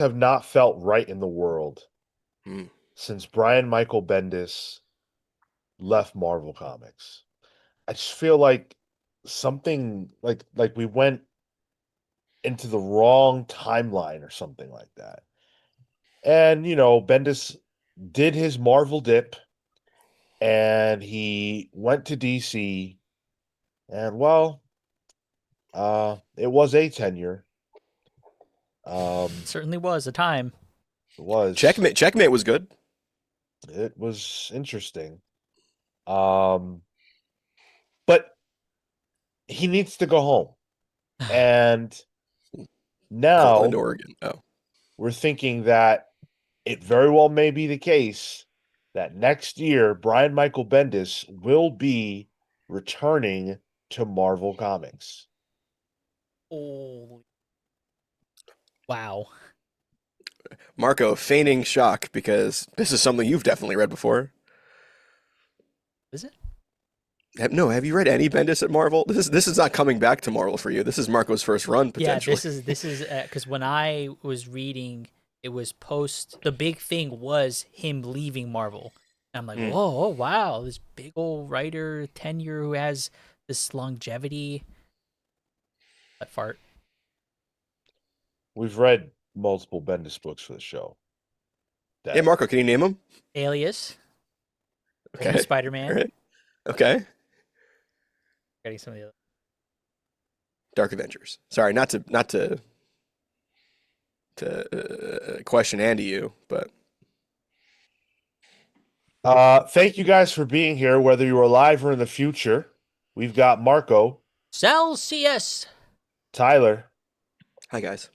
have not felt right in the world Hmm. since Brian Michael Bendis left Marvel Comics. I just feel like something like we went into the wrong timeline or something like that. And Bendis did his Marvel dip and he went to DC and it was a tenure. Certainly was a time. It was Checkmate was good. it was interesting. Um but he needs to go home. And Portland, now Oregon. Oh, we're thinking that it very well may be the case that next year Brian Michael Bendis will be returning to Marvel Comics. Oh, wow. Marco, feigning shock because this is something you've definitely read before. Is it? No, have you read any Bendis at Marvel? This is not coming back to Marvel for you. This is Marco's first run Yeah, potentially. this is because when I was reading, it was post. The big thing was him leaving Marvel. And I'm like, Hmm. whoa, oh wow, this big old writer tenure who has this longevity. That fart. We've read multiple Bendis books for the show. Hey, That Marco, can you name them? Alias, Okay. Spider All Man. right. Okay. Getting some of the other. Dark Avengers. Sorry, not to question Andy you, but thank you guys for being here, whether you are live or in the future. We've got Marco, Celsius. Tyler, hi guys.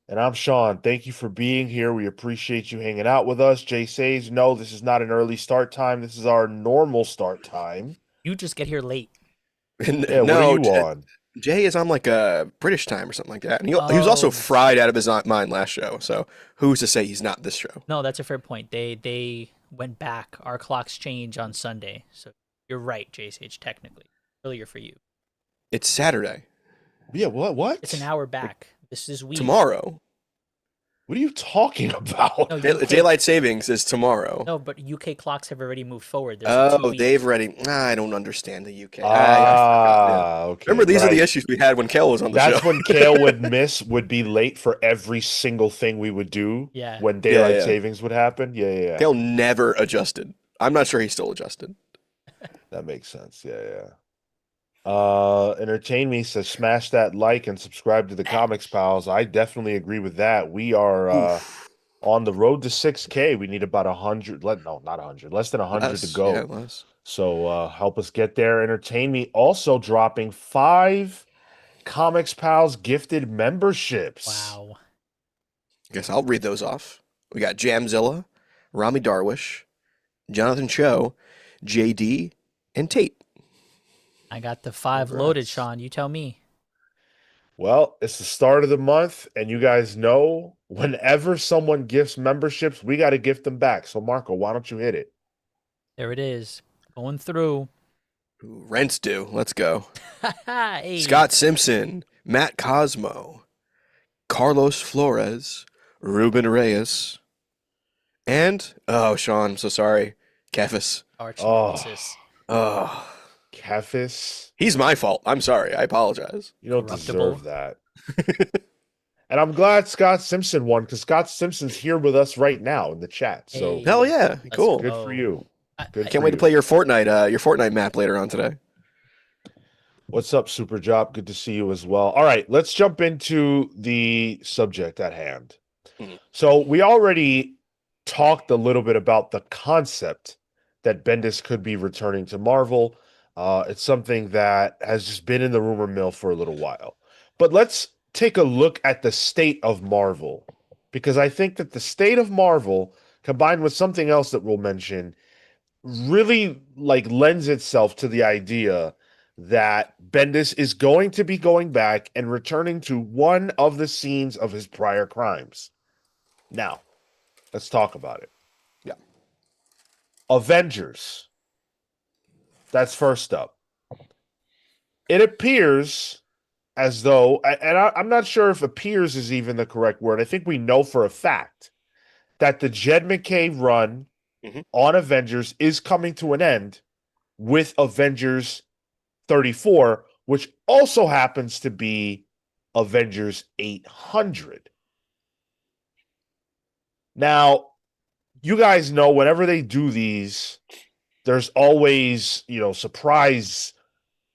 and I'm Sean. Thank you for being here. We appreciate you hanging out with us. Jay says, no, this is not an early start time. This is our normal start time. You just get here late. Yeah, what are No, you on? Jay is on like a British time or something like that, and he was also Oh fried out of his mind last show. So who's to say he's not this show? no, that's a fair point. They went back. Our clocks change on Sunday, so you're right, JCH. Technically, earlier for you. It's Saturday Yeah, what? It's an hour back. This is week. tomorrow. What are you talking about? No, UK. Daylight savings is tomorrow. No, but UK clocks have already moved forward. There's a Oh, 2 week. they've already. I don't understand the UK. I forgot. Yeah. Okay, Remember, these are the right. issues we had when Kale was on the That's show. when Kale would be late for every single thing we would do Yeah. when Yeah, daylight yeah. savings would happen. Yeah. Kale never adjusted. I'm not sure he's still adjusted. That makes sense. Yeah. Entertain Me says smash that like and subscribe to the Comics Pals. I definitely agree with that. We are Oof. on the road to 6K. We need about 100. No, not 100. Less than 100 to Less. Yeah, go. less. So help us get there. Entertain Me also dropping 5 Comics Pals gifted memberships. Wow. Guess I'll read those off. We got Jamzilla, Rami Darwish, Jonathan Cho, JD, and Tate. I got the 5 Congrats. loaded, Sean. You tell me. Well, it's the start of the month, and you guys know whenever someone gifts memberships, we got to gift them back. So, Marco, why don't you hit it? There it is. Going through. Ooh, rent's due. Let's go. Hey. Scott Simpson, Matt Cosmo, Carlos Flores, Ruben Reyes, and Sean, I'm so sorry, Kefis. Arch Oh. nemesis. Oh, Kefis, he's my fault. I'm sorry. I apologize. you don't Corruptible. deserve that. And I'm glad Scott Simpson won because Scott Simpson's here with us right now in the chat. So, Hey. Hell yeah, Let's cool. good go. for you. Good Can't for wait to you. play your Fortnite map later on today. What's up, Super Job? Good to see you as well. All right, let's jump into the subject at hand. Mhm. So we already talked a little bit about the concept that Bendis could be returning to Marvel. It's something that has just been in the rumor mill for a little while. But let's take a look at the state of Marvel, because I think that the state of Marvel, combined with something else that we'll mention, really lends itself to the idea that Bendis is going to be going back and returning to one of the scenes of his prior crimes. Now, let's talk about it. Yeah. Avengers. That's first up. It appears as though, I'm not sure if appears is even the correct word. I think we know for a fact that the Jed McKay run Hmm. on Avengers is coming to an end with Avengers 34, which also happens to be Avengers 800. Now, you guys know whenever they do these, there's always, surprise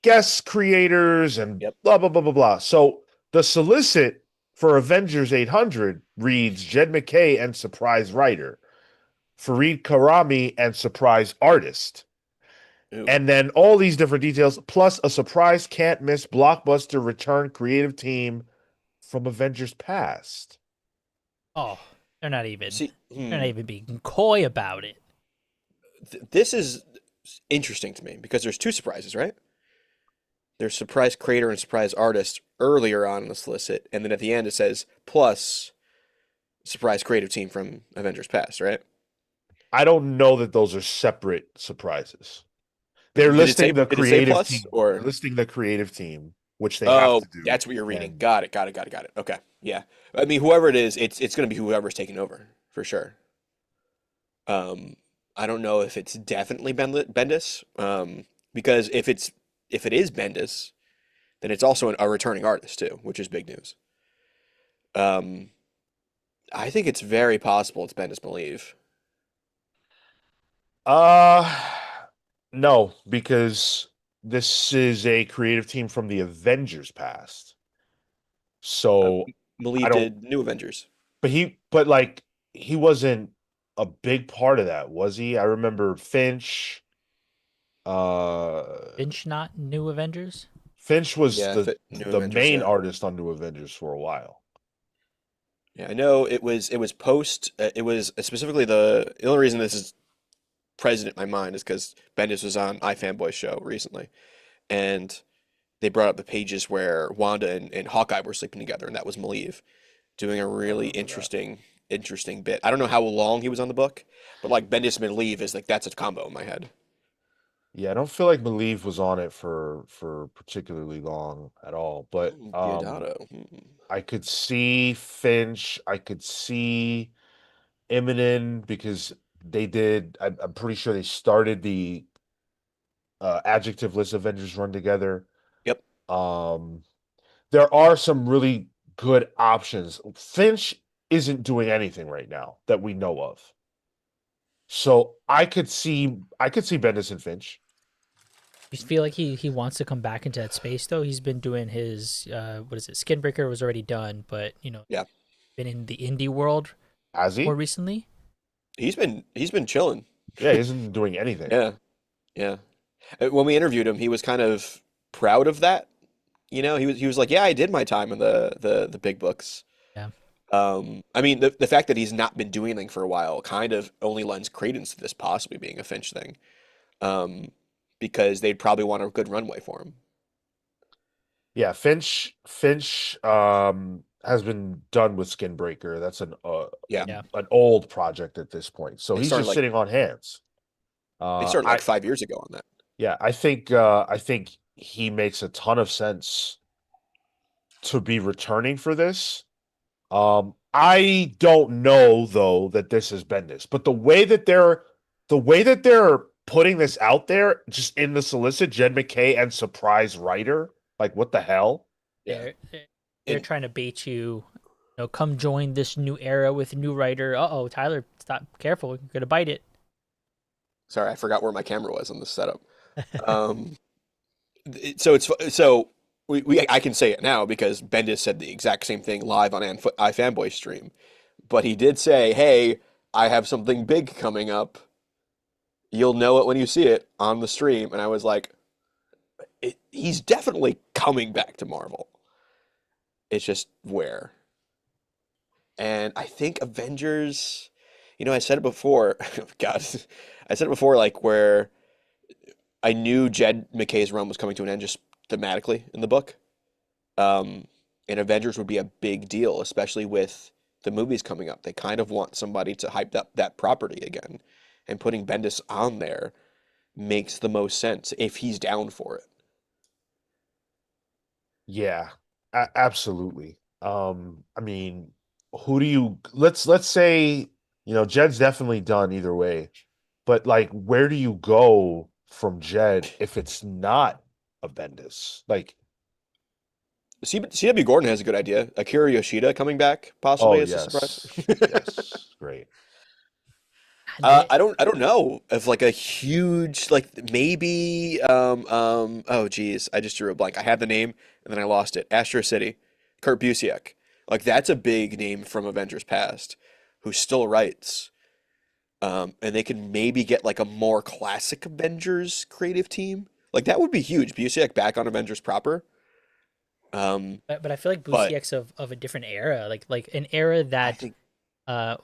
guest creators and Yep. blah, blah, blah, blah, blah. So the solicit for Avengers 800 reads Jed McKay and surprise writer, Fareed Karami and surprise artist. Ooh. And then all these different details, plus a surprise can't miss blockbuster return creative team from Avengers past. Oh, they're not even See, they're not even being coy about it. this is interesting to me because there's two surprises, right? There's surprise creator and surprise artist earlier on in the solicit, and then at the end it says plus surprise creative team from Avengers Past, right? I don't know that those are separate surprises. They're Did it say listing the did it say creative plus team. They're or listing the creative team, which they have oh, to do. that's what you're reading. And Got it. Okay. Yeah. I mean, whoever it is, it's going to be whoever's taking over for sure. Um, I don't know if it's definitely Bendis, because if it is Bendis, then it's also a returning artist too, which is big news. Um, I think it's very possible it's Bendis Believe. uh no, because this is a creative team from the Avengers past. Uh, So I Believe don't did New Avengers. but like he wasn't a big part of that, was he? I remember Finch. Uh, Finch not New Avengers? Finch was Yeah, New the Avengers. main Yeah, artist on New Avengers for a while. yeah. I know it was post. It was specifically the only reason this is present in my mind is because Bendis was on iFanboy's show recently, and they brought up the pages where Wanda and Hawkeye were sleeping together, and that was Malieve doing a I really remember that. interesting bit. I don't know how long he was on the book, but like Bendis and Malieve is like that's a combo in my head. Yeah, I don't feel like Believe was on it for particularly long at all, but Diodato. I could see Finch, I could see Eminem because they did. I'm pretty sure they started the adjectiveless Avengers run together. Yep. Um, there are some really good options. Finch isn't doing anything right now that we know of. So I could see Bendis and Finch. You feel like he wants to come back into that space though. He's been doing his what is it? Skinbreaker was already done, but Yeah. been in the indie world Has more he? recently. He's been chilling. Yeah, he isn't doing anything. Yeah. Yeah. When we interviewed him, he was kind of proud of that. He was like, "Yeah, I did my time in the big books." Yeah. I mean, the fact that he's not been doing anything for a while kind of only lends credence to this possibly being a Finch thing, um, because they'd probably want a good runway for him. Yeah, Finch has been done with Skinbreaker. That's Yeah, Yeah. an old project at this point. So they he's started just like sitting on hands. they Uh started I like 5 years ago on that. yeah, I think he makes a ton of sense to be returning for this. I don't know though that this has been this, but the way that they're putting this out there just in the solicit, Jed McKay and surprise writer, like what the hell? Yeah, They're and trying to bait you. Come join this new era with new writer. Oh, Tyler, stop! Careful, you're gonna bite it. sorry, I forgot where my camera was on the setup. Um, so so I can say it now because Bendis said the exact same thing live on iFanboy stream, but he did say, "Hey, I have something big coming up. You'll know it when you see it on the stream." And I was like, he's definitely coming back to Marvel. It's just where. And I think Avengers, I said it before. God, I said it before, like where I knew Jed McKay's run was coming to an end just thematically in the book. Um, and Avengers would be a big deal, especially with the movies coming up. They kind of want somebody to hype up that property again. And putting Bendis on there makes the most sense if he's down for it. Yeah. Absolutely. I mean, who do you let's say, Jed's definitely done either way, but like where do you go from Jed if it's not a Bendis? Like, CW Gordon has a good idea. Akira Yoshida coming back possibly oh as a surprise. yes. Yes. Great. I don't know if like a huge like maybe oh geez, I just drew a blank. I had the name and then I lost it. Astro City, Kurt Busiek. Like that's a big name from Avengers past who still writes. And they can maybe get like a more classic Avengers creative team. Like that would be huge. Busiek back on Avengers proper. Um, But I feel like but Busiek's of a different era, like an era I that think uh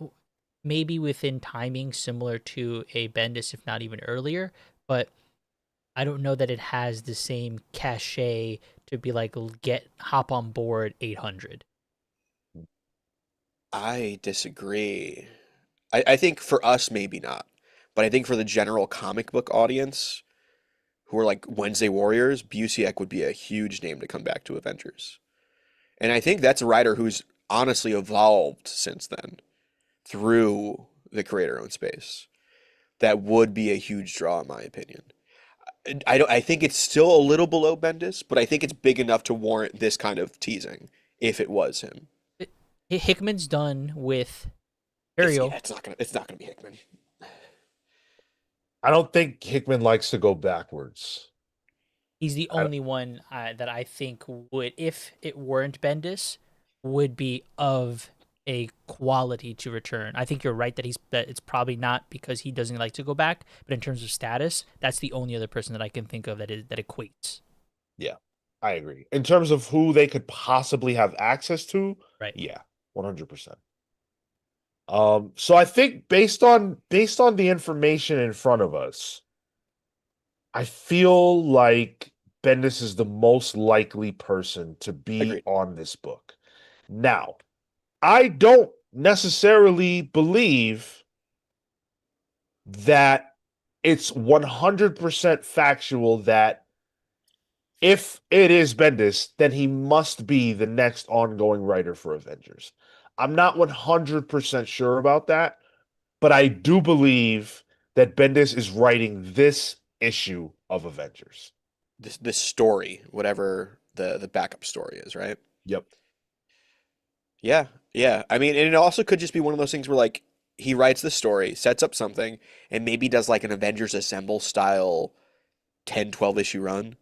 maybe within timing similar to a Bendis, if not even earlier. But I don't know that it has the same cachet to be like get hop on board 800. I disagree. I think for us maybe not, but I think for the general comic book audience who are like Wednesday Warriors, Busiek would be a huge name to come back to Avengers. And I think that's a writer who's honestly evolved since then through the creator-owned space. That would be a huge draw, in my opinion. I think it's still a little below Bendis, but I think it's big enough to warrant this kind of teasing if it was him. Hickman's done with It's Ariel. yeah, it's not gonna be Hickman. I don't think Hickman likes to go backwards. He's the I, only one that I think would, if it weren't Bendis, would be of a quality to return. I think you're right that it's probably not because he doesn't like to go back, but in terms of status, that's the only other person that I can think of that equates. yeah, I agree. In terms of who they could possibly have access to, Right. yeah, 100%. So I think based on the information in front of us, I feel like Bendis is the most likely person to be Agreed. on this book. Now, I don't necessarily believe that it's 100% factual that if it is Bendis, then he must be the next ongoing writer for Avengers. I'm not 100% sure about that, but I do believe that Bendis is writing this issue of Avengers. This story, whatever the backup story is, right? Yep. Yeah, yeah. I mean, and it also could just be one of those things where like he writes the story, sets up something, and maybe does like an Avengers Assemble style 10, 12 issue run.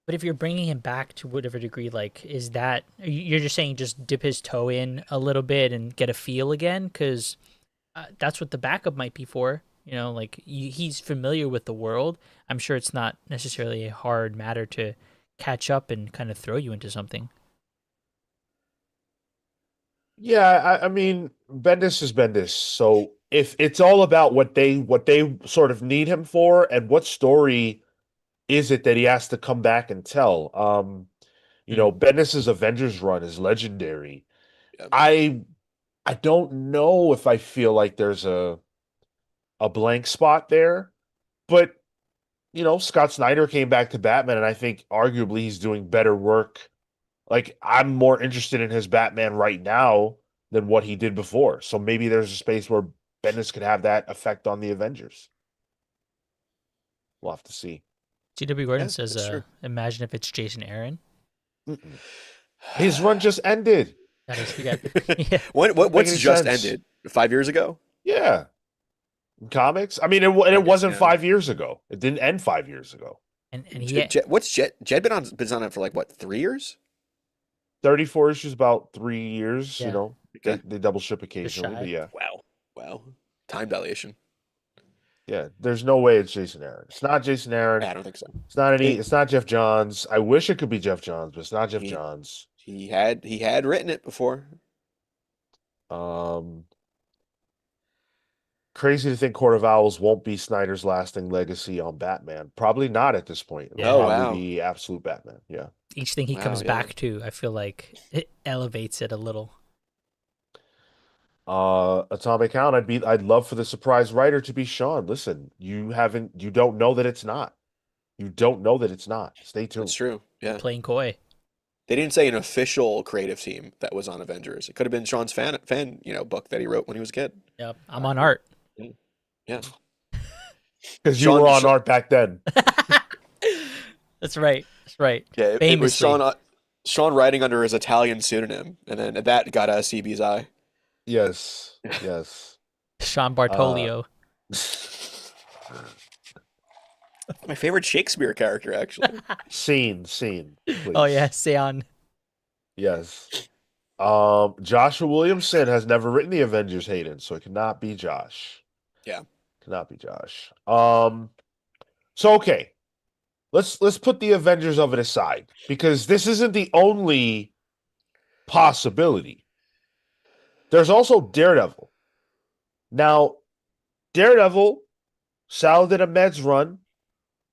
But if you're bringing him back to whatever degree, like, is that you're just saying just dip his toe in a little bit and get a feel again? Because that's what the backup might be for. Like he's familiar with the world. I'm sure it's not necessarily a hard matter to catch up and kind of throw you into something. Yeah, I mean, Bendis is Bendis. So if it's all about what they sort of need him for and what story is it that he has to come back and tell? Mm. Bendis's Avengers run is legendary. Yeah. I don't know if I feel like there's a blank spot there, but Scott Snyder came back to Batman, and I think arguably he's doing better work. Like I'm more interested in his Batman right now than what he did before. So maybe there's a space where Bendis could have that effect on the Avengers. We'll have to see. G.W. Gordon Yeah, says, that's true. "Imagine if it's Jason Aaron." Mm-mm. His run just ended. That is, yeah, yeah. Doesn't make What's any just sense. ended? 5 years ago? Yeah. Comics. I mean, it Okay, wasn't yeah. 5 years ago. It didn't end 5 years ago. And he What's Jed been on it for like what, 3 years? 34 issues, about 3 years. yeah, They Okay. they double ship just occasionally, but shy. yeah, Wow. Wow. Time dilation. yeah. There's no way it's Jason Aaron. It's not Jason Aaron. I don't think so. It's not any. It, It's not Jeff Johns. I wish it could be Jeff Johns, but it's not Jeff he Johns. he had written it before. Um, Crazy to think Court of Owls won't be Snyder's lasting legacy on Batman. Probably not at this point. It'll Oh Yeah, probably wow. be absolute Batman. Yeah. each thing he Wow, comes yeah. back to, I feel like it elevates it a little. Atomic Count, I'd love for the surprise writer to be Sean. Listen, you don't know that it's not. You don't know that it's not. Stay That's tuned. true. They're Yeah. playing coy. They didn't say an official creative team that was on Avengers. It could have been Sean's fan, book that he wrote when he was a kid. Yep, I'm on art. Mm. Yeah. Because you were Sean, on Sh- art back then. That's right. That's right. yeah, it was Famously, Sean writing under his Italian pseudonym, and then that got CB's eye. Yes, yes. Sean Uh, Bartolio. My favorite Shakespeare character, actually. scene, Oh please. yeah, Seon. Yes. Joshua Williamson has never written the Avengers, Hayden, so it cannot be Josh. Yeah. Cannot be Josh. So okay, let's put the Avengers of it aside because this isn't the only possibility. There's also Daredevil. Now, Daredevil, Sal did a Meds run,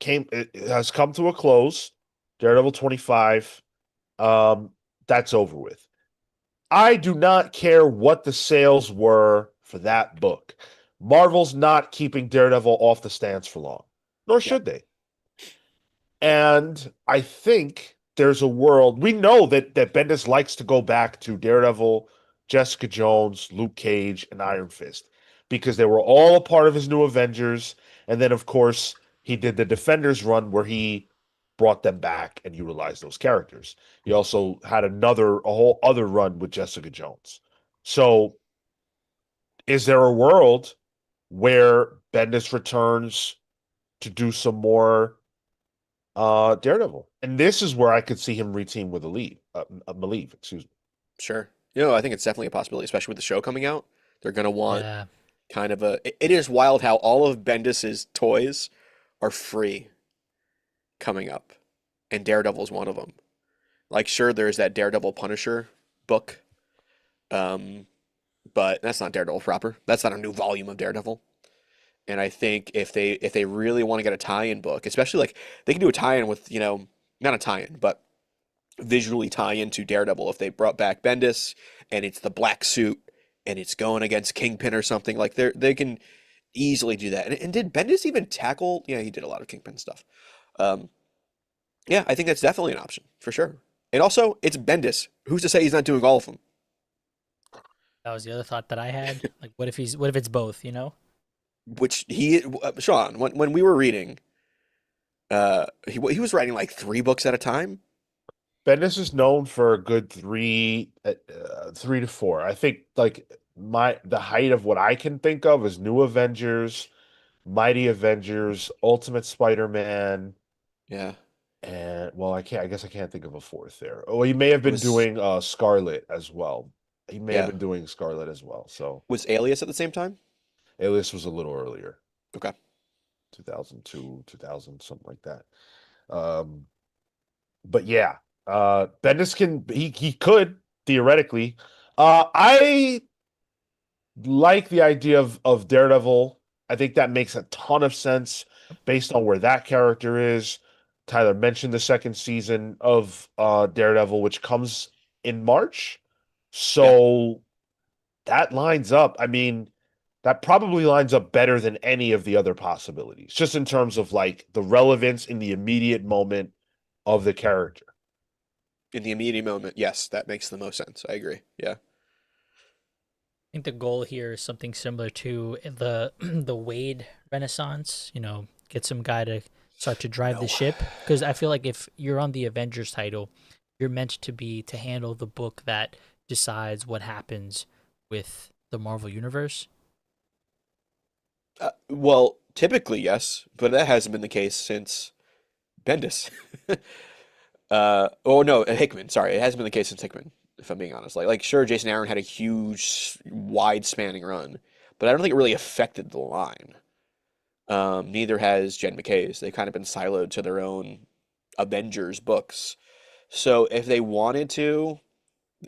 it has come to a close. Daredevil 25. That's over with. I do not care what the sales were for that book. Marvel's not keeping Daredevil off the stands for long, nor Yeah. should they. And I think there's a world. We know that Bendis likes to go back to Daredevil, Jessica Jones, Luke Cage, and Iron Fist because they were all a part of his new Avengers. And then, of course, he did the Defenders run where he brought them back and utilized those characters. He also had a whole other run with Jessica Jones. So, is there a world where Bendis returns to do some more Daredevil? And this is where I could see him reteam with Malieve, excuse me. Sure. I think it's definitely a possibility, especially with the show coming out. They're gonna want Yeah. kind of it is wild how all of Bendis's toys are free coming up, and Daredevil's one of them. Like, sure, there's that Daredevil Punisher book, um, but that's not Daredevil proper. That's not a new volume of Daredevil. And I think if they really want to get a tie-in book, especially like they can do a tie-in with, not a tie-in, but visually tie into Daredevil if they brought back Bendis and it's the black suit and it's going against Kingpin or something. Like they can easily do that. And did Bendis even tackle? Yeah, he did a lot of Kingpin stuff. Um, yeah, I think that's definitely an option for sure. And also, it's Bendis. Who's to say he's not doing all of them? That was the other thought that I had. Like, what if it's both? Which Sean, when we were reading, he was writing like 3 books at a time. Bendis is known for a good 3 to 4. I think like the height of what I can think of is New Avengers, Mighty Avengers, Ultimate Spider-Man, Yeah, and well, I guess I can't think of a fourth there. Oh, he may have it been was doing Scarlet as well. He may have yeah been doing Scarlet as well. So was Alias at the same time. Alias was a little earlier, Okay, 2002, 2000, something like that. Um, but yeah, Bendis he could theoretically. I like the idea of Daredevil. I think that makes a ton of sense based on where that character is. Tyler mentioned the second season of Daredevil, which comes in March. yeah, So that lines up. I mean, that probably lines up better than any of the other possibilities, just in terms of like the relevance in the immediate moment of the character. in the immediate moment, yes, that makes the most sense. I agree. Yeah, I think the goal here is something similar to the the Wade Renaissance. Get some guy to start to drive the no, ship. Because I feel like if you're on the Avengers title, you're meant to handle the book that decides what happens with the Marvel universe. well, typically yes, but that hasn't been the case since Bendis. Oh no, Hickman. Sorry, it hasn't been the case since Hickman. If I'm being honest, sure, Jason Aaron had a huge, wide-spanning run, but I don't think it really affected the line. Neither has Jen McKay's. They've kind of been siloed to their own Avengers books. So if they wanted to,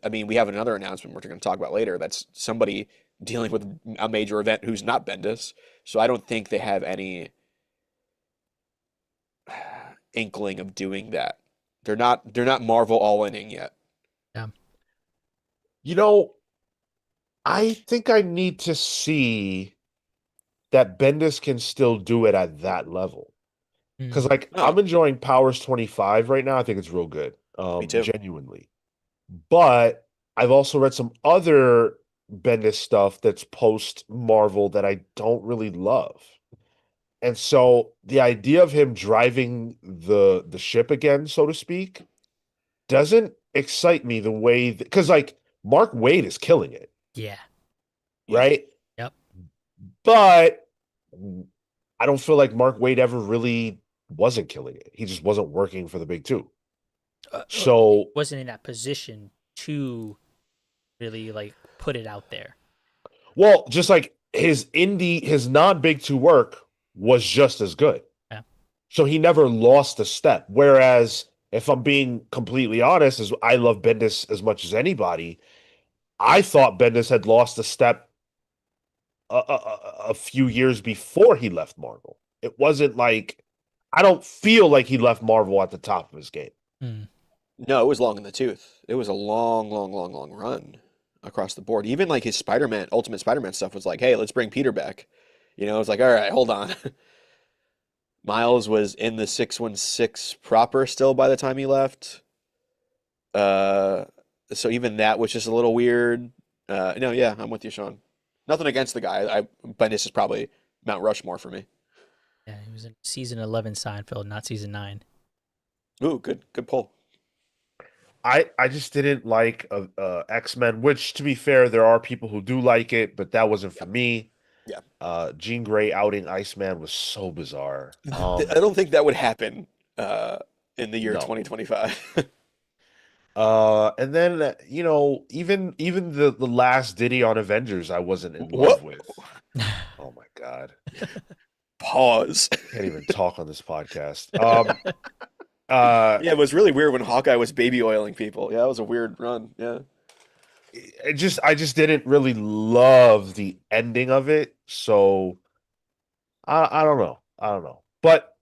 I mean, we have another announcement we're going to talk about later. That's somebody dealing with a major event who's not Bendis. So I don't think they have any inkling of doing that. They're not Marvel all inning yet. Yeah. You know, I think I need to see that Bendis can still do it at that level. Because Mm. like I'm Oh, enjoying Powers 25 right now. I think it's real good. me too. Genuinely. But I've also read some other Bendis stuff that's post Marvel that I don't really love. And so the idea of him driving the ship again, so to speak, doesn't excite me the way because like Mark Waid is killing it, Yeah. Yeah. right? Yep. But I don't feel like Mark Waid ever really wasn't killing it. He just wasn't working for the big two. He So, wasn't in that position to really like put it out there. well, just like his non-big two work was just as good. Yeah. So he never lost a step. Whereas, if I'm being completely honest, as I love Bendis as much as anybody, I thought Bendis had lost a step a few years before he left Marvel. It wasn't like I don't feel like he left Marvel at the top of his game. Mm. No, it was long in the tooth. It was a long, long, long, long run across the board. Even like his Spider-Man, Ultimate Spider-Man stuff was like, hey, let's bring Peter back. You know, it's like, all right, hold on. Miles was in the 616 proper still by the time he left. Uh, so even that was just a little weird. No, yeah, I'm with you, Sean. Nothing against the guy. Bendis is probably Mount Rushmore for me. Yeah, he was in season 11 Seinfeld, not season 9. Ooh, good pull. I just didn't like X-Men, which to be fair, there are people who do like it, but that wasn't for Yeah, me. yeah. Jean Grey outing Iceman was so bizarre. I don't think that would happen uh, in the year No. 2025. And then even the last Diddy on Avengers, I wasn't in love What? with. Oh my God, Pause. can't even talk on this podcast. Uh, Yeah, it was really weird when Hawkeye was baby oiling people. Yeah, that was a weird run. Yeah. I just didn't really love the ending of it, so I don't know. I don't know. But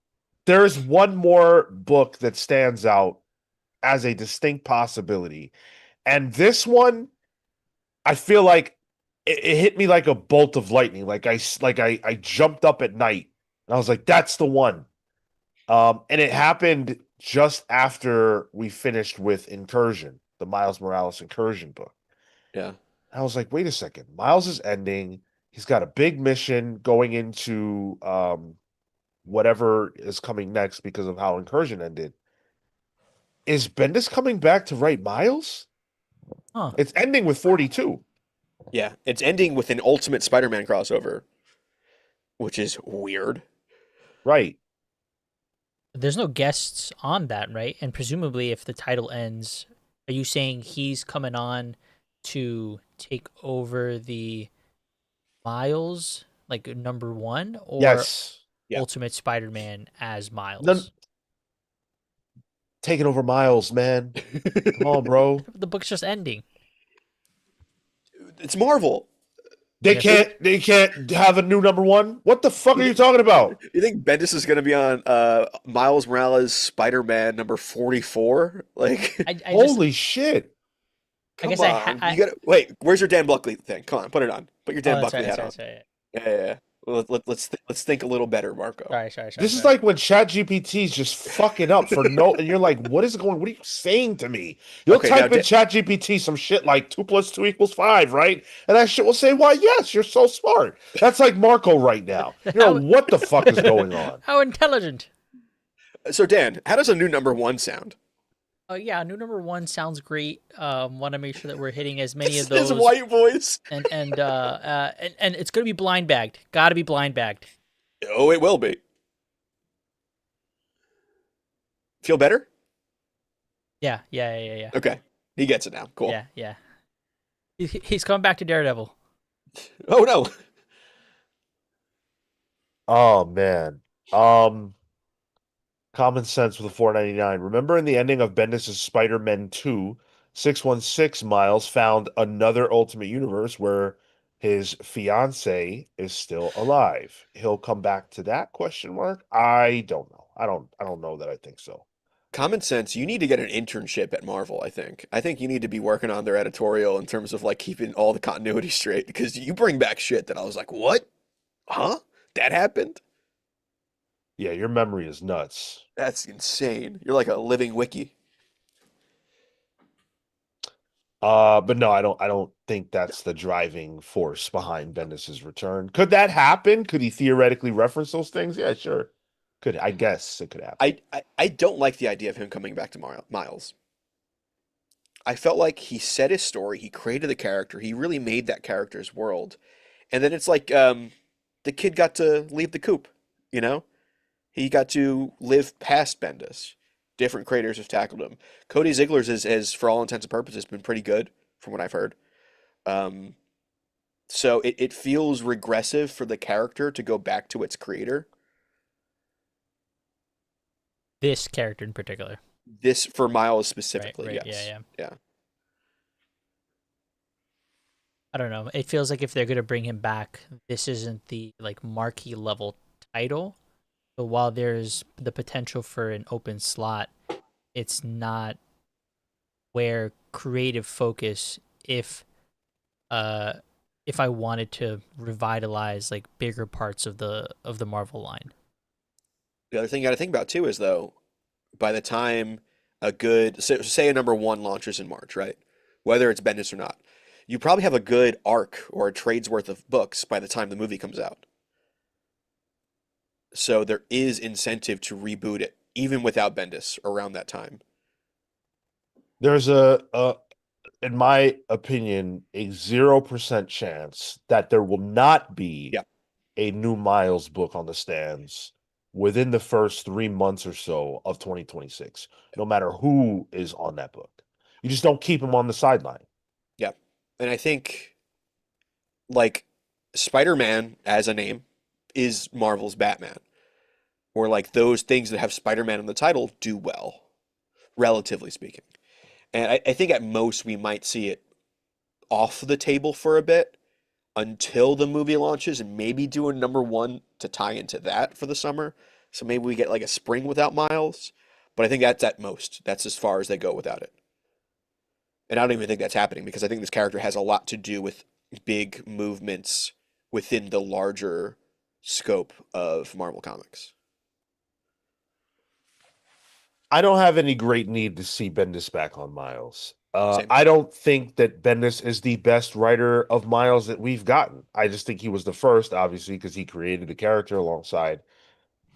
there is one more book that stands out as a distinct possibility. And this one, I feel like it hit me like a bolt of lightning. Like I jumped up at night and I was like, that's the one. And it happened just after we finished with Incursion, the Miles Morales Incursion book. Yeah. I was like, wait a second. Miles is ending. He's got a big mission going into whatever is coming next because of how Incursion ended. Is Bendis coming back to write Miles? Huh. It's ending with 42. Yeah. It's ending with an Ultimate Spider-Man crossover, which is weird. Right. There's no guests on that, right? And presumably, if the title ends, are you saying he's coming on to take over the Miles, like number one, or Yes. Yeah. Ultimate Spider-Man as None Miles? taking over Miles, man. Come on, bro. The book's just ending. It's Marvel. I They guess. They, can't have a new number one. What the fuck you are you think talking about? you think Bendis is going to be on Miles Morales Spider-Man number 44? Like, I just Holy shit. I come guess on. You got to wait. Where's your Dan Buckley thing? Come on, put it on. Put your oh, Dan that's right. Buckley That's hat right. on. That's right. Yeah. Well, let's think a little better, Marco. Sorry. This is like when ChatGPT is just fucking up for no, and you're like, what are you saying to me? You'll Okay, now type in ChatGPT some shit like 2 + 2 = 5, right? And that shit will say, why, yes, you're so smart. That's like Marco right now. You know, How what the fuck is going on? how intelligent. so Dan, how does a new number one sound? Oh yeah, new number one sounds great. Want to make sure that we're hitting as many of His those, white voice. and it's gonna be blind bagged. Got to be blind bagged. Oh, it will be. Feel better? Yeah. Okay. He gets it now. Cool. Yeah. He's coming back to Daredevil. Oh no. Oh, man. Common sense with a 499. Remember in the ending of Bendis' Spider-Man 2, 616 Miles found another Ultimate Universe where his fiance is still alive. He'll come back to that question mark? I don't know. I don't know that I think so. Common sense, you need to get an internship at Marvel, I think. I think you need to be working on their editorial in terms of like keeping all the continuity straight because you bring back shit that I was like, "What? Huh? That happened?" Yeah, your memory is nuts. That's insane. You're like a living wiki. But no, I don't think that's the driving force behind Bendis's return. Could that happen? Could he theoretically reference those things? Yeah, sure. Could I guess it could happen. I don't like the idea of him coming back to Miles. I felt like he set his story, he created the character, he really made that character's world, and then it's like the kid got to leave the coop, you know? He got to live past Bendis. Different creators have tackled him. Cody Ziegler's is for all intents and purposes, been pretty good from what I've heard. Um, so it feels regressive for the character to go back to its creator. This character in particular. This for Miles Right, specifically, right, yeah, yes. yeah. Yeah. I don't know. It feels like if they're gonna bring him back, this isn't the like marquee level title. But while there's the potential for an open slot, it's not where creative focus uh if I wanted to revitalize like bigger parts of the Marvel line. The other thing you got to think about too is though, by the time a good say a number one launches in March, right? Whether it's Bendis or not, you probably have a good arc or a trade's worth of books by the time the movie comes out. So there is incentive to reboot it, even without Bendis around that time. There's in my opinion, a 0% chance that there will not be Yeah. a new Miles book on the stands within the first 3 months or so of 2026, no matter who is on that book. You just don't keep him on the sideline. Yeah. And I think like Spider-Man as a name is Marvel's Batman. Or like those things that have Spider-Man in the title do well, relatively speaking. And I think at most we might see it off the table for a bit until the movie launches and maybe do a number one to tie into that for the summer. So maybe we get like a spring without Miles. But I think that's at most. That's as far as they go without it. And I don't even think that's happening because I think this character has a lot to do with big movements within the larger scope of Marvel Comics. I don't have any great need to see Bendis back on Miles. Same. I don't think that Bendis is the best writer of Miles that we've gotten. I just think he was the first, obviously, because he created the character alongside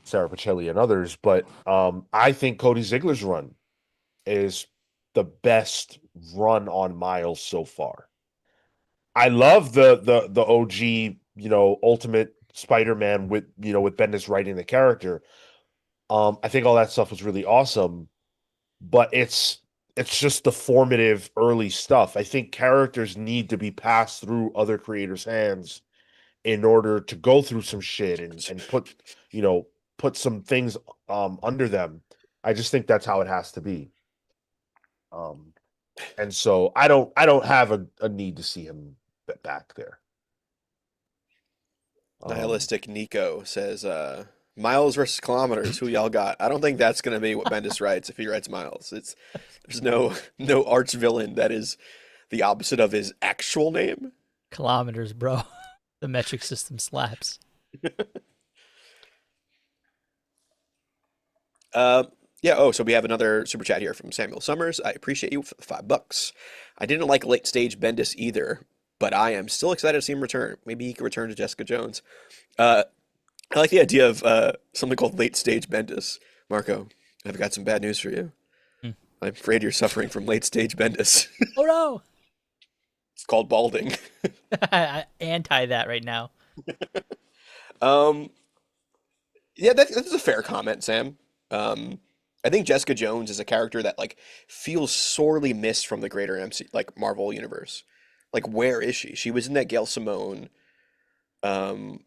Sarah Pacelli and others. But I think Cody Ziegler's run is the best run on Miles so far. I love the OG, Ultimate Spider-Man with with Bendis writing the character. I think all that stuff was really awesome, but it's just the formative early stuff. I think characters need to be passed through other creators' hands in order to go through some shit and you know, put some things under them. I just think that's how it has to be. Um and so I don't have a need to see him back there. Um Nihilistic Nico says, Miles versus kilometers, who y'all got? I don't think that's gonna be what Bendis writes if he writes Miles. There's no arch villain that is the opposite of his actual name. Kilometers, bro. The metric system slaps. Uh, yeah. Oh, so we have another super chat here from Samuel Summers. I appreciate you for the $5. I didn't like late stage Bendis either, but I am still excited to see him return. Maybe he can return to Jessica Jones. Uh, I like the idea of something called late stage Bendis. Marco, I've got some bad news for you. Hmm. I'm afraid you're suffering from late stage Bendis. Oh no! It's called balding. I anti that right now. Um, yeah, that's a fair comment, Sam. Um, I think Jessica Jones is a character that like feels sorely missed from the greater MC like Marvel universe. Like, where is she? She was in that Gail Simone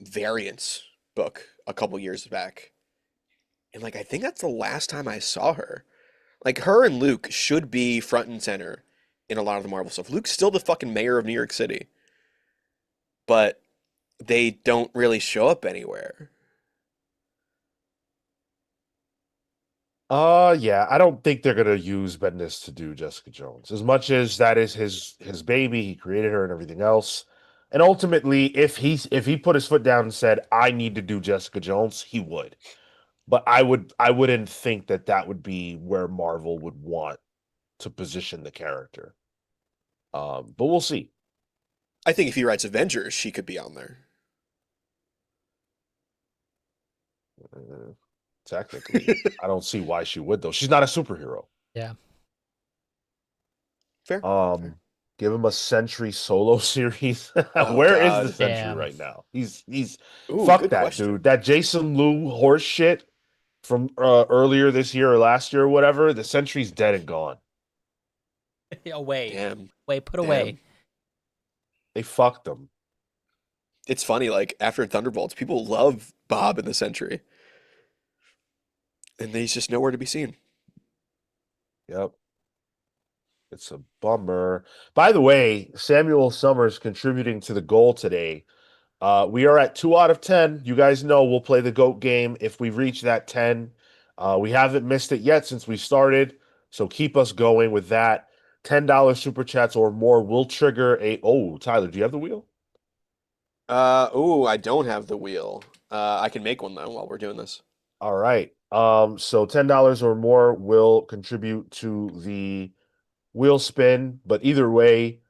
variants book a couple years back, and like I think that's the last time I saw her. Like, her and Luke should be front and center in a lot of the Marvel stuff. Luke's still the fucking mayor of New York City, but they don't really show up anywhere. Yeah, I don't think they're gonna use Bendis to do Jessica Jones. As much as that is his baby, he created her and everything else. And ultimately, if he put his foot down and said, I need to do Jessica Jones, he would. but I wouldn't think that that would be where Marvel would want to position the character. But we'll see. I think if he writes Avengers, she could be on there. Technically, I don't see why she would though. She's not a superhero. Yeah. Fair. Give him a Sentry solo series. Oh, Where is the God. Sentry Damn. right now? He's Ooh, fuck good that question. dude. That Jason Liu horse shit from earlier this year or last year or whatever. The Sentry's dead and gone. Away. Damn. Wait, put Damn. away. They fucked him. It's funny, like after Thunderbolts, people love Bob in the Sentry. And he's just nowhere to be seen. Yep. It's a bummer. By the way, Samuel Summers contributing to the goal today. We are at 2 out of 10. You guys know we'll play the GOAT game if we reach that 10. We haven't missed it yet since we started, so keep us going with that. $10 super chats or more will trigger a. Oh, Tyler, do you have the wheel? I don't have the wheel. I can make one though while we're doing this. All right. So $10 or more will contribute to the wheel spin, but either way,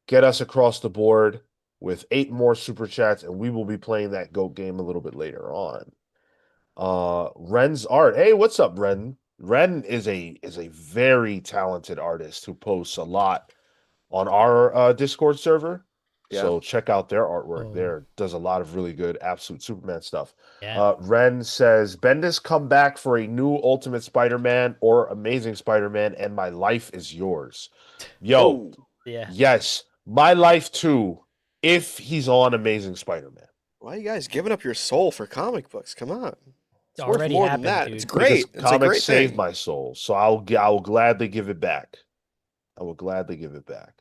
get us across the board with 8 more super chats, and we will be playing that GOAT game a little bit later on. Ren's art. Hey, what's up, Ren? Ren is a very talented artist who posts a lot on our Discord server. Yeah. So check out their artwork Oh. there. Does a lot of really good Absolute Superman stuff. Yeah. Ren says, Bendis come back for a new Ultimate Spider-Man or Amazing Spider-Man, and my life is yours. Yo, Oh, Yeah. yes, my life too, if he's on Amazing Spider-Man. why are you guys giving up your soul for comic books? Come on. It's worth already more happened, than that. dude. It's great. Because It's a comics great saved thing. my soul, so I will gladly give it back. I will gladly give it back.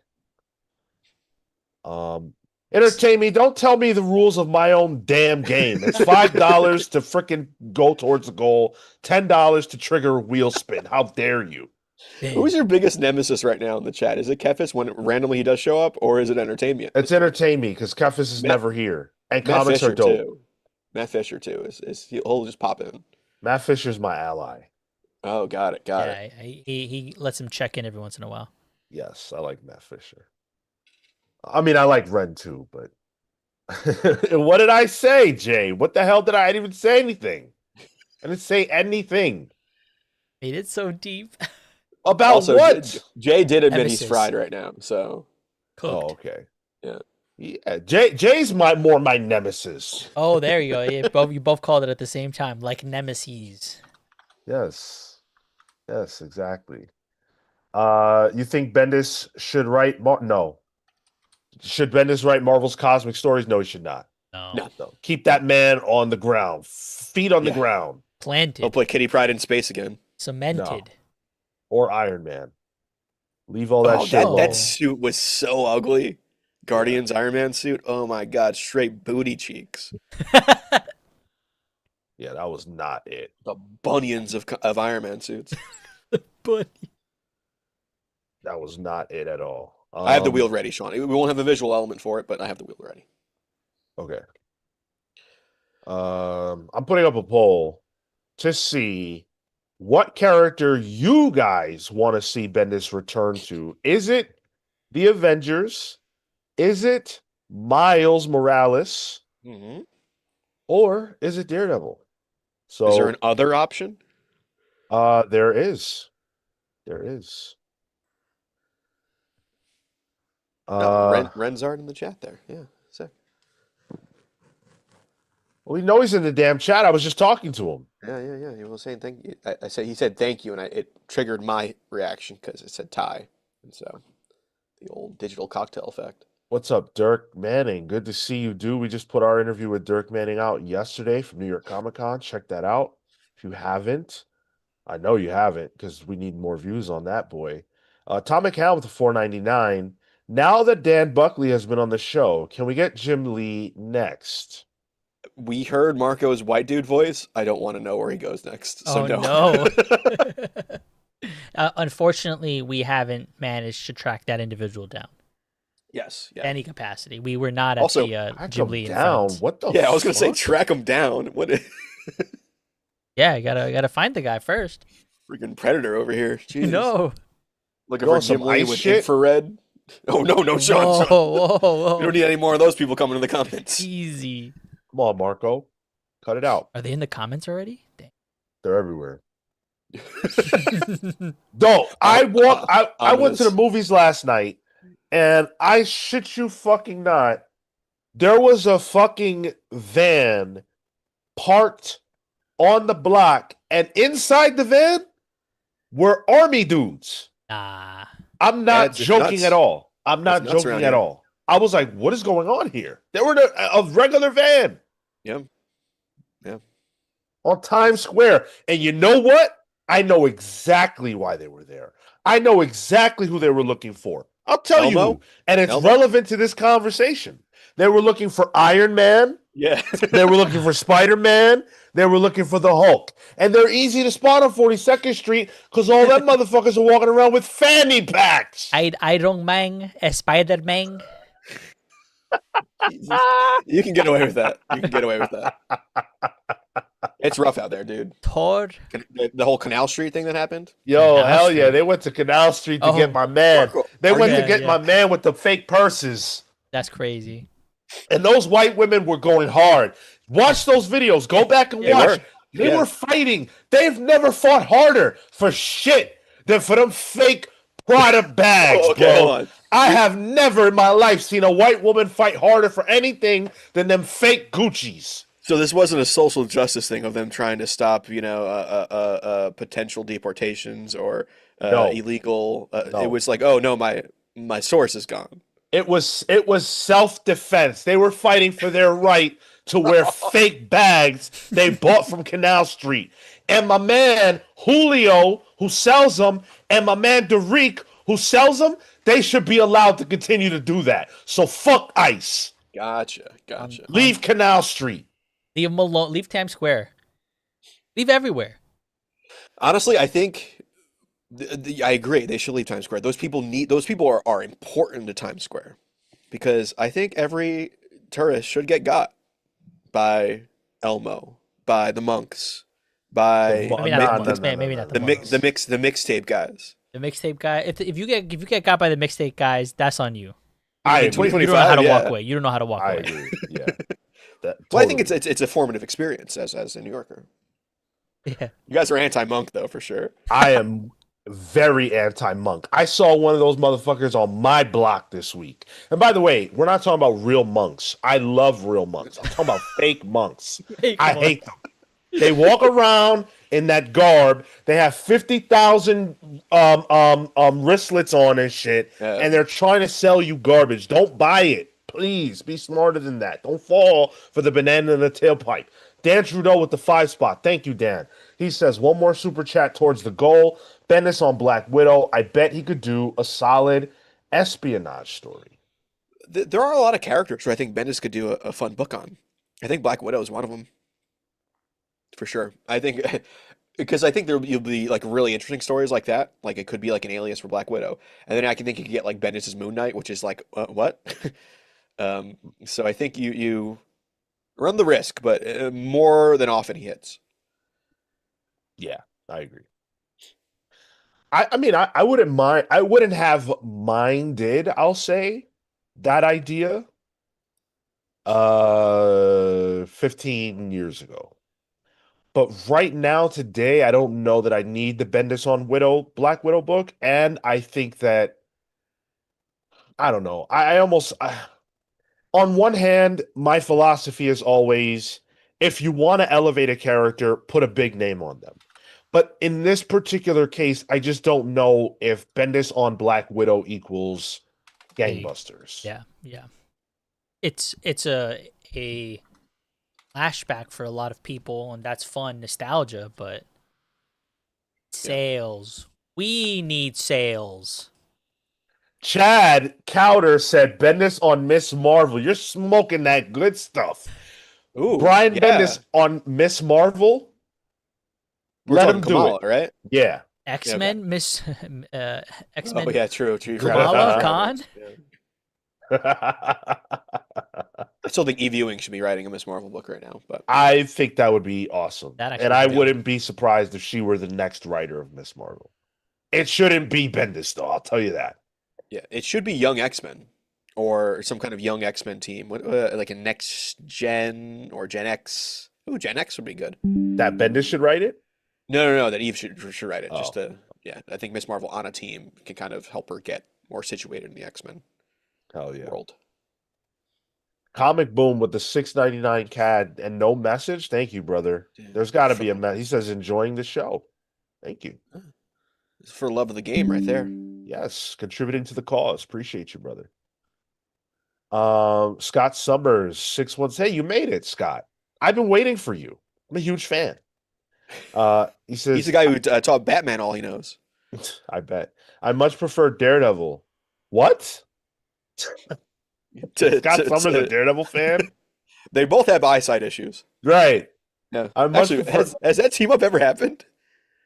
Entertain me. Don't tell me the rules of my own damn game. It's $5 to freaking go towards the goal, $10 to trigger wheel spin. How dare you? Who's your biggest nemesis right now in the chat? Is it Kefis when randomly he does show up, or is it entertainment? It's entertain me because Kefis is Matt- never here, and Matt comics Fisher are dope. too. Matt Fisher too. He'll just pop in. Matt Fisher's my ally. Oh, got it. Yeah, he lets him check in every once in a while. Yes, I like Matt Fisher. I mean, I like Ren too, but what did I say, Jay? What the hell did I didn't even say anything? I didn't say anything Made it so deep. about Also, what? Jay did admit he's Nemesis. fried right now, so Cooked. Oh, okay. Yeah. Yeah, Jay's more my nemesis. Oh, there you go. You both called it at the same time, like nemesis. Yes. Yes, exactly. You think Bendis should write no. Should Bendis write Marvel's cosmic stories? No, he should not. No. No. Keep that man on the ground. Feet on the Yeah. ground. Planted. he'll play Kitty Pryde in space again. Cemented. Or Iron Man. Leave all that Oh, shit alone. that suit was so ugly. Guardians Iron Man suit. Oh my God, straight booty cheeks. Yeah, that was not it. The bunions of Iron Man suits. But That was not it at all. I have the wheel ready, Sean. We won't have a visual element for it, but I have the wheel ready. Okay. I'm putting up a poll to see what character you guys want to see Bendis return to. Is it the Avengers? Is it Miles Morales? Mm-hmm. Or is it Daredevil? So Is there an other option? there is. There is. No, Renzard in the chat there. Yeah, sick. Well, we know he's in the damn chat. I was just talking to him. Yeah. He was saying thank you. I said he said thank you, and it triggered my reaction because it said tie, and so the old digital cocktail effect. What's up, Dirk Manning? Good to see you, dude. We just put our interview with Dirk Manning out yesterday from New York Comic Con. Check that out. If you haven't, I know you haven't because we need more views on that boy. Tom McCall with the $4.99. Now that Dan Buckley has been on the show, can we get Jim Lee next? We heard Marco's white dude voice. I don't want to know where he goes next. So oh no. Unfortunately, we haven't managed to track that individual down. Yes. Yeah. Any capacity. We were not at Also, the Track Jim him Lee in down. France. What the Yeah, I was gonna say fuck? track him down. What? Yeah, I gotta find the guy first. Freaking Predator over here. Jeez. No. Looking You for want some Jim Lee ice with shit? infrared. Oh no, Sean, Whoa, Sean. whoa, We don't whoa. need any more of those people coming in the comments. Easy. Come on, Marco. Cut it out. Are they in the comments already? They're everywhere. No, I went to the Ominous. movies last night, and I shit you fucking not. There was a fucking van parked on the block, and inside the van were army dudes. Nah. I'm Yeah, not it's joking nuts. at all. I'm It's not nuts joking around at here. all. I was like, what is going on here? They were in a regular van Yeah. on Times Square. And you know what? I know exactly why they were there. I know exactly who they were looking for. I'll tell you Elmo? who. And it's Elmo? relevant to this conversation. They were looking for Iron Man. Yeah. They were looking for Spider-Man. They were looking for the Hulk. And they're easy to spot on 42nd Street because all them motherfuckers are walking around with fanny packs. Iron Man, Spider-Man. Jesus. You can get away with that. You can get away with that. It's rough out there, dude. Thor. The whole Canal Street thing that happened. Yo, Canal hell yeah. Street. They went to Canal Street to Oh, get my man. Marco. They went Yeah, to get yeah. my man with the fake purses. That's crazy. And those white women were going hard. Watch those videos. Go back and They watch. were. They Yeah. were fighting. They've never fought harder for shit than for them fake Prada bags, Oh, okay, hold bro. on. I have never in my life seen a white woman fight harder for anything than them fake Gucci's. So this wasn't a social justice thing of them trying to stop, potential deportations or No. illegal. No. It was like, oh no, my source is gone. It was self-defense. They were fighting for their right to wear fake bags they bought from Canal Street. And my man Julio, who sells them, and my man Derek, who sells them, they should be allowed to continue to do that. So fuck ICE. Gotcha. Leave Canal Street. Leave them alone. Leave Times Square. Leave everywhere. Honestly, I think I agree. They should leave Times Square. Those people are important to Times Square because I think every tourist should get got by Elmo, by the monks, by Maybe not the monks. Maybe not the mixtape guys. The mixtape guy. If you get got by the mixtape guys, that's on you. I You agree. don't know how to 2025, yeah. walk away. You don't know how to walk I away. agree. Yeah. Well, I think it's a formative experience as a New Yorker. Yeah. You guys are anti-monk though, for sure. I am very anti-monk. I saw one of those motherfuckers on my block this week. And by the way, we're not talking about real monks. I love real monks. I'm talking about fake monks. I hate them. They walk around in that garb. They have 50,000 wristlets on and shit, Yeah. and they're trying to sell you garbage. Don't buy it. Please be smarter than that. Don't fall for the banana in the tailpipe. Dan Trudeau with the 5 spot. Thank you, Dan. He says, one more super chat towards the goal. Bendis on Black Widow. I bet he could do a solid espionage story. There are a lot of characters who I think Bendis could do a fun book on. I think Black Widow is one of them, for sure. I think because I think you'll be like really interesting stories like that. Like it could be like an alias for Black Widow, and then I can think you could get like Bendis's Moon Knight, which is like what? So I think you run the risk, but more than often he hits. Yeah, I agree. I mean, I wouldn't mind. I wouldn't have minded, I'll say, that idea 15 years ago. But right now, today, I don't know that I need the Bendis on Black Widow book. And I think that, I don't know. On one hand, my philosophy is always, if you want to elevate a character, put a big name on them. But in this particular case, I just don't know if Bendis on Black Widow equals gangbusters. Yeah. It's a flashback for a lot of people, and that's fun nostalgia. But sales, we need sales. Chad Cowder said Bendis on Miss Marvel. You're smoking that good stuff. Ooh, Brian yeah. Bendis on Miss Marvel. We're Let talking him do Kamala, it. right? Yeah. X-Men, Miss X-Men. Oh yeah, true. Kamala Khan. I still think Eve Ewing should be writing a Miss Marvel book right now, but I think that would be awesome. That And actually would I be good. wouldn't be surprised if she were the next writer of Miss Marvel. It shouldn't be Bendis, though. I'll tell you that. yeah, it should be Young X-Men or some kind of Young X-Men team, like a Next Gen or Gen X. Ooh, Gen X would be good. That Bendis should write it? No. That Eve should write it. Just Oh, to yeah, I think Miss Marvel on a team can kind of help her get more situated in the X-Men hell yeah. world. Comic Boom with the 6.99 CAD and no message. Thank you, brother. Damn. There's got to be a message. He says enjoying the show. Thank you. It's for love of the game right there. Yes, contributing to the cause. Appreciate you, brother. Scott Summers 6 1. Hey, you made it, Scott. I've been waiting for you. I'm a huge fan. He He's the says, guy who taught Batman all he knows. I bet I much prefer Daredevil. What? To, Scott to, Summers a to, Daredevil fan? they both have eyesight issues. Right. Yeah. I much Actually, prefer. has that team up ever happened?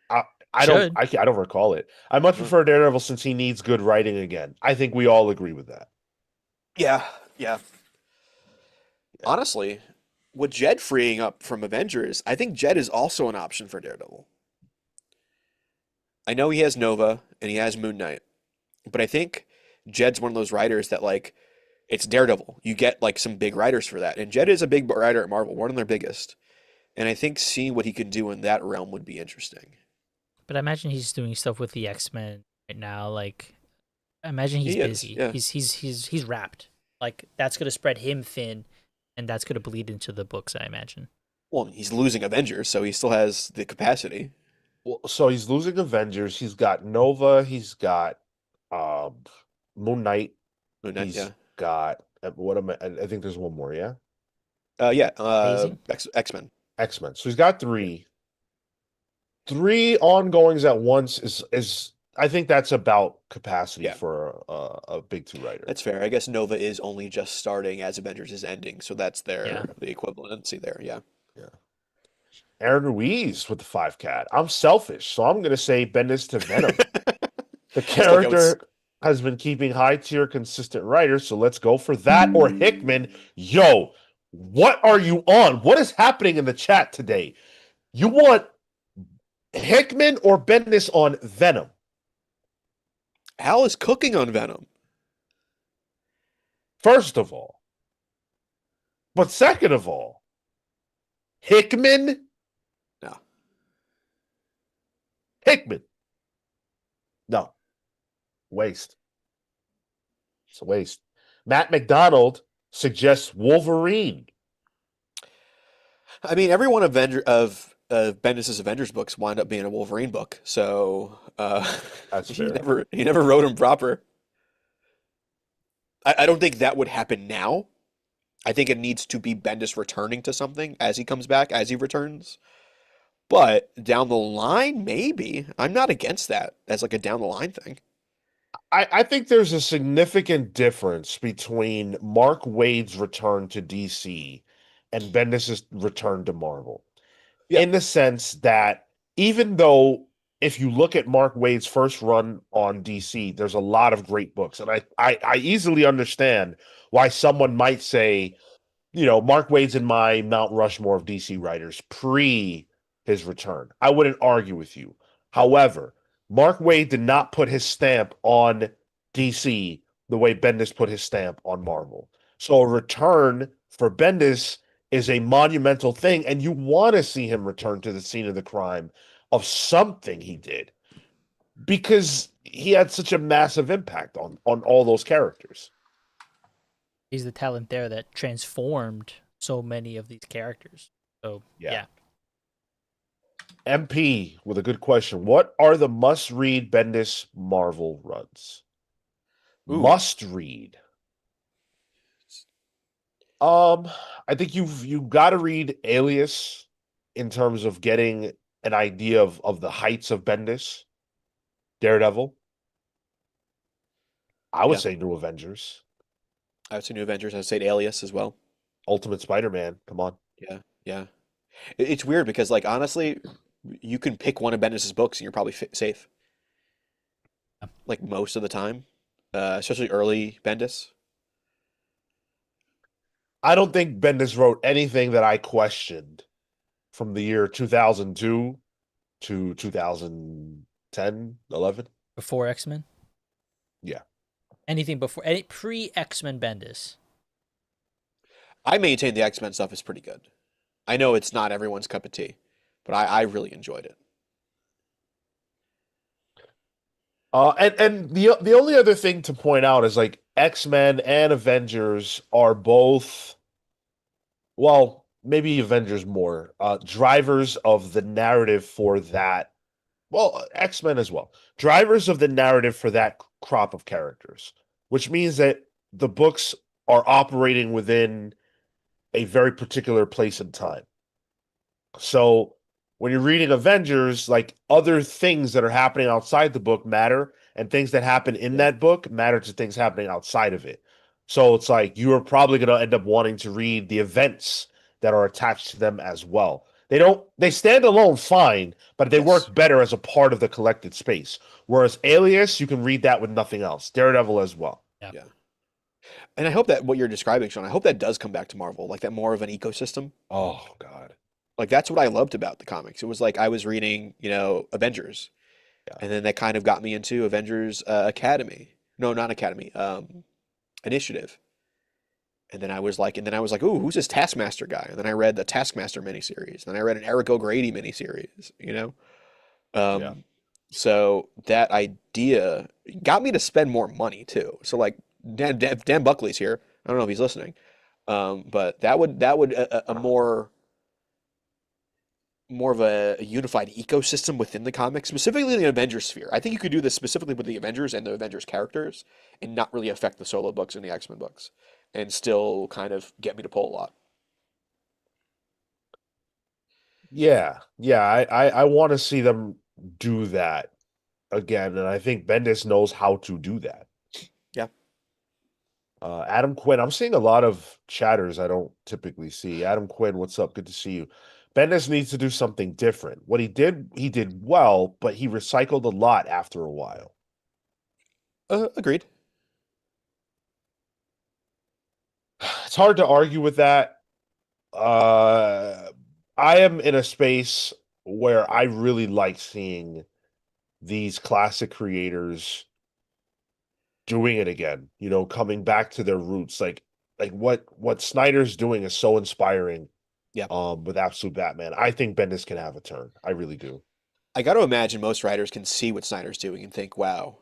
I, I don't. Should. I don't recall it. I much Hmm. prefer Daredevil since he needs good writing again. I think we all agree with that. Yeah, yeah. Yeah. Honestly, with Jed freeing up from Avengers, I think Jed is also an option for Daredevil. I know he has Nova and he has Moon Knight, but I think Jed's one of those writers that like it's Daredevil. You get like some big writers for that, and Jed is a big writer at Marvel, one of their biggest. And I think seeing what he can do in that realm would be interesting. But I imagine he's doing stuff with the X-Men right now. Like, I imagine he's He is, busy. yeah. He's wrapped. Like that's gonna spread him thin, and that's gonna bleed into the books. I imagine. Well, he's losing Avengers, so he still has the capacity. Well, so he's losing Avengers. He's got Nova. He's got um, Moon Knight. Moon Knight, He's yeah. got what am I think there's one more. Yeah, Yeah, Amazing. X-Men. X-Men. So he's got Yeah. three ongoings at once is I think that's about capacity Yeah, for a big two writer. that's fair. I guess Nova is only just starting as Avengers is ending, so that's Yeah. the equivalency there. Yeah. Yeah. Aaron Ruiz with the 5 cat. I'm selfish, so I'm gonna say Bendis to Venom. The Still goes. character has been keeping high tier consistent writers, so let's go for that or Hickman. Yo, what are you on? What is happening in the chat today? You want Hickman or Bendis on Venom? Hal is cooking on Venom. First of all. But second of all, Hickman? No. Hickman. No. Waste. It's a waste. Matt McDonald suggests Wolverine. I mean, every one of Bendis's Avengers books wind up being a Wolverine book, so That's he fair. never wrote him proper. I don't think that would happen now. I think it needs to be Bendis returning to something as he comes back, as he returns. But down the line, maybe. I'm not against that as like a down the line thing. I think there's a significant difference between Mark Waid's return to DC and Bendis' return to Marvel. Yeah. In the sense that even though if you look at Mark Waid's first run on DC, there's a lot of great books. And I easily understand why someone might say, Mark Waid's in my Mount Rushmore of DC writers pre his return. I wouldn't argue with you. However, Mark Waid did not put his stamp on DC the way Bendis put his stamp on Marvel. So a return for Bendis is a monumental thing, and you want to see him return to the scene of the crime of something he did because he had such a massive impact on all those characters. He's the talent there that transformed so many of these characters. So yeah. MP with a good question. What are the must-read Bendis Marvel runs? Ooh. Must read. I think you've got to read Alias in terms of getting an idea of the heights of Bendis. Daredevil. I would Yeah. say New Avengers. I would say New Avengers. I would say Alias as well. Ultimate Spider-Man. Come on. Yeah, yeah. It's weird because, like, honestly, you can pick one of Bendis's books and you're probably safe. Yeah. Like most of the time, especially early Bendis. I don't think Bendis wrote anything that I questioned from the year 2002 to 2010, 11. Before X-Men? Yeah. Anything before any pre X-Men Bendis? I maintain the X-Men stuff is pretty good. I know it's not everyone's cup of tea, but I really enjoyed it. And the only other thing to point out is like X-Men and Avengers are both, well, maybe Avengers more, drivers of the narrative for that. Well, X-Men as well. Drivers of the narrative for that crop of characters, which means that the books are operating within a very particular place and time. So when you're reading Avengers, like other things that are happening outside the book matter, and things that happen in Yeah. that book matter to things happening outside of it. So it's like you are probably going to end up wanting to read the events that are attached to them as well. They stand alone fine, but they Yes. work better as a part of the collected space. Whereas Alias, you can read that with nothing else. Daredevil as well. Yeah. And I hope that what you're describing, Sean, I hope that does come back to Marvel, like that more of an ecosystem. Oh God. Like that's what I loved about the comics. It was like I was reading, Avengers, Yeah. and then that kind of got me into Avengers Academy. No, not Academy. Initiative. And then I was like, ooh, who's this Taskmaster guy? And then I read the Taskmaster miniseries. Then I read an Eric O'Grady miniseries. Yeah. Um, so that idea got me to spend more money too. So like Dan Buckley's here. I don't know if he's listening. But that would a more of a unified ecosystem within the comics, specifically the Avengers sphere. I think you could do this specifically with the Avengers and the Avengers characters and not really affect the solo books and the X-Men books and still kind of get me to pull a lot. Yeah. Yeah. I want to see them do that again, and I think Bendis knows how to do that. Yeah. Adam Quinn, I'm seeing a lot of chatters I don't typically see. Adam Quinn, what's up? Good to see you. Bendis needs to do something different. What he did well, but he recycled a lot after a while. Agreed. It's hard to argue with that. I am in a space where I really like seeing these classic creators doing it again, coming back to their roots. Like what Snyder's doing is so inspiring. Yeah. With Absolute Batman. I think Bendis can have a turn. I really do. I got to imagine most writers can see what Snyder's doing and think, wow,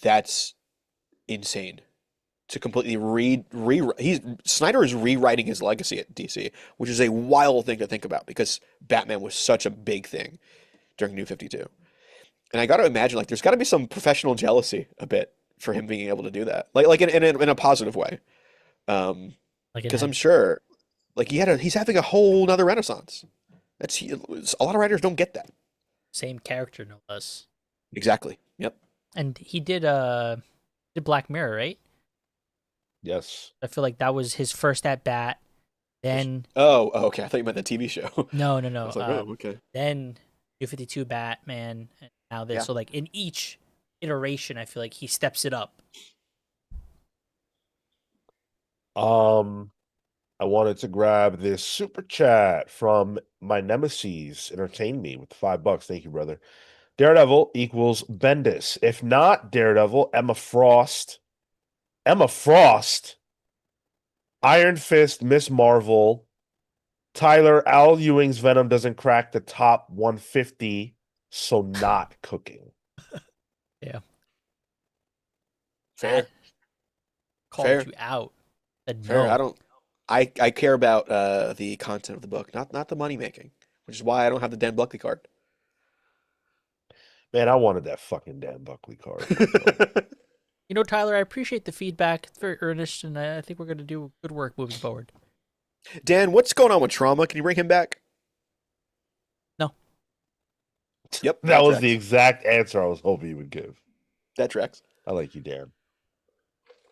that's insane. To completely Snyder is rewriting his legacy at DC, which is a wild thing to think about because Batman was such a big thing during New 52. And I got to imagine like there's got to be some professional jealousy a bit for him being able to do that. Like in a positive way. Like Because I'm sure like he's having a whole nother renaissance. A lot of writers don't get that. same character, no less. Exactly. Yep. And he did Black Mirror, right? Yes. I feel like that was his first at bat. Then Oh, okay. I thought you meant the TV show. no. I was like, oh, okay. Then New 52 Batman, and now this. Yeah. So like in each iteration, I feel like he steps it up. I wanted to grab this super chat from my nemesis. Entertain me with $5. Thank you, brother. Daredevil equals Bendis. If not Daredevil, Emma Frost. Emma Frost. Iron Fist, Miss Marvel. Tyler, Al Ewing's Venom doesn't crack the top 150, so not cooking. Yeah. Fair. Called Fair. you out. Said Fair. no. I care about the content of the book, not the money making, which is why I don't have the Dan Buckley card. Man, I wanted that fucking Dan Buckley card. You know, Tyler, I appreciate the feedback. It's very earnest, and I think we're going to do good work moving forward. Dan, what's going on with Trauma? Can you bring him back? No. Yep. That was tracks. the exact answer I was hoping you would give. That tracks. I like you, Dan.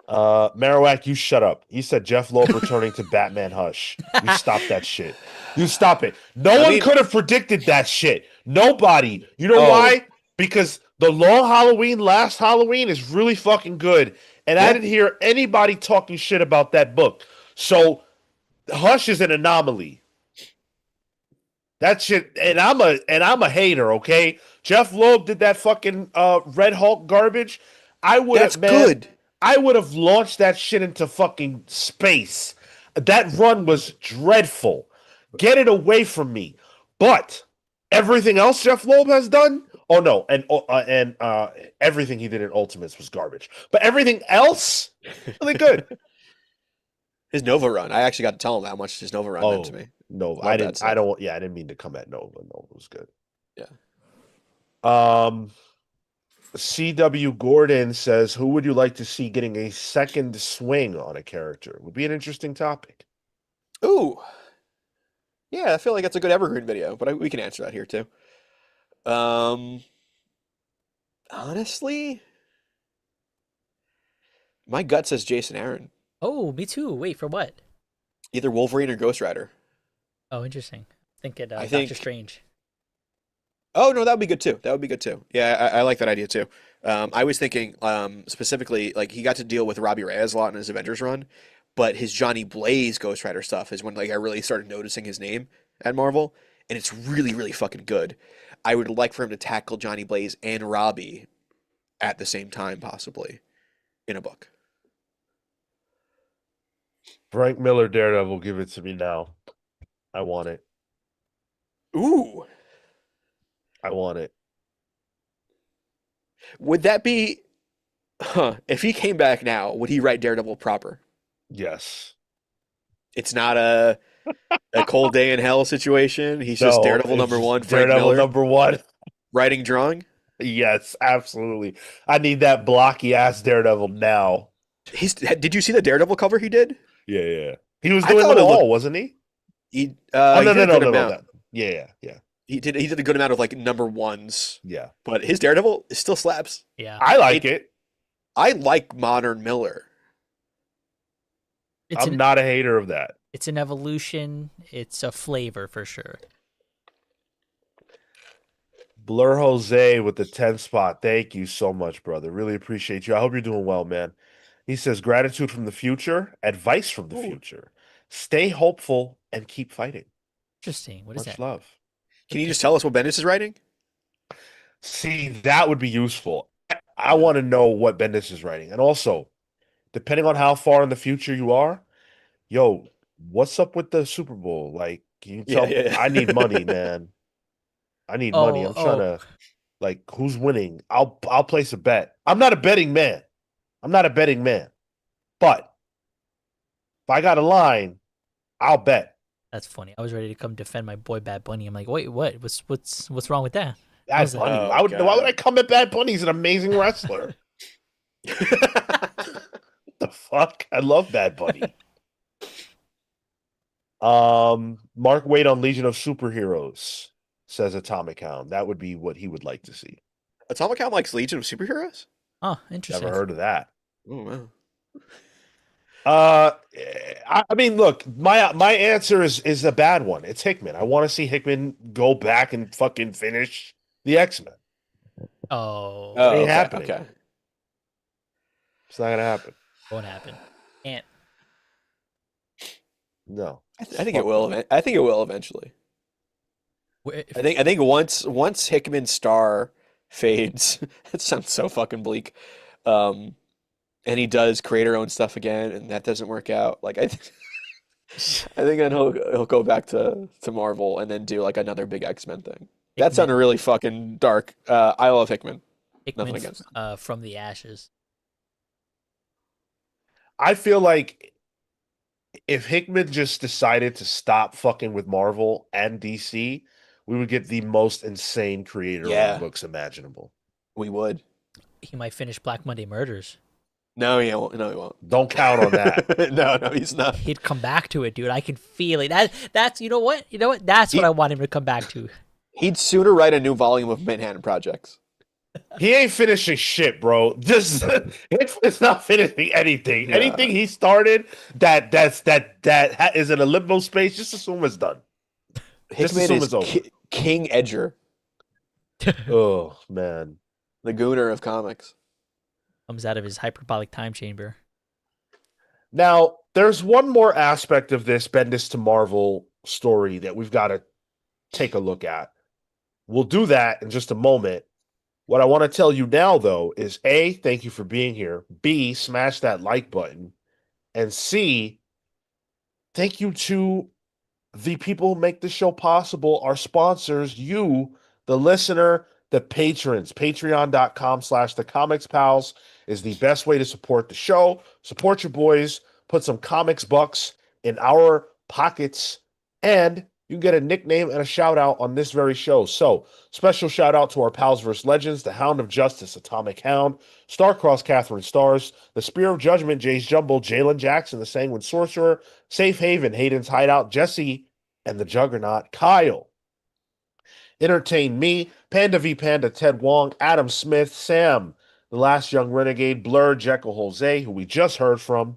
Marowak, you shut up. He said Jeff Loeb returning to Batman Hush. You stop that shit. You stop it. No one could have predicted that shit. Nobody. You know why? Because the Long Halloween, Last Halloween is really fucking good. And I didn't hear anybody talking shit about that book. So Hush is an anomaly. That shit, and I'm a hater. Okay, Jeff Loeb did that fucking Red Hulk garbage. I would That's have, man. good. I would have launched that shit into fucking space. That run was dreadful. Get it away from me. But everything else Jeff Loeb has done, oh no, and everything he did in Ultimates was garbage. But everything else, really good. His Nova run. I actually got to tell him how much his Nova run meant to Oh me. no, I Love that didn't. I stuff. don't. Yeah, I didn't mean to come at Nova. Nova was good. Yeah. CW Gordon says, "Who would you like to see getting a second swing on a character?" Would be an interesting topic. Ooh. Yeah, I feel like that's a good evergreen video, but we can answer that here too. Um, honestly, my gut says Jason Aaron, Oh, me too. Wait, for what? either Wolverine or Ghost Rider. Oh, interesting. Think it I Doctor think. Strange. Oh no, that would be good too. That would be good too. Yeah, I like that idea too. I was thinking specifically like he got to deal with Robbie Reyes a lot in his Avengers run, but his Johnny Blaze Ghost Rider stuff is when like I really started noticing his name at Marvel, and it's really really fucking good. I would like for him to tackle Johnny Blaze and Robbie at the same time, possibly in a book. Frank Miller Daredevil, give it to me now. I want it. Ooh, I want it. would that be? Huh. If he came back now, would he write Daredevil proper? Yes. It's not a cold day in hell situation. He's just No, Daredevil it's number just one, Frank Daredevil Miller, #1. writing, drawing. Yes, absolutely. I need that blocky ass Daredevil now. Did you see the Daredevil cover he did? Yeah, yeah. He was I doing thought them it looked all, wasn't he? he Oh he no, did no, a no, good no, no. amount. That. Yeah, yeah, yeah, He did a good amount of like number ones, yeah. but his Daredevil still slaps. Yeah. I like It it. I like modern Miller. It's I'm an not a hater of that. it's an evolution. It's a flavor for sure. Blur Jose with the 10 spot. Thank you so much, brother. Really appreciate you. I hope you're doing well, man. He says, gratitude from the future, advice from the Ooh. future. Stay hopeful and keep fighting. Interesting. What is Much that? love. Can you just tell us what Bendis is writing? See, that would be useful. I Yeah. want to know what Bendis is writing. And also, depending on how far in the future you are, yo, what's up with the Super Bowl? Like, can you Yeah, tell me? yeah, I need money, yeah. man. I need money. Oh, I'm trying oh, to like who's winning? I'll place a bet. I'm not a betting man. I'm not a betting man. But if I got a line, I'll bet. that's funny. I was ready to come defend my boy Bad Bunny. I'm like, wait, what? What's wrong with that? Bad How's that? Bunny. Oh Why would I God. come at Bad Bunny? He's an amazing wrestler. The fuck? I love Bad Bunny. Mark Waid on Legion of Superheroes says Atomic Hound. That would be what he would like to see. Atomic Hound likes Legion of Superheroes? Oh, interesting. Never heard of that. Oh wow. I mean, look, my answer is a bad one. It's Hickman. I want to see Hickman go back and fucking finish the X-Men. Oh, Oh, Ain't okay, happening. okay. It's not gonna happen. won't happen. And No. I think it will. I think it will eventually. I think once Hickman's star fades, it sounds so fucking bleak. Um, and he does creator-owned stuff again, and that doesn't work out. Like I think then he'll go back to Marvel and then do like another big X-Men thing. That sounded really fucking dark. I love Hickman. Nothing against him. From the ashes. I feel like if Hickman just decided to stop fucking with Marvel and DC, we would get the most insane creator Yeah. books imaginable. We would. He might finish Black Monday Murders. No, he won't. No, he won't. Don't count on that. No, he's not. He'd come back to it, dude. I can feel it. That's you know what? You know what? That's what I want him to come back to. He'd sooner write a new volume of Manhattan Projects. He ain't finishing shit, bro. It's not finishing anything. Yeah. Anything he started that is in a limbo space, just assume it's done. Just Hickman assume is it's over. King Edger, Oh man. the Gooner of comics. Comes out of his hyperbolic time chamber. Now, There's one more aspect of this Bendis to Marvel story that we've got to take a look at. We'll do that in just a moment. What I want to tell you now, though, is A, thank you for being here. B, smash that like button. And C, thank you to the people who make the show possible, our sponsors, you, the listener, the patrons. Patreon.com/the Comics Pals is the best way to support the show. Support your boys, put some comics bucks in our pockets, and you can get a nickname and a shout out on this very show. So, special shout out to our Pals vs. Legends, the Hound of Justice, Atomic Hound, Starcross, Catherine Stars, the Spear of Judgment, Jay's Jumble, Jalen Jackson, the Sanguine Sorcerer, Safe Haven, Hayden's Hideout, Jesse, and the Juggernaut, Kyle. Entertain me, Panda v Panda, Ted Wong, Adam Smith, Sam, the Last Young Renegade, Blur, Jekyll Jose, who we just heard from.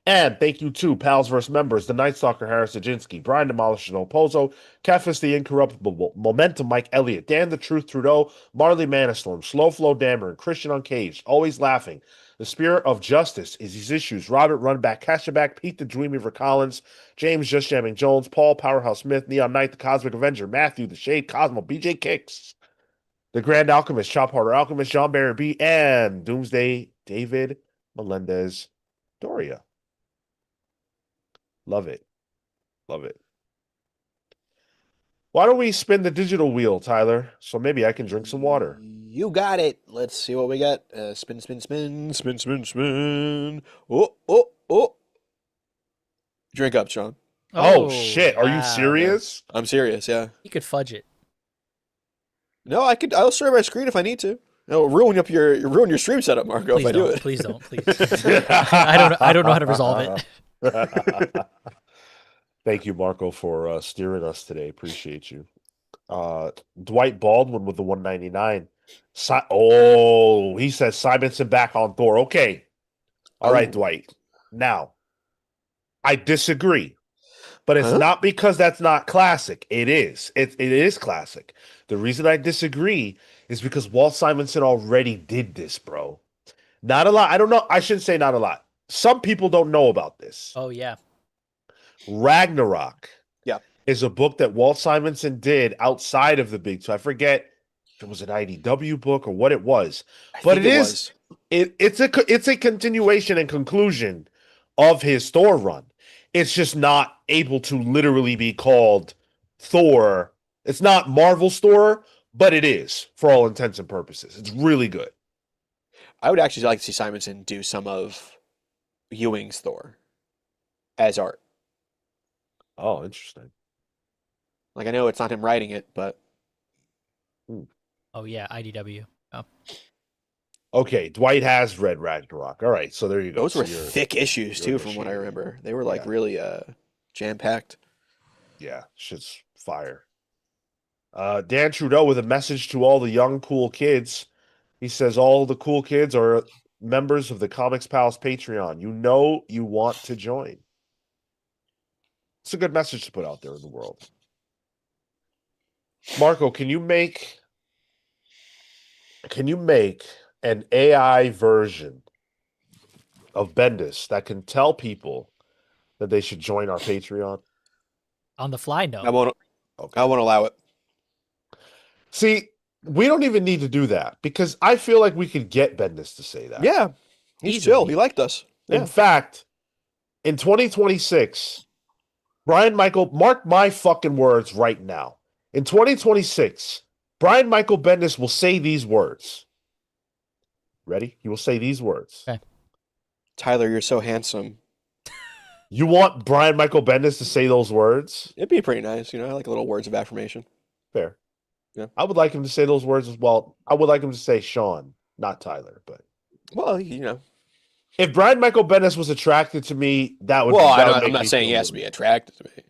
And thank you to Pals vs. Members, the Night Stalker, Harris Ajinski, Brian Demolisher, No Pozo, Kefis the Incorruptible, Momentum, Mike Elliott, Dan the Truth Trudeau, Marley Manistorm, Slow Flow Dammer, and Christian Uncaged, always laughing. The Spirit of Justice is these issues. Robert Runback, Cashback, Pete the Dream Weaver Collins, James Just Jamming Jones, Paul Powerhouse Smith, Neon Knight, the Cosmic Avenger, Matthew, the Shade, Cosmo, BJ Kicks, the Grand Alchemist, Chop Harder Alchemist, John Barry B, and Doomsday David Melendez Doria. Love it. Love it. Why don't we spin the digital wheel, Tyler? So maybe I can drink some water. You got it. Let's see what we got. Spin, spin, spin, spin, spin, spin. Oh, oh, oh. Drink up, Sean. Oh, shit. Are you wow. serious? I'm serious, yeah. You could fudge it. No, I'll share my screen if I need to. It'll ruin your stream setup, Marco, Please if I do don't. it. Please don't. Please. I don't know how to resolve it. Thank you, Marco, for steering us today. Appreciate you. Dwight Baldwin with the 199. He says Simonson back on Thor. Okay. All right, Dwight. Now, I disagree. But it's not because that's not classic. It is. It is classic. The reason I disagree is because Walt Simonson already did this, bro. Not a lot. I don't know. I shouldn't say not a lot. Some people don't know about this. Oh, yeah. Ragnarok is a book that Walt Simonson did outside of the big two. I forget if it was an IDW book or what it was. But it's a continuation and conclusion of his Thor run. It's just not able to literally be called Thor. It's not Marvel's Thor, but it is for all intents and purposes. It's really good. I would actually like to see Simonson do some of Ewing's Thor as art. Oh, interesting. Like, I know it's not him writing it, but... Oh, yeah, IDW. Oh. Okay, Dwight has read Ragnarok. All right, so there you go. Those were thick issues, too, from what I remember. They were, like, really jam-packed. Yeah, shit's fire. Dan Trudeau with a message to all the young, cool kids. He says all the cool kids are members of the Comics Pals Patreon. You know you want to join. It's a good message to put out there in the world. Marco, can you make an AI version of Bendis that can tell people that they should join our Patreon? On the fly, no. I won't allow it. See, we don't even need to do that because I feel like we could get Bendis to say that. Yeah, he's chill. He liked us. Yeah. In fact, in 2026, Brian Michael, mark my fucking words right now. In 2026, Brian Michael Bendis will say these words. Ready? He will say these words. Okay. Tyler, you're so handsome. You want Brian Michael Bendis to say those words? It'd be pretty nice, I like little words of affirmation. Fair. Yeah. I would like him to say those words as well. I would like him to say Sean, not Tyler, but well, if Brian Michael Bendis was attracted to me, that would. Well, that would I'm not saying he has to be attracted to me.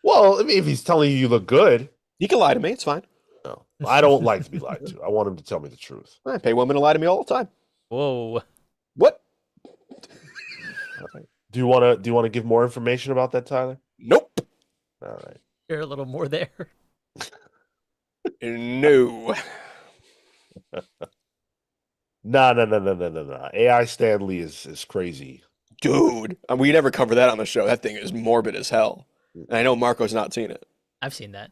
Well, I mean, if he's telling you look good, he can lie to me. It's fine. No, I don't like to be lied to. I want him to tell me the truth. I pay women to lie to me all the time. Whoa. What? All right. Do you want to give more information about that, Tyler? Nope. All right. You're a little more there. No. No. AI Stan Lee is crazy. Dude, we never cover that on the show. That thing is morbid as hell. And I know Marco's not seen it. I've seen that.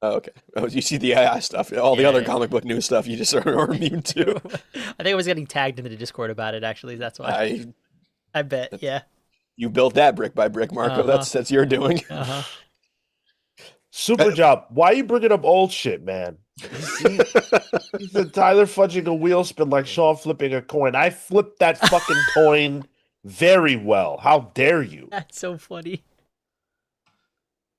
Oh, okay. Oh, you see the AI stuff. All the Yeah, other yeah. comic book news stuff you just are immune to. I think I was getting tagged into the Discord about it. Actually, that's why. I I bet. Yeah. You built that brick by brick, Marco. Uh-huh. That's your doing. Uh huh. Super job. Why you bringing up old shit, man? He said Tyler fudging a wheel spin like Sean flipping a coin. I flipped that fucking coin very well. How dare you? That's so funny.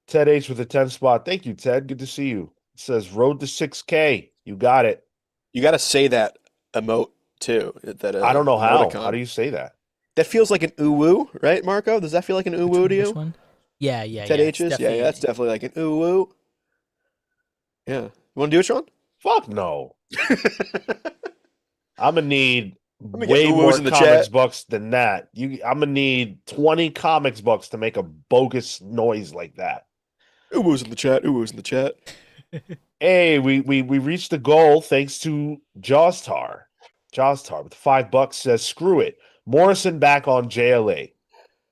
Ted H with a 10 spot. Thank you, Ted. Good to see you. It says road to 6K. You got it. You got to say that emote too. That I don't know how. emoticon. How do you say that? That feels like an ooh woo, right, Marco? Does that feel like an ooh woo to Which you? one? Yeah, yeah, Ted yeah. H's? Yeah, that's definitely like an ooh woo. Yeah. You want to do it, Sean? Fuck no. I'm gonna need me get way ooh-woos more in the comics chat. bucks than that. I'm gonna need 20 comics bucks to make a bogus noise like that. Ooh woo's in the chat. Ooh woo's in the chat. Hey, we reached the goal thanks to Jawstar. Jawstar with $5 says, screw it. Morrison back on JLA.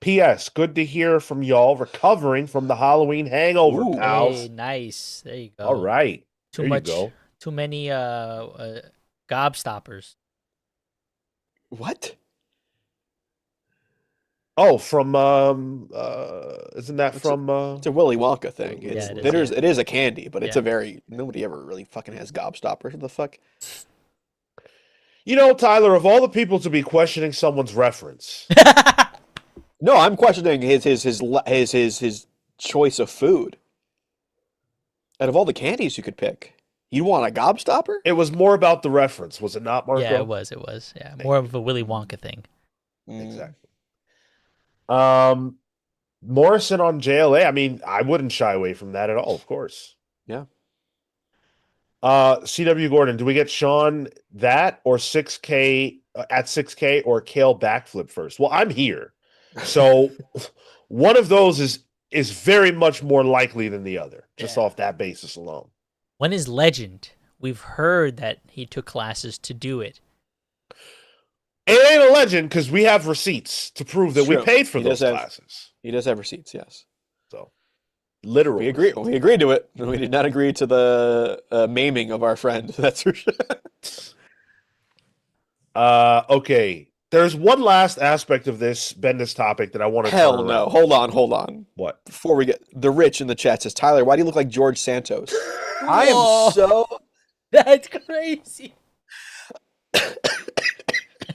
P.S. Good to hear from y'all recovering from the Halloween hangover, Ooh. pals. Hey, nice. There you go. All right. Too There much. you go. Too many gobstoppers. What? Oh, from isn't that It's from It's a Willy Wonka thing. Yeah, It's it is, bitters. yeah. It is a candy, but it's Yeah. a very nobody ever really fucking has gobstoppers. What the fuck? You know, Tyler, of all the people to be questioning someone's reference, No, I'm questioning his choice of food. Out of all the candies you could pick, you want a gobstopper? it was more about the reference, was it not, Marco? Yeah, it was. It was. Yeah, more of a Willy Wonka thing. Exactly. Morrison on JLA. I mean, I wouldn't shy away from that at all, of course. Yeah. CW Gordon, do we get Sean that or 6K at 6K or Kale backflip first? Well, I'm here. So one of those is very much more likely than the other, just Yeah. off that basis alone. When is Legend? We've heard that he took classes to do it. It ain't a legend because we have receipts to prove that we True. paid for He those does have- classes. He does have receipts, yes. So, literal. We agree. We agreed to it. We did not agree to the maiming of our friend. That's for sure. Okay. There's one last aspect of this Bendis topic that I want to Hell turn no. around. Hold on. What? Before we get the rich in the chat says, Tyler, why do you look like George Santos? I Whoa. am so That's crazy.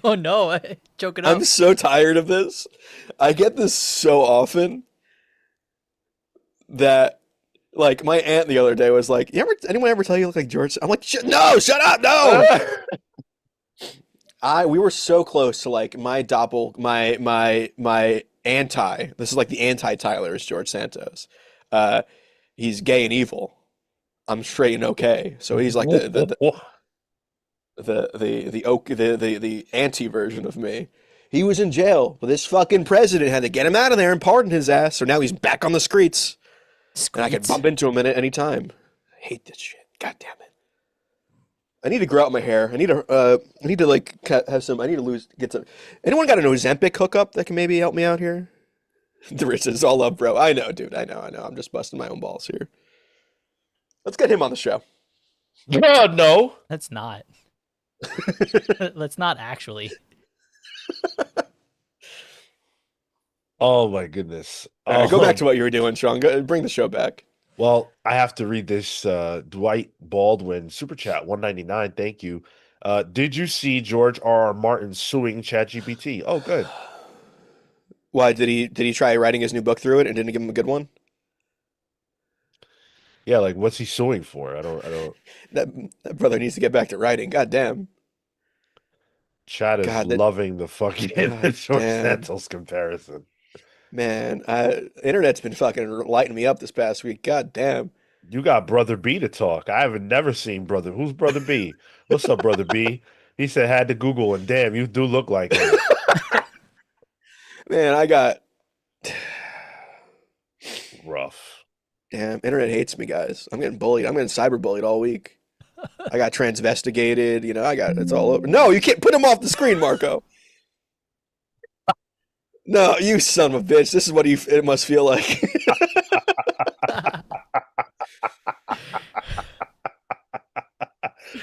Oh no, choking up. I'm so tired of this. I get this so often that like my aunt the other day was like, anyone ever tell you look like George? I'm like, no, shut up, no. We were so close to like my anti. This is like the anti Tyler is George Santos. He's gay and evil. I'm straight and okay. So he's like the anti version of me. He was in jail, but this fucking president had to get him out of there and pardon his ass. So now he's back on the streets, and I can bump into him at any time. I hate this shit. God damn it. I need to grow out my hair. I need to like have some. I need to get some. Anyone got an Ozempic hookup that can maybe help me out here? The rich is all up, bro. I know, dude. I know. I'm just busting my own balls here. Let's get him on the show. No. Let's not. Let's not actually. Oh my goodness. All right, go back to what you were doing, Sean. Bring the show back. Well, I have to read this Dwight Baldwin super chat 199. Thank you. Did you see George R.R. Martin suing ChatGPT? Oh, good. Why did he try writing his new book through it and didn't give him a good one? Yeah, like what's he suing for? I don't. That brother needs to get back to writing. God damn. Chad is God, loving the fucking God George damn. Santos comparison. Man, internet's been fucking lighting me up this past week. God damn. You got Brother B to talk. I haven't never seen Brother. Who's Brother B? What's up, Brother B? He said had to Google, and damn, you do look like him. Man, I got Rough. damn, internet hates me, guys. I'm getting bullied. I'm getting cyberbullied all week. I got transvestigated, it's all over. No, you can't put him off the screen, Marco. No, you son of a bitch. This is what it must feel like.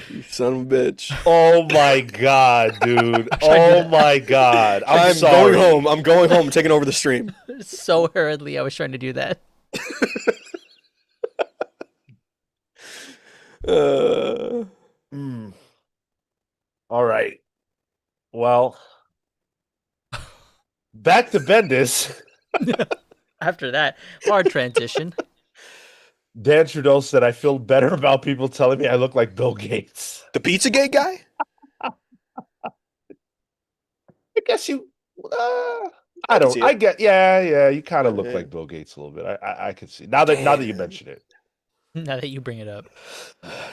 You son of a bitch. Oh my God, dude. I'm trying to do Oh that my God. I'm I'm going sorry. home. I'm going home. Taking over the stream. so hurriedly. I was trying to do that. Uh, Mm. All right. Well, back to Bendis. After that, hard transition. Dan Trudeau said, I feel better about people telling me I look like Bill Gates. the Pizzagate guy? I guess you. I can see it. I get. Yeah. You kind of look Yeah. like Bill Gates a little bit. I could see now that you mention it. Now that you bring it up,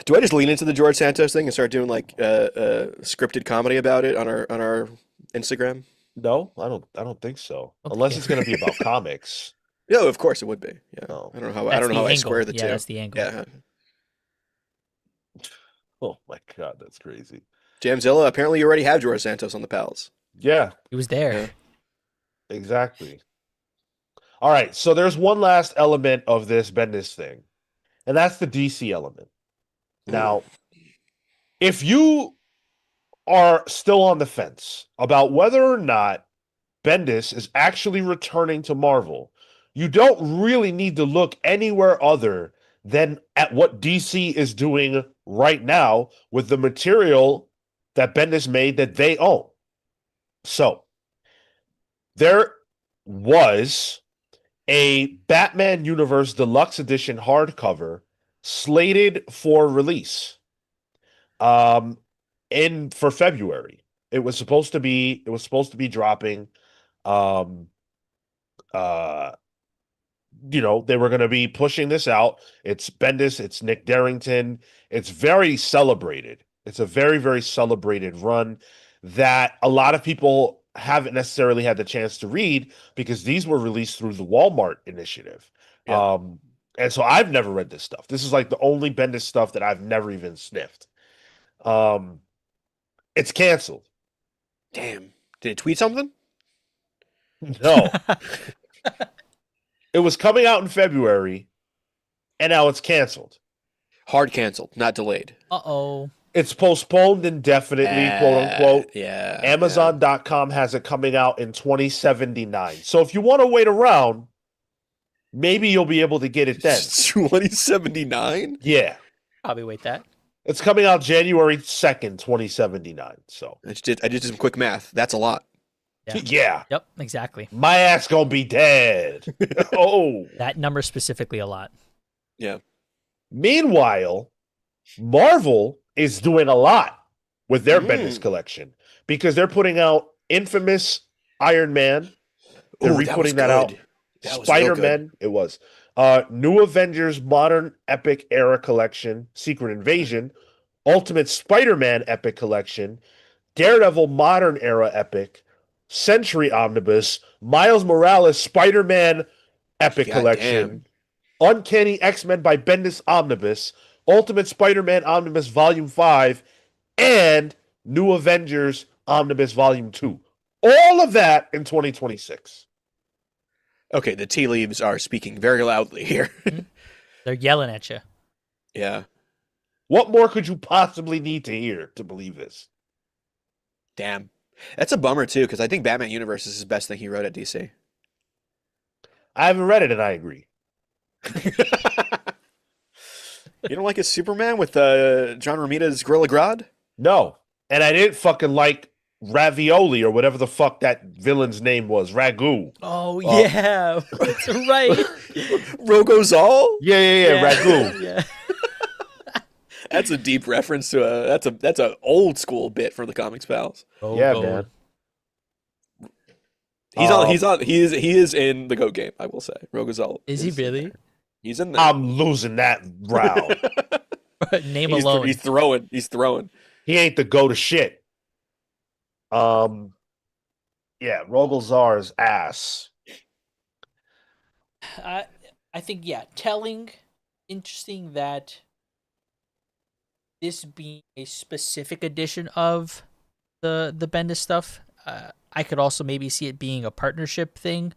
Do I just lean into the George Santos thing and start doing like scripted comedy about it on our Instagram? No, I don't think so. Okay. Unless it's going to be about comics. Yeah, of course it would be. Yeah, No. I don't know how that's the I angle. square the Yeah, two. that's the angle. Yeah, Oh my God, that's crazy. Jamzilla. Apparently, you already have George Santos on the pals. Yeah, He was there. Yeah. exactly. All right, so there's one last element of this Bendis thing, and that's the DC element. Now, if you are still on the fence about whether or not Bendis is actually returning to Marvel, you don't really need to look anywhere other than at what DC is doing right now with the material that Bendis made that they own. So, there was a Batman Universe Deluxe Edition hardcover slated for release in for February. It was supposed to be dropping. Um uh they were going to be pushing this out. It's Bendis, it's Nick Darrington. It's very celebrated. It's a very, very celebrated run that a lot of people haven't necessarily had the chance to read because these were released through the Walmart initiative. Yeah. And so I've never read this stuff. This is like the only Bendis stuff that I've never even sniffed. It's canceled. Damn. Did it tweet something? No. It was coming out in February, and now it's canceled. Hard canceled, not delayed. Uh-oh. It's postponed indefinitely, quote unquote. Yeah. Amazon.com has it coming out in 2079. So if you want to wait around, maybe you'll be able to get it then. 2079? Yeah. Probably wait that. It's coming out January 2nd, 2079. So I just did some quick math. That's a lot. yeah. Yep, exactly. My ass gonna be dead. Oh. That number specifically a lot. Yeah. Meanwhile, Marvel is doing a lot with their Bendis collection because they're putting out Infamous Iron Man. They're re-putting that out. Spider-Man, it was. New Avengers Modern Epic Era Collection, Secret Invasion, Ultimate Spider-Man Epic Collection, Daredevil Modern Era Epic, Century Omnibus, Miles Morales Spider-Man Epic Collection, Uncanny X-Men by Bendis Omnibus, Ultimate Spider-Man Omnibus Volume 5, and New Avengers Omnibus Volume 2. All of that in 2026. Okay, the tea leaves are speaking very loudly here. They're yelling at you. Yeah. What more could you possibly need to hear to believe this? Damn. That's a bummer, too, because I think Batman Universe is his best thing he wrote at DC. I haven't read it, and I agree. You don't like his Superman with John Romita's Gorilla Grodd? No. And I didn't fucking like Ravioli or whatever the fuck that villain's name was. Ragu. Oh, yeah. That's right. Rogozal? Yeah. Ragu. Yeah. That's a deep reference to that's a old school bit for the Comics Pals. Yeah, man. He is in the GOAT game, I will say. Rogozal. Is he really? He's in there. I'm losing that round. Name alone. He's throwing. He ain't the go to shit. Yeah, Rogozar's ass. I think, yeah, telling, interesting that this being a specific edition of the Bendis stuff. I I could also maybe see it being a partnership thing.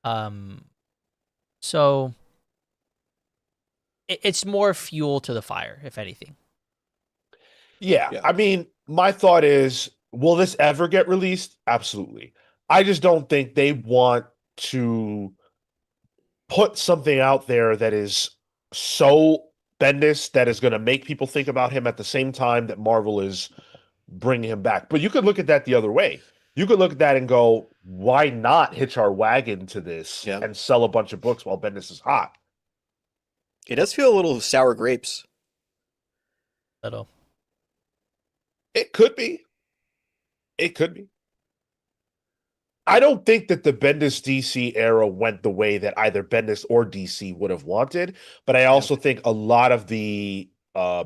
Um, so it's more fuel to the fire, if anything. Yeah, Yeah. I mean, my thought is, will this ever get released? Absolutely. I just don't think they want to put something out there that is so Bendis that is going to make people think about him at the same time that Marvel is bringing him back. But you could look at that the other way. You could look at that and go, why not hitch our wagon to this Yeah. and sell a bunch of books while Bendis is hot? It does feel a little sour grapes. Little. It could be. It could be. I don't think that the Bendis DC era went the way that either Bendis or DC would have wanted, but I also think a lot of the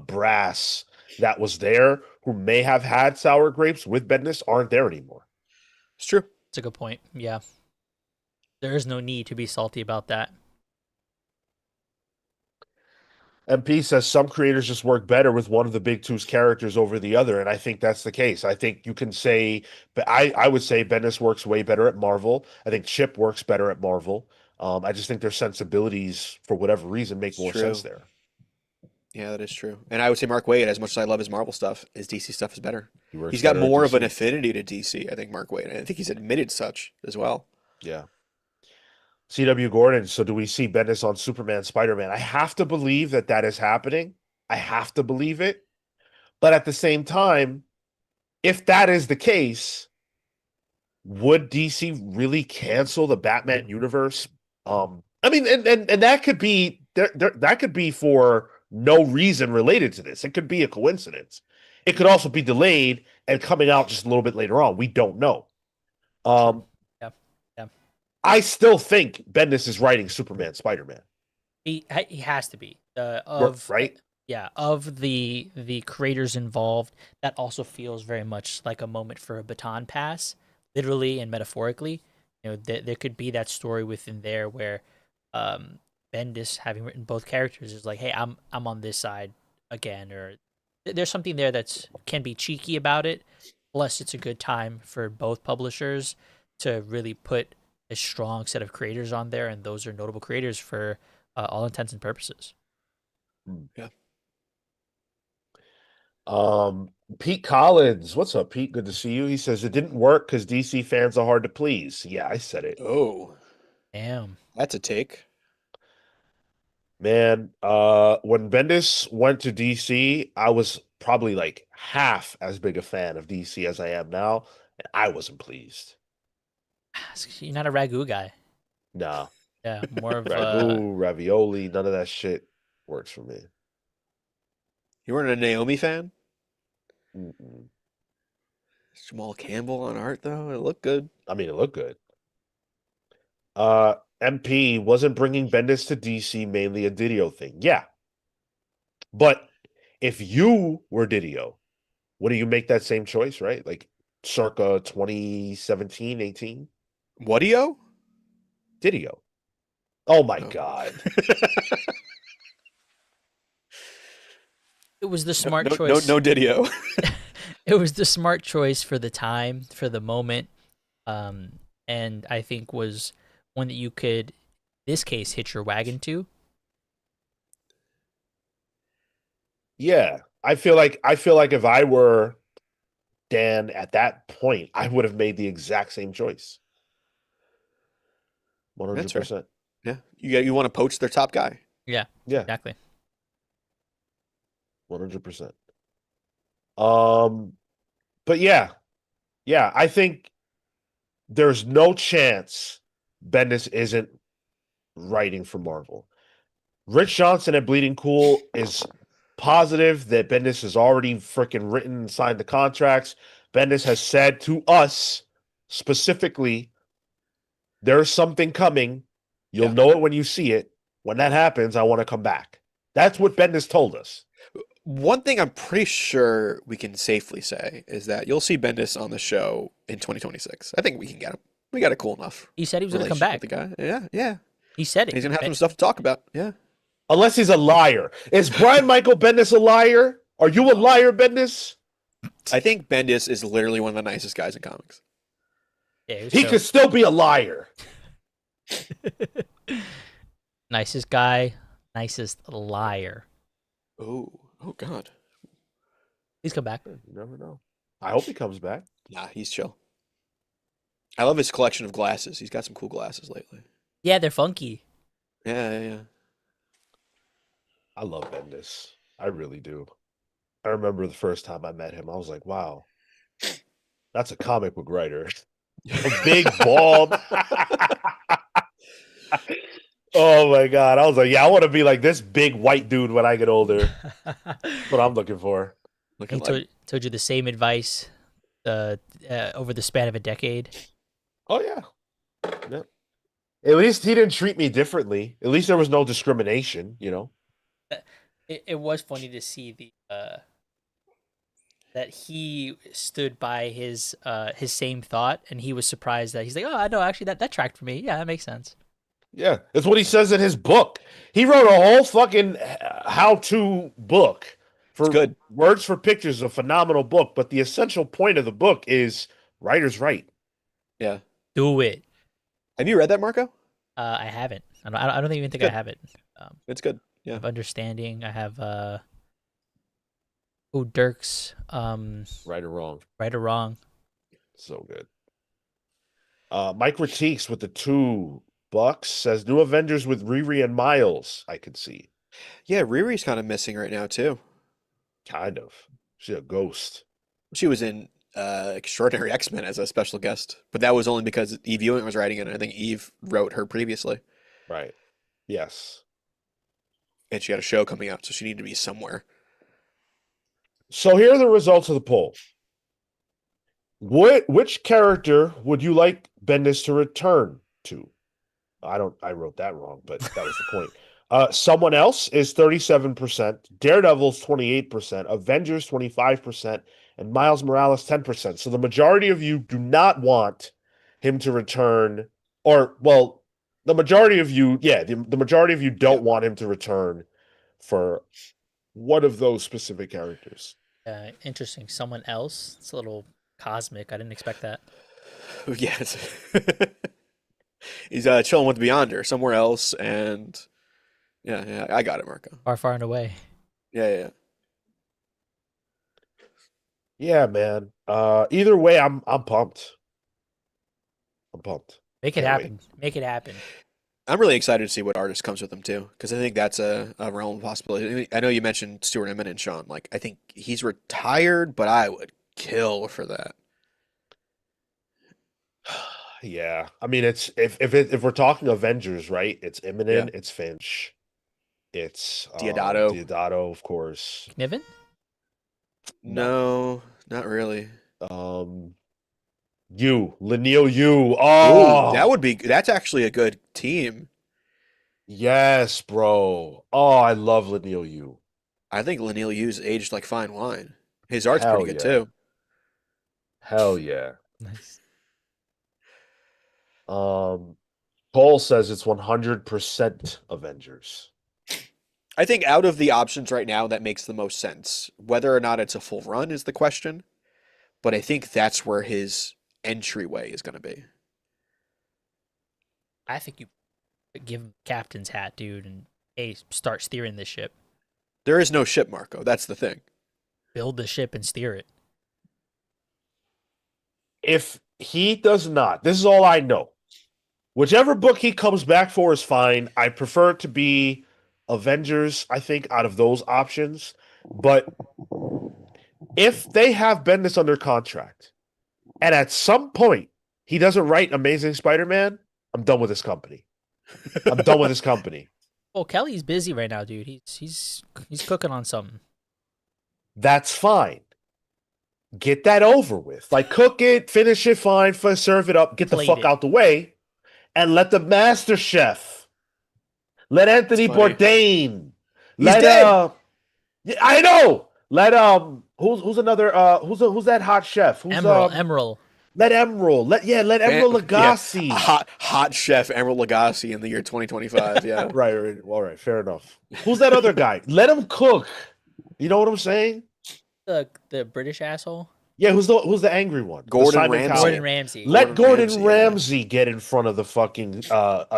brass that was there who may have had sour grapes with Bendis aren't there anymore. It's true. It's a good point. Yeah. There is no need to be salty about that. MP says some creators just work better with one of the big two's characters over the other, and I think that's the case. I think you can say, but I would say Bendis works way better at Marvel. I think Chip works better at Marvel. I just think their sensibilities, for whatever reason, make It's more true. sense there. Yeah, that is true. And I would say Mark Waid, as much as I love his Marvel stuff, his DC stuff is better. He works He's got better at more of an DC. affinity to DC, I think, Mark Waid. And I think he's admitted such as well. Yeah. CW Gordon. So do we see Bendis on Superman, Spider-Man? I have to believe that that is happening. I have to believe it. But at the same time, if that is the case, would DC really cancel the Batman universe? I mean, and that could be that could be for no reason related to this. It could be a coincidence. It could also be delayed and coming out just a little bit later on. We don't know. Yeah. Yeah. I still think Bendis is writing Superman, Spider-Man. He has to be. Right? Yeah, of the creators involved, that also feels very much like a moment for a baton pass, literally and metaphorically. You know, there could be that story within there where Bendis, having written both characters, is like, "Hey, I'm on this side again," or there's something there that's can be cheeky about it. Plus, it's a good time for both publishers to really put a strong set of creators on there, and those are notable creators for all intents and purposes. Yeah. Pete Collins, what's up, Pete? Good to see you. He says it didn't work because DC fans are hard to please. Yeah, I said it. Oh, Damn. that's a take. Man, when Bendis went to DC, I was probably like half as big a fan of DC as I am now, and I wasn't pleased. You're not a ragu guy. Nah, Yeah, more of ragu, ravioli, none of that shit works for me. You weren't a Naomi fan? Mm-mm. Jamal Campbell on art, though? It looked good. I mean, it looked good. MP wasn't bringing Bendis to DC mainly a Didio thing. Yeah. But if you were Didio, wouldn't you make that same choice, right? Like circa 2017, 18? What-io? Didio. Oh my Oh. God. it was the smart No, choice. no Didio. It was the smart choice for the time, for the moment, and I think was one that you could, in this case, hitch your wagon to. Yeah. I feel like if I were Dan at that point, I would have made the exact same choice. 100%. Yeah. You want to poach their top guy. Yeah, Yeah. exactly. 100%. But yeah, I think there's no chance Bendis isn't writing for Marvel. Rich Johnson at Bleeding Cool is positive that Bendis has already freaking written and signed the contracts. Bendis has said to us specifically, there's something coming. You'll know it when you see it. When that happens, I want to come back. That's what Bendis told us. One thing I'm pretty sure we can safely say is that you'll see Bendis on the show in 2026. I think we can get him. We got a cool enough. He said he was going to come relationship back. with the guy. Yeah. He said it. He's gonna have some stuff to talk about. Yeah. Unless he's a liar. Is Brian Michael Bendis a liar? Are you a liar, Bendis? I think Bendis is literally one of the nicest guys in comics. Yeah, he was He chill. could still be a liar. Nicest guy, nicest liar. Oh God. He's come back. You never know. I hope he comes back. Nah, he's chill. I love his collection of glasses. He's got some cool glasses lately. Yeah, they're funky. Yeah. I love Bendis. I really do. I remember the first time I met him, I was like, wow, that's a comic book writer. A big, bald. Oh my God. I was like, yeah, I want to be like this big white dude when I get older. That's what I'm looking for. He told you the same advice over the span of a decade. Oh, yeah. Yeah. At least he didn't treat me differently. At least there was no discrimination, you know? It was funny to see that he stood by his same thought, and he was surprised that he's like, oh, no, actually that tracked for me. Yeah, that makes sense. Yeah, that's what he says in his book. He wrote a whole fucking how-to book for good. Words for Pictures, a phenomenal book. But the essential point of the book is writer's right. Yeah. Do it. Have you read that, Marco? I haven't. I don't even think I have it. It's good. I Yeah. have understanding. I have Dirk's Right or wrong. Right or Wrong. So good. Mike Critiques with the $2 says New Avengers with Riri and Miles. I could see. Yeah, Riri's kind of missing right now too. Kind of. She's a ghost. She was in Extraordinary X-Men as a special guest, but that was only because Eve Ewing was writing it. And I think Eve wrote her previously, Right. Yes. and she had a show coming out, so she needed to be somewhere. So here are the results of the poll. Which character would you like Bendis to return to? I wrote that wrong, but that was the point. Someone else is 37%, Daredevil's 28%, Avengers 25%, and Miles Morales 10%. So the majority of you do not want him to return, or well, the majority of you, yeah, the majority of you don't want him to return for one of those specific characters. Interesting. Someone else. It's a little cosmic. I didn't expect that. Yes. He's chilling with Beyonder somewhere else, and yeah, I got it, Marco. Far and away. Yeah. Yeah, man. Either way, I'm pumped. I'm pumped. Make it Can't happen. Make it happen. I'm really excited to see what artist comes with him too, because I think that's a realm of possibility. I know you mentioned Stuart Immonen, Sean. Like, I think he's retired, but I would kill for that. Yeah, I mean, it's if we're talking Avengers, right? It's Imminent, it's Finch, it's Deodato, of course. Niven? No, not really. Leniel Yu. Ooh, Oh, that's actually a good team. yes, bro. Oh, I love Leniel Yu. I think Leniel Yu's aged like fine wine. His art's Hell pretty good yeah. too. Hell yeah. Nice. Cole says it's 100% Avengers. I think out of the options right now, that makes the most sense. Whether or not it's a full run is the question, but I think that's where his entryway is going to be. I think you give him captain's hat, dude, and hey, start steering this ship. There is no ship, Marco. That's the thing. Build the ship and steer it. If he does not, this is all I know. Whichever book he comes back for is fine. I prefer it to be Avengers, I think, out of those options. But if they have Bendis under contract, and at some point he doesn't write Amazing Spider-Man, I'm done with this company. I'm done with this company. Well, Kelly's busy right now, dude. He's cooking on something. That's fine. Get that over with. Like, cook it, finish it, fine, serve it up, get the fuck out the way, and let the master chef, let Anthony Bourdain, let dead. Yeah, I know. Let who's another who's that hot chef? Who's Emerald. Let Emerald. Let Emerald Lagasse. Yeah. Hot chef Emerald Lagasse in the year 2025. Yeah. Right. All right. Fair enough. Who's that other guy? Let him cook. You know what I'm saying? The British asshole. Yeah, who's the angry one? The Gordon Simon Ramsay. Cowell. Gordon Ramsay. Let Gordon Gordon Ramsay, yeah. Ramsay get in front of the fucking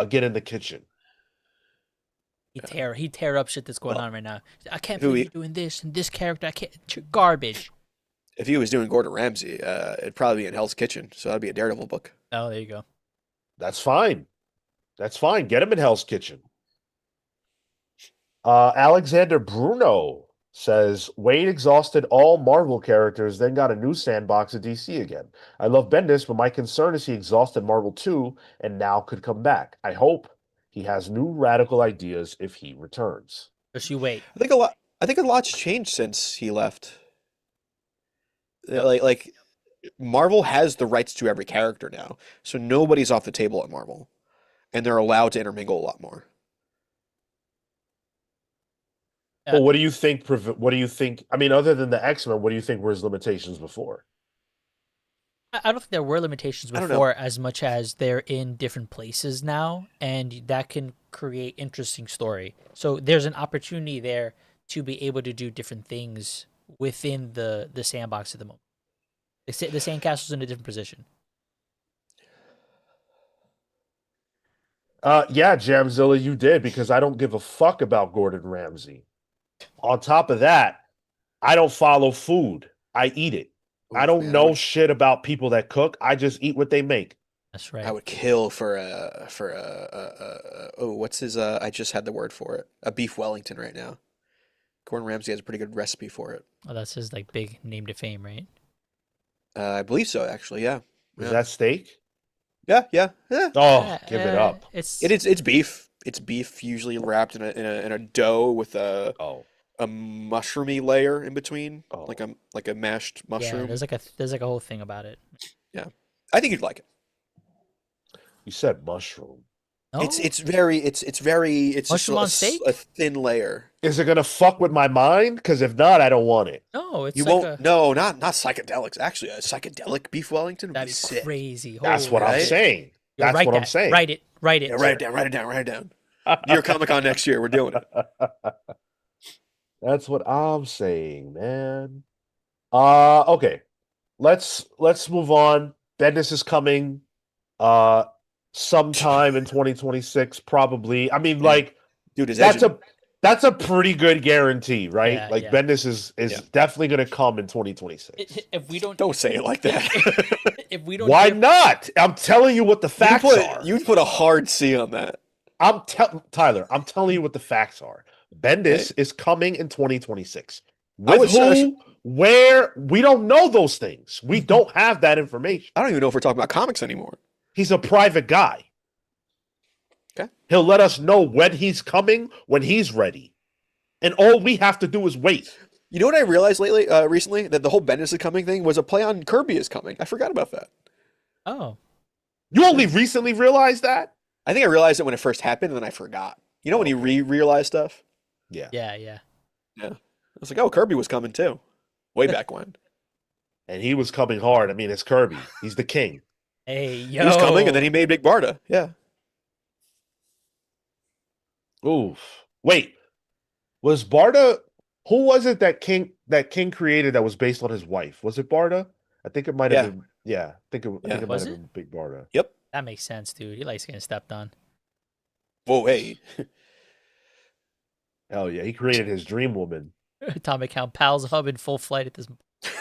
get in the kitchen. He'd tear up shit that's going Well, on right now. I can't who believe he- you're doing this and this character. I can't. Garbage. If he was doing Gordon Ramsay, it'd probably be in Hell's Kitchen. So that'd be a Daredevil book. Oh, there you go. That's fine. That's fine. Get him in Hell's Kitchen. Alexander Bruno says Wade exhausted all Marvel characters, then got a new sandbox at DC again. I love Bendis, but my concern is he exhausted Marvel too, and now could come back. I hope he has new radical ideas if he returns. Just you wait. I think a lot's changed since he left. Like Marvel has the rights to every character now, so nobody's off the table at Marvel, and they're allowed to intermingle a lot more. But what do you think? What do you think? I mean, other than the X-Men, what do you think were his limitations before? I don't think there were limitations I don't know. before as much as they're in different places now, and that can create interesting story. So there's an opportunity there to be able to do different things within the sandbox at the moment. The sandcastle's in a different position. Yeah, Jamzilla, you did, because I don't give a fuck about Gordon Ramsay. On top of that, I don't follow food. I eat it. I don't Man, know shit about people that cook. I just eat what they make. That's right. I would kill for what's his I just had the word for it. A beef Wellington right now. Gordon Ramsay has a pretty good recipe for it. Oh, that's his like big name to fame, right? I believe so, actually. Yeah. Is Yeah. that steak? Yeah. Oh, give it up. It's beef. It's beef usually wrapped in a dough with a Oh, mushroomy layer in between, Oh. like a mashed Yeah, mushroom. there's like a whole thing about it. I think you'd like it. you said mushroom. No? It's just Mushroom on steak? a thin layer. Is it gonna fuck with my mind? Because if not, I don't want it. No, it's You like won't. No, not psychedelics. Actually, a psychedelic beef Wellington would be That'd be sick. crazy. That's Holy what I'm Right? saying. Yo, That's write what I'm that. saying. Write it. Yeah, write it down. New York Comic Con next year. We're doing it. That's what I'm saying, man. Okay. Let's move on. Bendis is coming sometime in 2026, probably. I mean, Yeah. like, Dude, is that's a pretty good guarantee, right? Yeah, like yeah. Bendis is Yeah. definitely gonna come in 2026. If we don't, Don't say it like that. if we don't, Why hear- not? I'm telling you what the facts are. You'd put a hard C on that. Tyler, I'm telling you what the facts are. Bendis is coming in 2026. I With would who, where, we don't know those things. We don't have that information. I don't even know if we're talking about comics anymore. He's a private guy. Okay. He'll let us know when he's coming, when he's ready. And all we have to do is wait. You know what I realized recently? That the whole Bendis is coming thing was a play on Kirby is coming. I forgot about that. Oh, You only recently realized that? I think I realized it when it first happened, and then I forgot. You know when you realize stuff? Yeah. yeah. I was like, oh, Kirby was coming too. Way back when. And he was coming hard. I mean, it's Kirby. He's the king. Hey, yo. He was coming, and then he made Big Barda. Yeah. Oof. Wait. Was Barda, who was it that King created that was based on his wife? Was it Barda? I think it might have been. Yeah, I think it might Was have it? been Big Barda. Yep. That makes sense, dude. He likes getting stepped on. Whoa, hey. Hell yeah, he created his dream woman. Atomic Count Pals Hub in full flight at this.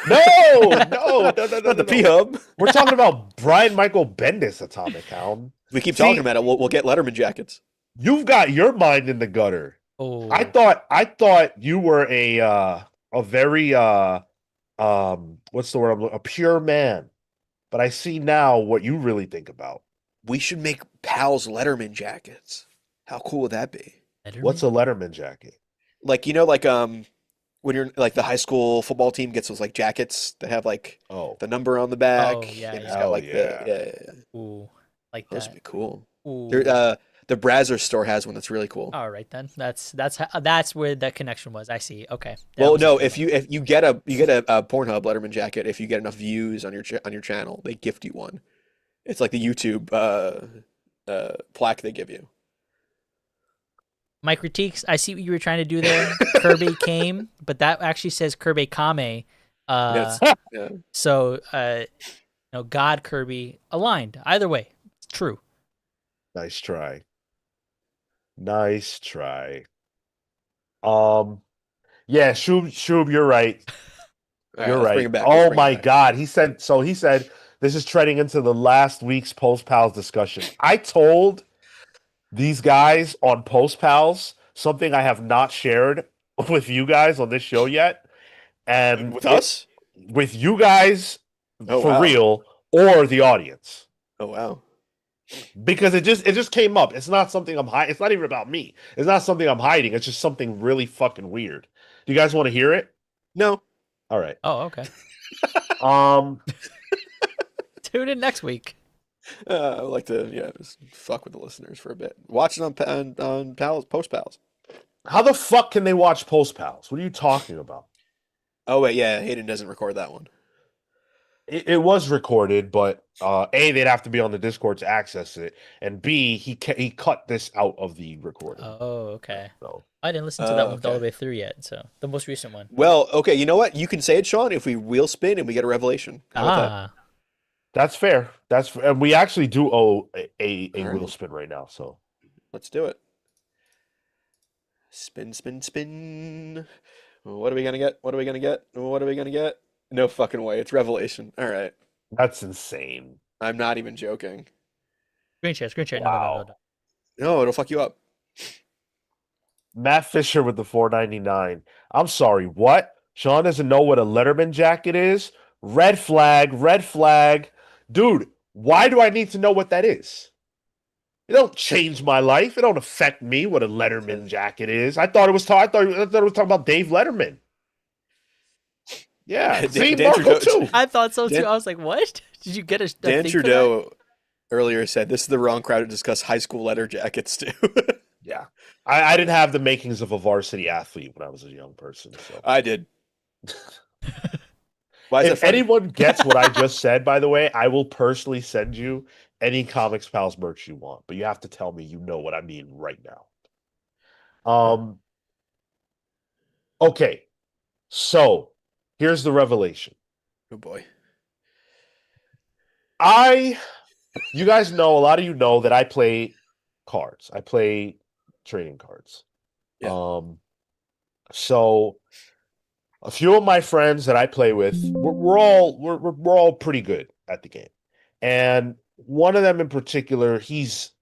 No, no. The P Hub. We're talking about Brian Michael Bendis, Atomic Hound. We keep See- talking about it. We'll get Letterman jackets. You've got your mind in the gutter. Oh, I thought you were a very what's the word? A pure man. But I see now what you really think about. We should make Pal's Letterman jackets. How cool would that be? What's a Letterman jacket? Like, when you're like the high school football team gets those like jackets that have like Oh, the number on the back. Oh, yeah, and it's yeah. got like Hell the Ooh, like Those would that. be cool. Ooh. The Brazzers store has one that's really cool. All right then. That's where that connection was. I see. Okay. That Well, was no, a good if you get a Pornhub Letterman jacket, if you get enough views on your channel, they gift you one. It's like the YouTube plaque they give you. My critiques, I see what you were trying to do there. Kirby came, but that actually says Kirby Kame. Uh, That's yeah. so God Kirby aligned. Either way, it's true. Nice try. Nice try. Um, yeah, Shub, you're right. All right, You're let's bring right. it back. Let's Oh bring it my back. God. He said this is treading into the last week's Post Pals discussion. I told these guys on Post Pals something I have not shared with you guys on this show yet. And With us? with you guys Oh for wow. real or the audience. Oh wow. Because it just came up. It's not something I'm hiding. It's not even about me. It's not something I'm hiding. It's just something really fucking weird. Do you guys want to hear it? No. All right. Oh, okay. Um, Tune in next week. I would like to just fuck with the listeners for a bit. Watch it on Pals Post Pals. how the fuck can they watch Post Pals? What are you talking about? Oh wait, yeah, Hayden doesn't record that one. It was recorded, but A, they'd have to be on the Discord to access it, and B, he cut this out of the recording. Oh, okay. So I didn't listen to that one all the Okay. way through yet. So the most recent one. Well, okay, you know what? You can say it, Sean, if we wheel spin and we get a revelation. How about that? Ah, that's fair. And we actually do owe a All wheel right. spin right now. So Let's do it. Spin, spin, spin. What are we gonna get? What are we gonna get? What are we gonna get? No fucking way. It's revelation. All right. that's insane. I'm not even joking. screen share, screen share. No, no, no, no, Wow. no. No, it'll fuck you up. Matt Fisher with the 4.99. I'm sorry, what? Sean doesn't know what a Letterman jacket is? Red flag, red flag. Dude, why do I need to know what that is? It don't change my life. It don't affect me what a Letterman jacket is. I thought it was talking about Dave Letterman. Yeah. See, Dan Marco Trudeau, too. I thought so too. Dan- I was like, what? Did you get a Dan thing for that? Trudeau earlier said this is the wrong crowd to discuss high school letter jackets too. Yeah. I didn't have the makings of a varsity athlete when I was a young person. So I did. Why is that if funny? anyone gets what I just said, by the way, I will personally send you any Comics Pals merch you want, but you have to tell me you know what I mean right now. Okay. So here's the revelation. Oh boy. You guys know, a lot of you know that I play cards. I play trading cards. Yeah. So a few of my friends that I play with, we're all pretty good at the game, and one of them in particular, he's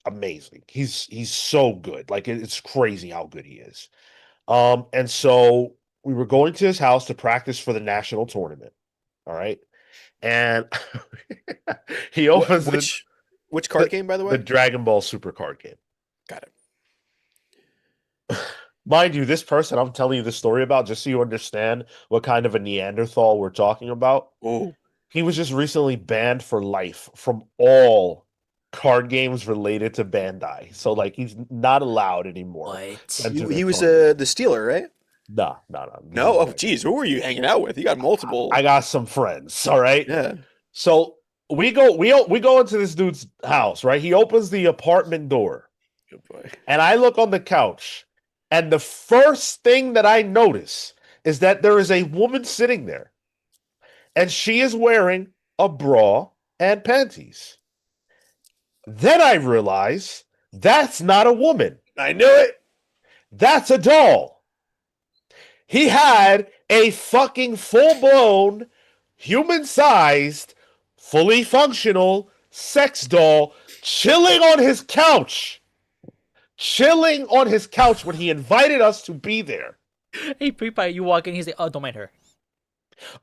amazing. He's so good, like it's crazy how good he is. And so we were going to his house to practice for the national tournament. All right, and he opens Which card game, by the the way? Dragon Ball Super card game. Got it. Mind you, this person I'm telling you this story about, just so you understand what kind of a Neanderthal we're talking about, Oh, he was just recently banned for life from all card games related to Bandai. So, like, he's not allowed anymore. What? to enter he their was tournament. the stealer, right? Nah. No. Oh, geez, who were you hanging out with? You got multiple. I got some friends, all right? Yeah. So we go into this dude's house, right? He opens the apartment door, Good boy. and I look on the couch, and the first thing that I notice is that there is a woman sitting there, and she is wearing a bra and panties. Then I realize that's not a woman. I knew it. That's a doll. He had a fucking full-blown, human-sized, fully functional sex doll chilling on his couch. Chilling on his couch when he invited us to be there. Hey, Prepa, you walk in, he's like, oh, don't mind her.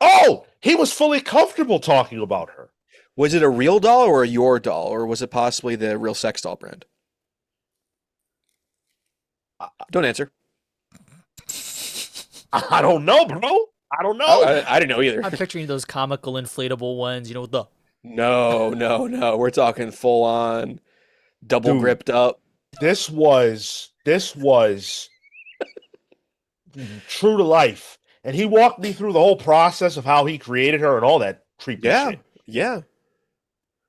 Oh, he was fully comfortable talking about her. Was it a real doll or a your doll, or was it possibly the real sex doll brand? Don't answer. I don't know, bro. I don't know. I didn't know either. I'm picturing those comical inflatable ones, with the No. We're talking full on, double Dude. gripped up. This was true to life. And he walked me through the whole process of how he created her and all that creepy Yeah. shit. Yeah.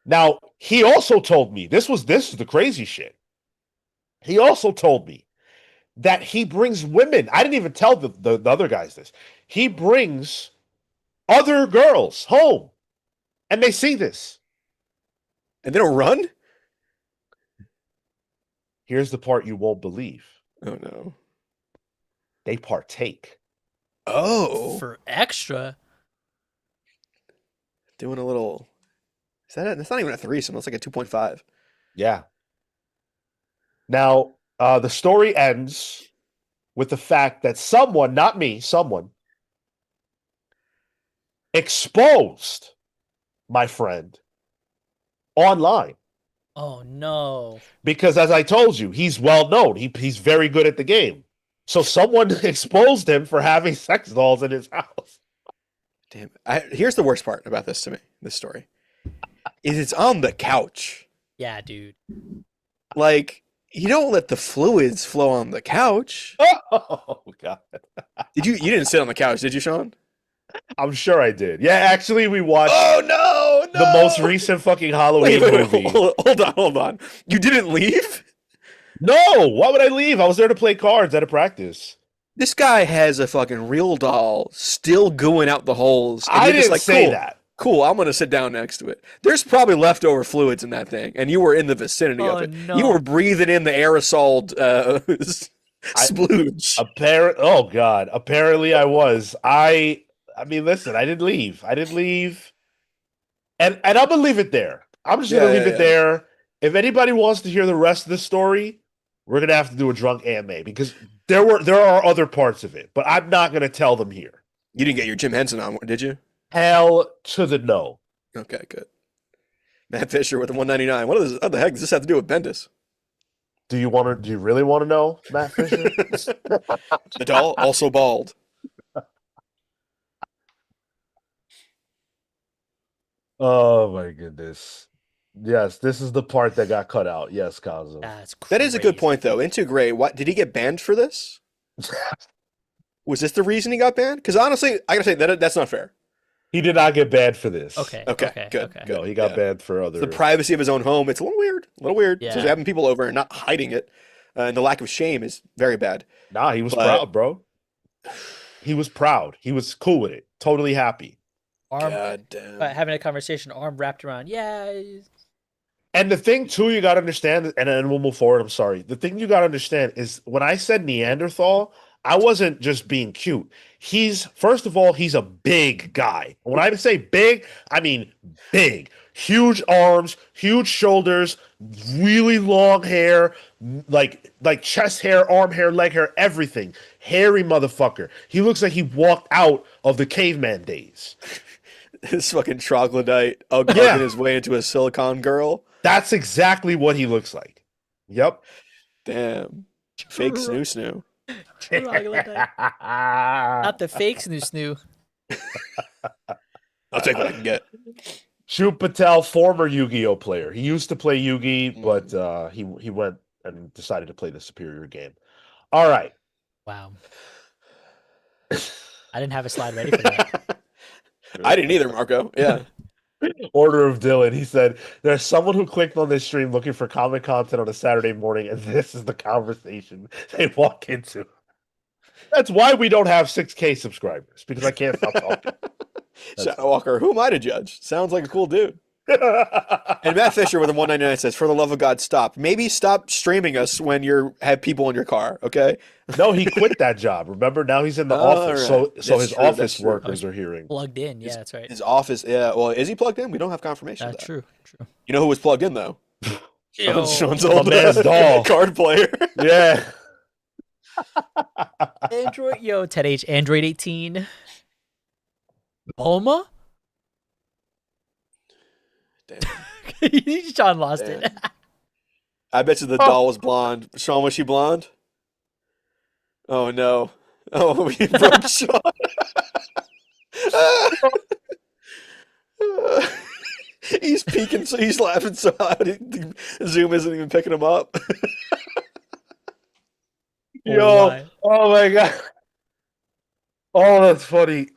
Now, he also told me, this is the crazy shit. He also told me that he brings women. I didn't even tell the other guys this. He brings other girls home, and they see this. And they don't run? Here's the part you won't believe. Oh no. They partake. Oh. For extra. Doing a little. Is that it? That's not even a threesome. That's like a 2.5. Yeah. Now, the story ends with the fact that someone, not me, someone exposed my friend online. Oh no. Because as I told you, he's well known. He's very good at the game. So someone exposed him for having sex dolls in his house. Damn. Here's the worst part about this to me, this story. Is it's on the couch. Yeah, dude. Like, you don't let the fluids flow on the couch. Oh god. You didn't sit on the couch, did you, Sean? I'm sure I did. Yeah, actually we watched Oh no, the most no! recent fucking Halloween movie. Hold on. You didn't leave? No, why would I leave? I was there to play cards at a practice. This guy has a fucking real doll still gooing out the holes. And I you're just didn't like, say cool, that. cool, I'm gonna sit down next to it. There's probably leftover fluids in that thing, and you were in the vicinity of Oh, it. no. You were breathing in the aerosol splooge. Oh god. Apparently I was. I mean, listen, I didn't leave. And I'm gonna leave it there. I'm just gonna leave it there. If anybody wants to hear the rest of the story, we're gonna have to do a drunk AMA because there are other parts of it, but I'm not gonna tell them here. You didn't get your Jim Henson on, did you? Hell to the no. Okay, good. Matt Fisher with the 199. What the heck does this have to do with Bendis? Do you really want to know, Matt Fisher? The doll also bald. Oh my goodness. Yes, this is the part that got cut out. Yes, Kazu. That's That is a good crazy. point, though. Into Gray, what did he get banned for this? Was this the reason he got banned? Because honestly, I gotta say that's not fair. He did not get banned for this. Okay. Okay, good. No, he got banned for other. The privacy of his own home, it's a little weird. Yeah. Especially having people over and not hiding it. And the lack of shame is very bad. Nah, he was But- proud, bro. He was proud. He was cool with it. Totally happy. Arm, God damn. having a conversation, arm wrapped around. Yeah. And the thing too, you gotta understand, and then we'll move forward. I'm sorry. The thing you gotta understand is when I said Neanderthal, I wasn't just being cute. First of all, he's a big guy. When I say big, I mean big. Huge arms, huge shoulders, really long hair, like chest hair, arm hair, leg hair, everything. Hairy motherfucker. He looks like he walked out of the caveman days. This fucking troglodyte hugging his way into a silicon girl. That's exactly what he looks like. Yep. Damn. Fake snoo snoo. Not the fake snoo snoo. I'll take what I can get. Shu Patel, former Yu-Gi-Oh player. He used to play Yu-Gi, but he went and decided to play the superior game. All right. Wow. I didn't have a slide ready for that. I didn't either, Marco. Yeah. Order of Dylan. He said, there's someone who clicked on this stream looking for comic content on a Saturday morning, and this is the conversation they walk into. That's why we don't have 6K subscribers, because I can't stop talking. Shadow Walker, who am I to judge? Sounds like a cool dude. And Matt Fisher with a 199 says, for the love of God, stop. Maybe stop streaming us when you have people in your car, okay? No, he quit that job. Remember, now he's in the office. Right. So That's his true, office that's true. workers are hearing. Plugged in. Yeah, that's right. His office, yeah. Well, is he plugged in? We don't have confirmation of that. True. You know who was plugged in, though? Yo. Sean's My old man's doll. card player. Yeah. Android, yo, Ted H, Android 18. Bulma? Damn. Sean lost it. I bet you the doll was blonde. Sean, was she blonde? Oh, no. Oh, we broke Sean. He's peeking, so he's laughing so hard. The Zoom isn't even picking him up. Yo. Oh my God. Oh, that's funny.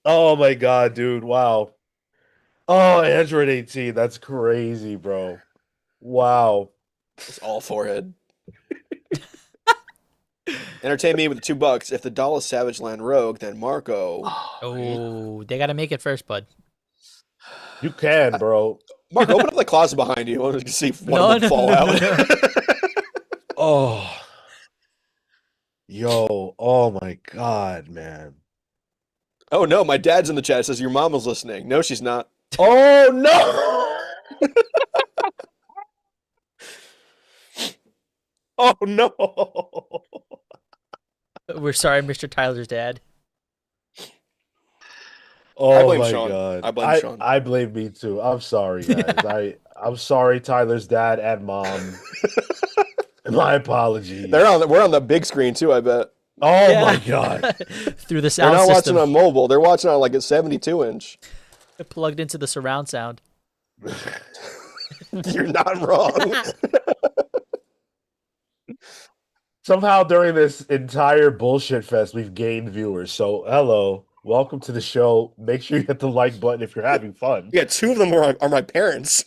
Oh my God, dude. Wow. Oh, Android 18. That's crazy, bro. Wow. It's all forehead. Entertain me with $2. If the doll is Savage Land Rogue, then Marco. Oh, they got to make it first, bud. You can, bro. Mark, open up the closet behind you. I want to see if one No, of them no, fall no, out. no. Oh, yo, oh my God, man. Oh no, my dad's in the chat. It says your mom was listening. No, she's not. Oh no! Oh no! We're sorry, Mr. Tyler's dad. Oh I blame my Sean. God. I blame Sean. I blame me too. I'm sorry, guys. I'm sorry, Tyler's dad and mom. My apologies. We're on the big screen too, I bet. Oh Yeah. my God. Through the They're sound not system. watching on mobile. They're watching on like a 72-inch. Plugged into the surround sound. You're not wrong. Somehow during this entire bullshit fest, we've gained viewers. So hello. Welcome to the show. Make sure you hit the like button if you're having fun. Yeah, 2 of them are my parents.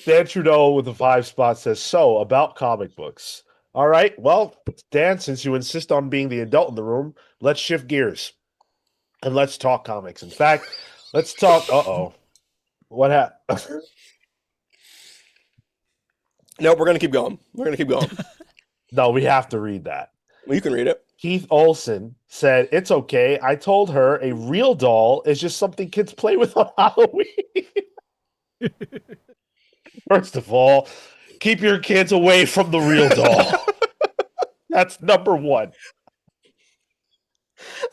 Dan Trudeau with the 5 spot says, so about comic books. All right. Well, Dan, since you insist on being the adult in the room, let's shift gears and let's talk comics. In fact, let's talk. Uh-oh. What happened? No, we're gonna keep going. We're gonna keep going. No, we have to read that. Well, you can read it. Keith Olson said, it's okay. I told her a real doll is just something kids play with on Halloween. First of all, keep your kids away from the real doll. That's number one.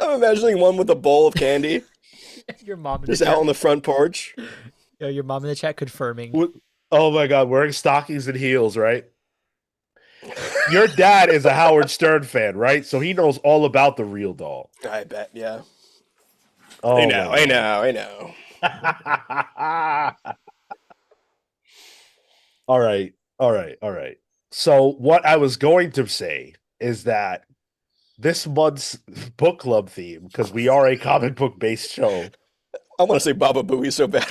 I'm imagining one with a bowl of candy Your mom in the just chat. out on the front porch. Yo, your mom in the chat confirming. Oh my God, wearing stockings and heels, right? Your dad is a Howard Stern fan, right? So he knows all about the real doll. I bet, yeah. Oh, I know. All right. So what I was going to say is that this month's book club theme, because we are a comic book based show. I want to say Baba Booey so bad.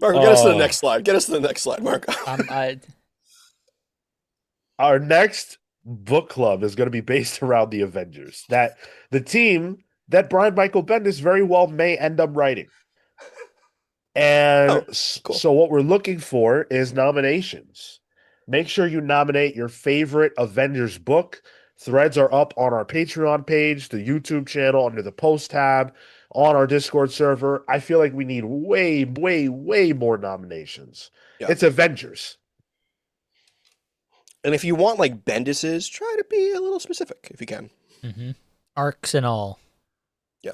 Marco, get us to the next slide. Get us to the next slide, Marco. Our next book club is going to be based around the Avengers. That the team that Brian Michael Bendis very well may end up writing. And cool. So what we're looking for is nominations. Make sure you nominate your favorite Avengers book. Threads are up on our Patreon page, the YouTube channel, under the post tab, on our Discord server. I feel like we need way more nominations. Yeah. It's Avengers. And if you want like Bendis's, try to be a little specific if you can. Mm-hmm. Arcs and all. Yeah.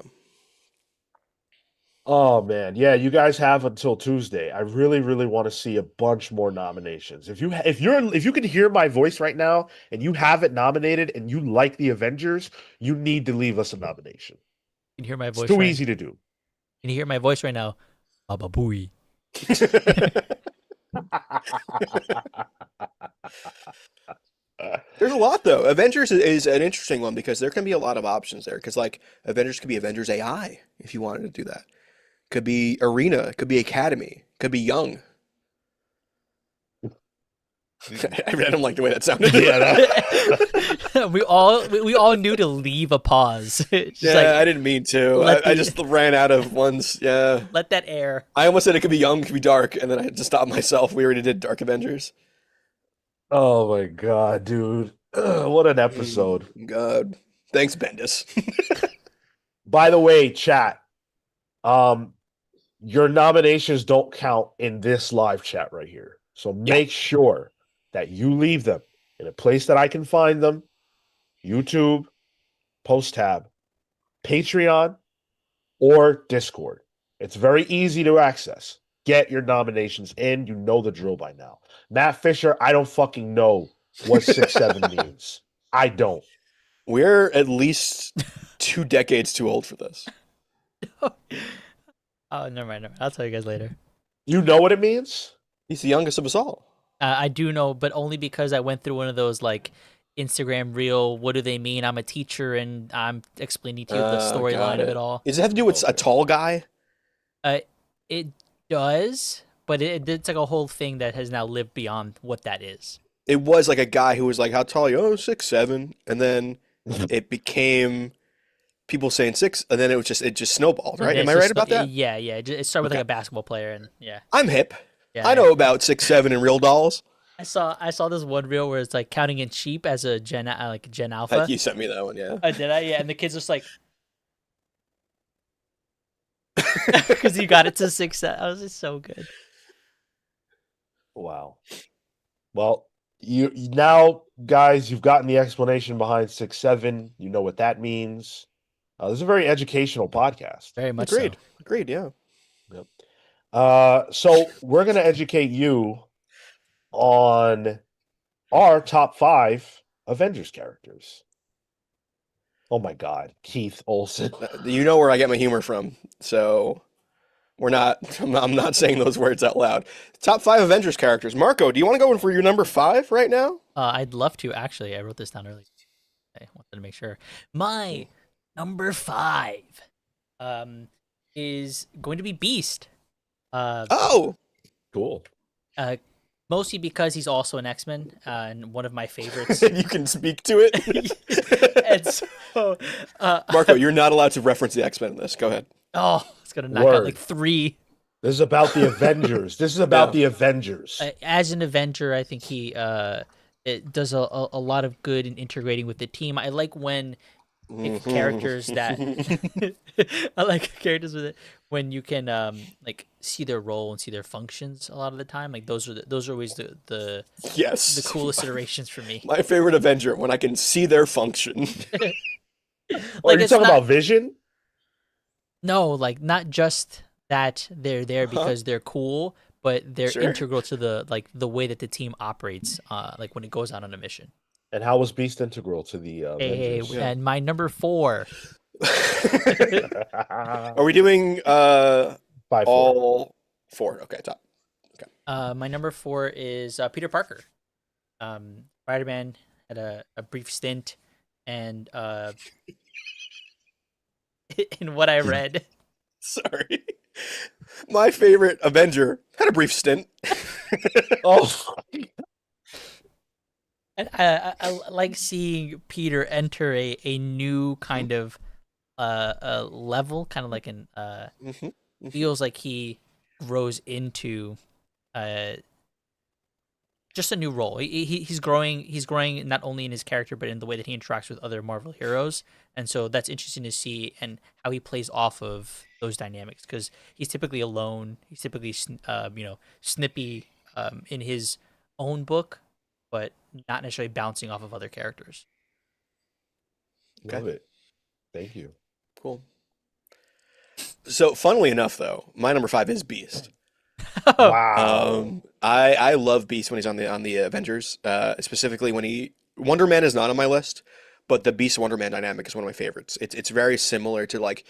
Oh man, yeah, you guys have until Tuesday. I really want to see a bunch more nominations. If you can hear my voice right now and you have it nominated and you like the Avengers, you need to leave us a nomination. You can hear my voice. It's too easy to do. Can you hear my voice right now? Baba Booey. There's a lot though. Avengers is an interesting one because there can be a lot of options there. Because like Avengers could be Avengers AI if you wanted to do that. Could be Arena. Could be Academy. Could be Young. I don't like the way that sounded. Yeah, we all knew to leave a pause. Yeah, like, I didn't mean to. I just ran out of ones. Yeah. Let that air. I almost said it could be Young, could be Dark, and then I had to stop myself. We already did Dark Avengers. Oh my God, dude. What an episode. God. Thanks, Bendis. By the way, chat, your nominations don't count in this live chat right here. So make sure that you leave them in a place that I can find them. YouTube, post tab, Patreon, or Discord. It's very easy to access. Get your nominations in. You know the drill by now. Matt Fisher, I don't fucking know what 6'7" means. I don't. We're at least 2 decades too old for this. Oh, never mind. I'll tell you guys later. You know what it means? He's the youngest of us all. I do know, but only because I went through one of those like Instagram reel. What do they mean? I'm a teacher and I'm explaining to you the storyline of it all. Does it have to do with a tall guy? It does, but it's like a whole thing that has now lived beyond what that is. It was like a guy who was like, "How tall are you?" Oh, 6'7", and then it became people saying six, and then it just snowballed, And right? then Am it's I right just about that? yeah, yeah. It started with like Okay, a basketball player, and yeah, I'm hip. yeah, I yeah. know about 6'7" and real dolls. I saw this one reel where it's like counting in sheep as a Gen Alpha. You sent me that one, yeah. Did I? Yeah, and the kid's just like because you got it to six. I was just so good. Wow. Well, now, guys, you've gotten the explanation behind 6'7". You know what that means. This is a very educational podcast. Very much so. Agreed. Agreed. Yeah. Yep. So we're gonna educate you on our top 5 Avengers characters. Oh my God, Keith Olsen. You know where I get my humor from, so we're not. I'm not saying those words out loud. Top 5 Avengers characters. Marco, do you want to go in for your number 5 right now? I'd love to actually. I wrote this down early. I wanted to make sure. My number 5 is going to be Beast. Uh, Oh, Cool. uh, Mostly because he's also an X-Men and one of my favorites. you can speak to it. And so, Marco, you're not allowed to reference the X-Men in this. Go ahead. oh, it's gonna knock out Word. like 3. This is about the Avengers. This is about Yeah. the Avengers. As an Avenger, I think he it does a lot of good in integrating with the team. I like when if characters that I like characters with it when you can like see their role and see their functions a lot of the time. Like those are always Yes. the coolest iterations for me. My favorite Avenger when I can see their function. Oh, Like you're it's talking not about Vision? no, like not just that they're there because they're cool, but they're Sure. integral to the way that the team operates like when it goes out on a mission. And how was Beast integral to the Hey, Avengers? Yeah. and my number 4 Are we doing 5-4. all 4? Okay, top. my number 4 is Peter Parker. Spider-Man had a brief stint, and in what I read, Sorry. My favorite Avenger had a brief stint. Oh, and I like seeing Peter enter a new kind of level, kind of like an Mhm. feels like he grows into uh just a new role. He's growing. He's growing not only in his character but in the way that he interacts with other Marvel heroes, and so that's interesting to see and how he plays off of those dynamics because he's typically alone. He's typically snippy in his own book, but not necessarily bouncing off of other characters. love it. Thank you. Cool. So, funnily enough, though, my number 5 is Beast. Wow. I love Beast when he's on the Avengers, specifically when Wonder Man is not on my list, but the Beast Wonder Man dynamic is one of my favorites. It's very similar to like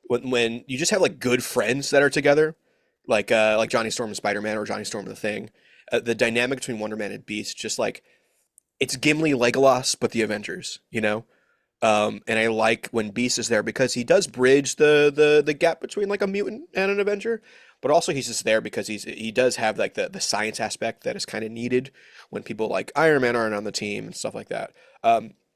when you just have like good friends that are together, like Johnny Storm and Spider Man or Johnny Storm and the Thing. The dynamic between Wonder Man and Beast, just like it's Gimli Legolas, but the Avengers, you know. And I like when Beast is there because he does bridge the gap between like a mutant and an Avenger, but also he's just there because he does have like the science aspect that is kind of needed when people like Iron Man aren't on the team and stuff like that.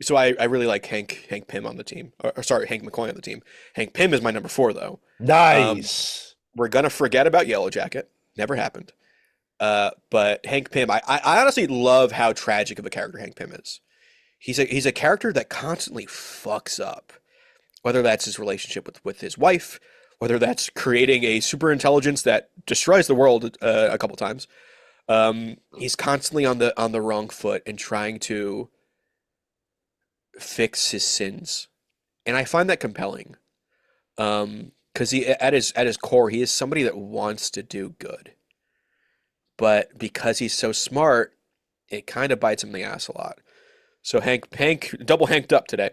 So I really like Hank Pym on the team, or sorry, Hank McCoy on the team. Hank Pym is my number 4 though. Nice. We're gonna forget about Yellow Jacket. Never happened. But Hank Pym, I honestly love how tragic of a character Hank Pym is. He's a character that constantly fucks up, whether that's his relationship with his wife, whether that's creating a super intelligence that destroys the world a couple times. He's constantly on the wrong foot and trying to fix his sins, and I find that compelling. Because he at his core, he is somebody that wants to do good, but because he's so smart, it kind of bites him in the ass a lot. So Hank double hanked up today.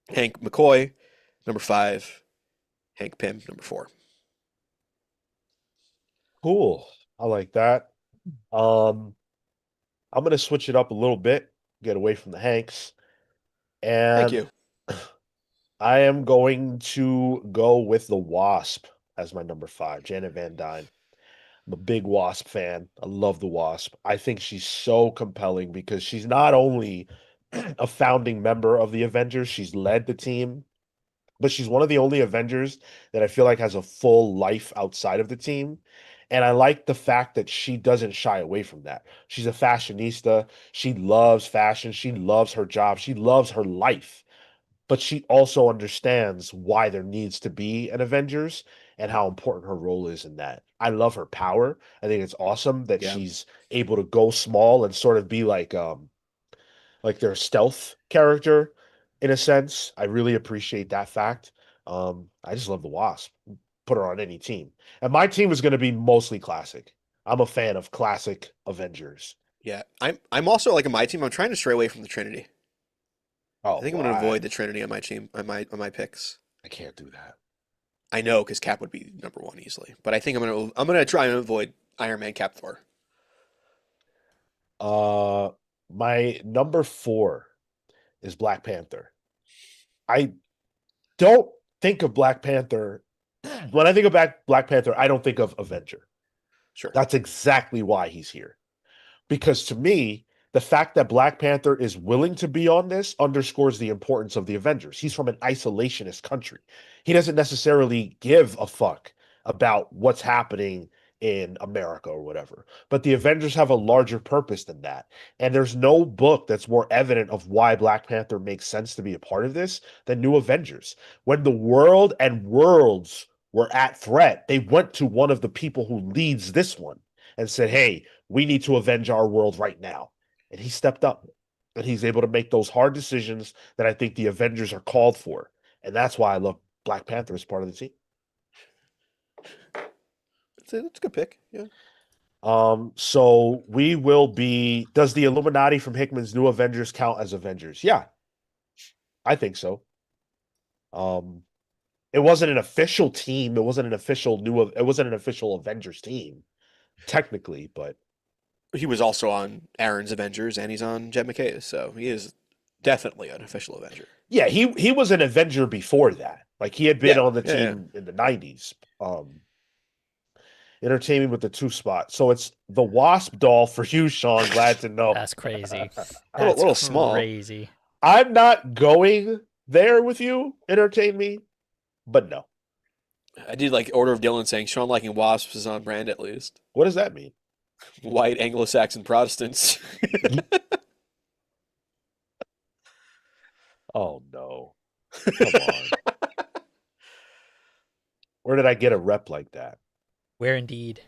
Hank McCoy, number 5. Hank Pym, number 4. Cool. I like that. I'm gonna switch it up a little bit, get away from the Hanks, Thank and you. I am going to go with the Wasp as my number 5, Janet Van Dyne. I'm a big Wasp fan. I love the Wasp. I think she's so compelling because she's not only a founding member of the Avengers, she's led the team, but she's one of the only Avengers that I feel like has a full life outside of the team. And I like the fact that she doesn't shy away from that. She's a fashionista. She loves fashion. She loves her job. She loves her life. But she also understands why there needs to be an Avengers and how important her role is in that. I love her power. I think it's awesome that Yeah. she's able to go small and sort of be like their stealth character in a sense. I really appreciate that fact. I just love the Wasp. Put her on any team. And my team is going to be mostly classic. I'm a fan of classic Avengers. Yeah. I'm also like in my team. I'm trying to stray away from the Trinity. I Oh, think I'm well, going to avoid the Trinity on my team on my picks. I can't do that. I know because Cap would be number one easily, but I think I'm gonna try and avoid Iron Man, Cap, Thor. Uh, my number 4 is Black Panther. I don't think of Black Panther. When I think of Black Panther, I don't think of Avenger. Sure. That's exactly why he's here. Because to me, the fact that Black Panther is willing to be on this underscores the importance of the Avengers. He's from an isolationist country. He doesn't necessarily give a fuck about what's happening in America or whatever. But the Avengers have a larger purpose than that. And there's no book that's more evident of why Black Panther makes sense to be a part of this than New Avengers. When the world and worlds were at threat, they went to one of the people who leads this one and said, hey, we need to avenge our world right now. And he stepped up and he's able to make those hard decisions that I think the Avengers are called for. And that's why I love Black Panther as part of the team. That's a good pick. Yeah. So we will be, does the Illuminati from Hickman's New Avengers count as Avengers? Yeah, I think so. It wasn't an official team. It wasn't an official Avengers team, technically, but He was also on Aaron's Avengers and he's on Jed McKay's, so he is definitely an official Avenger. yeah, he was an Avenger before that. Like he had been Yeah, on the yeah, team in the 90s. Entertaining with the 2 spot. So it's the Wasp doll for you, Sean. Glad to know. That's crazy. Little That's small. crazy. I'm not going there with you. Entertain me, but no. I did like Order of Dylan saying Sean liking wasps is on brand at least. What does that mean? White Anglo-Saxon Protestants. Oh no. Come on. Where did I get a rep like that? Where indeed.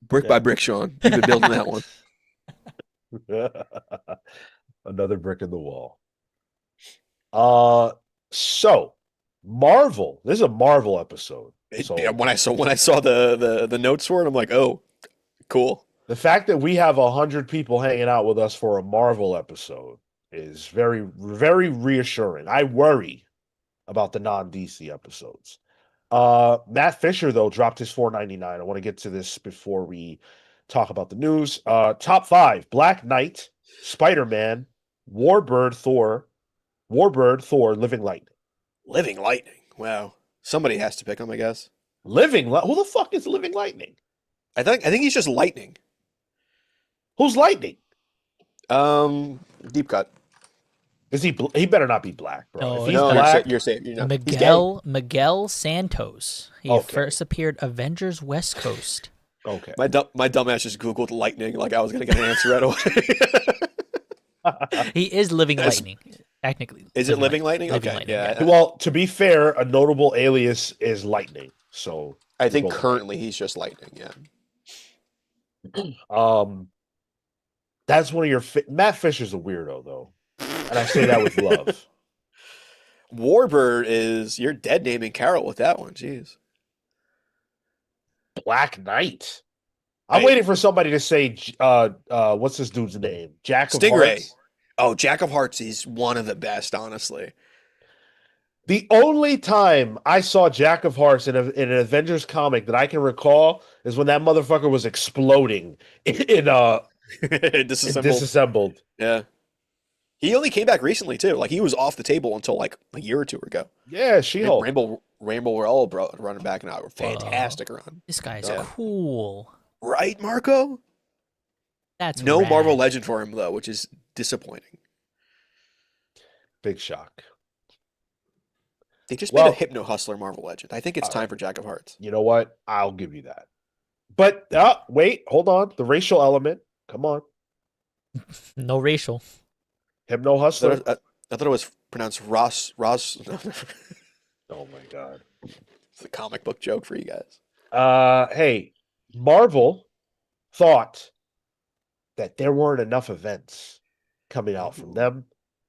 Brick by brick, Sean. You've been building that one. Another brick in the wall. So Marvel. This is a Marvel episode. So Yeah, when I saw the notes for it, I'm like, oh, cool. the fact that we have 100 people hanging out with us for a Marvel episode is very, very reassuring. I worry about the non-DC episodes. Matt Fisher, though, dropped his $4.99. I want to get to this before we talk about the news. Top 5: Black Knight, Spider-Man, Warbird, Thor, Living Lightning. Living Lightning. Wow. Somebody has to pick him, I guess. Who the fuck is Living Lightning? I think he's just Lightning. Who's Lightning? Deep cut. Is he? He better not be black, bro. No, If he's No, black, you're safe. You're not. He's gay. Miguel Santos. He Okay. first appeared Avengers West Coast. okay. My dumbass just Googled Lightning like I was gonna get an answer right away. He is Living That's- Lightning, technically. Is it Living Lightning? Living Okay, Lightning, yeah. Well, to be fair, a notable alias is Lightning. So I think Well, currently he's just Lightning. Yeah. that's one of your Matt Fisher's a weirdo though, and I say that with love. Warbird is you're dead naming Carol with that one. Jeez. Black Knight. I'm Right. waiting for somebody to say what's this dude's name? Jack of Stingray. Hearts. Oh, Jack of Hearts is one of the best, honestly. The only time I saw Jack of Hearts in an Avengers comic that I can recall is when that motherfucker was exploding in Disassembled. Disassembled. Yeah. He only came back recently too. Like he was off the table until like a year or two ago. Yeah, She-Hulk. Rainbow Royale running back now. Fantastic run. This guy's Yeah. cool. Right, Marco? That's No Marvel rad. Legend for him though, which is disappointing. Big shock. They just made a Well, Hypno Hustler Marvel Legend. I think it's all time right. for Jack of Hearts. You know what? I'll give you that. But wait, hold on. The racial element. Come on. No racial. Hypno I thought Hustler. it, I thought it was pronounced Ross. Oh my God. It's a comic book joke for you guys. Hey, Marvel thought that there weren't enough events coming out from Ooh. them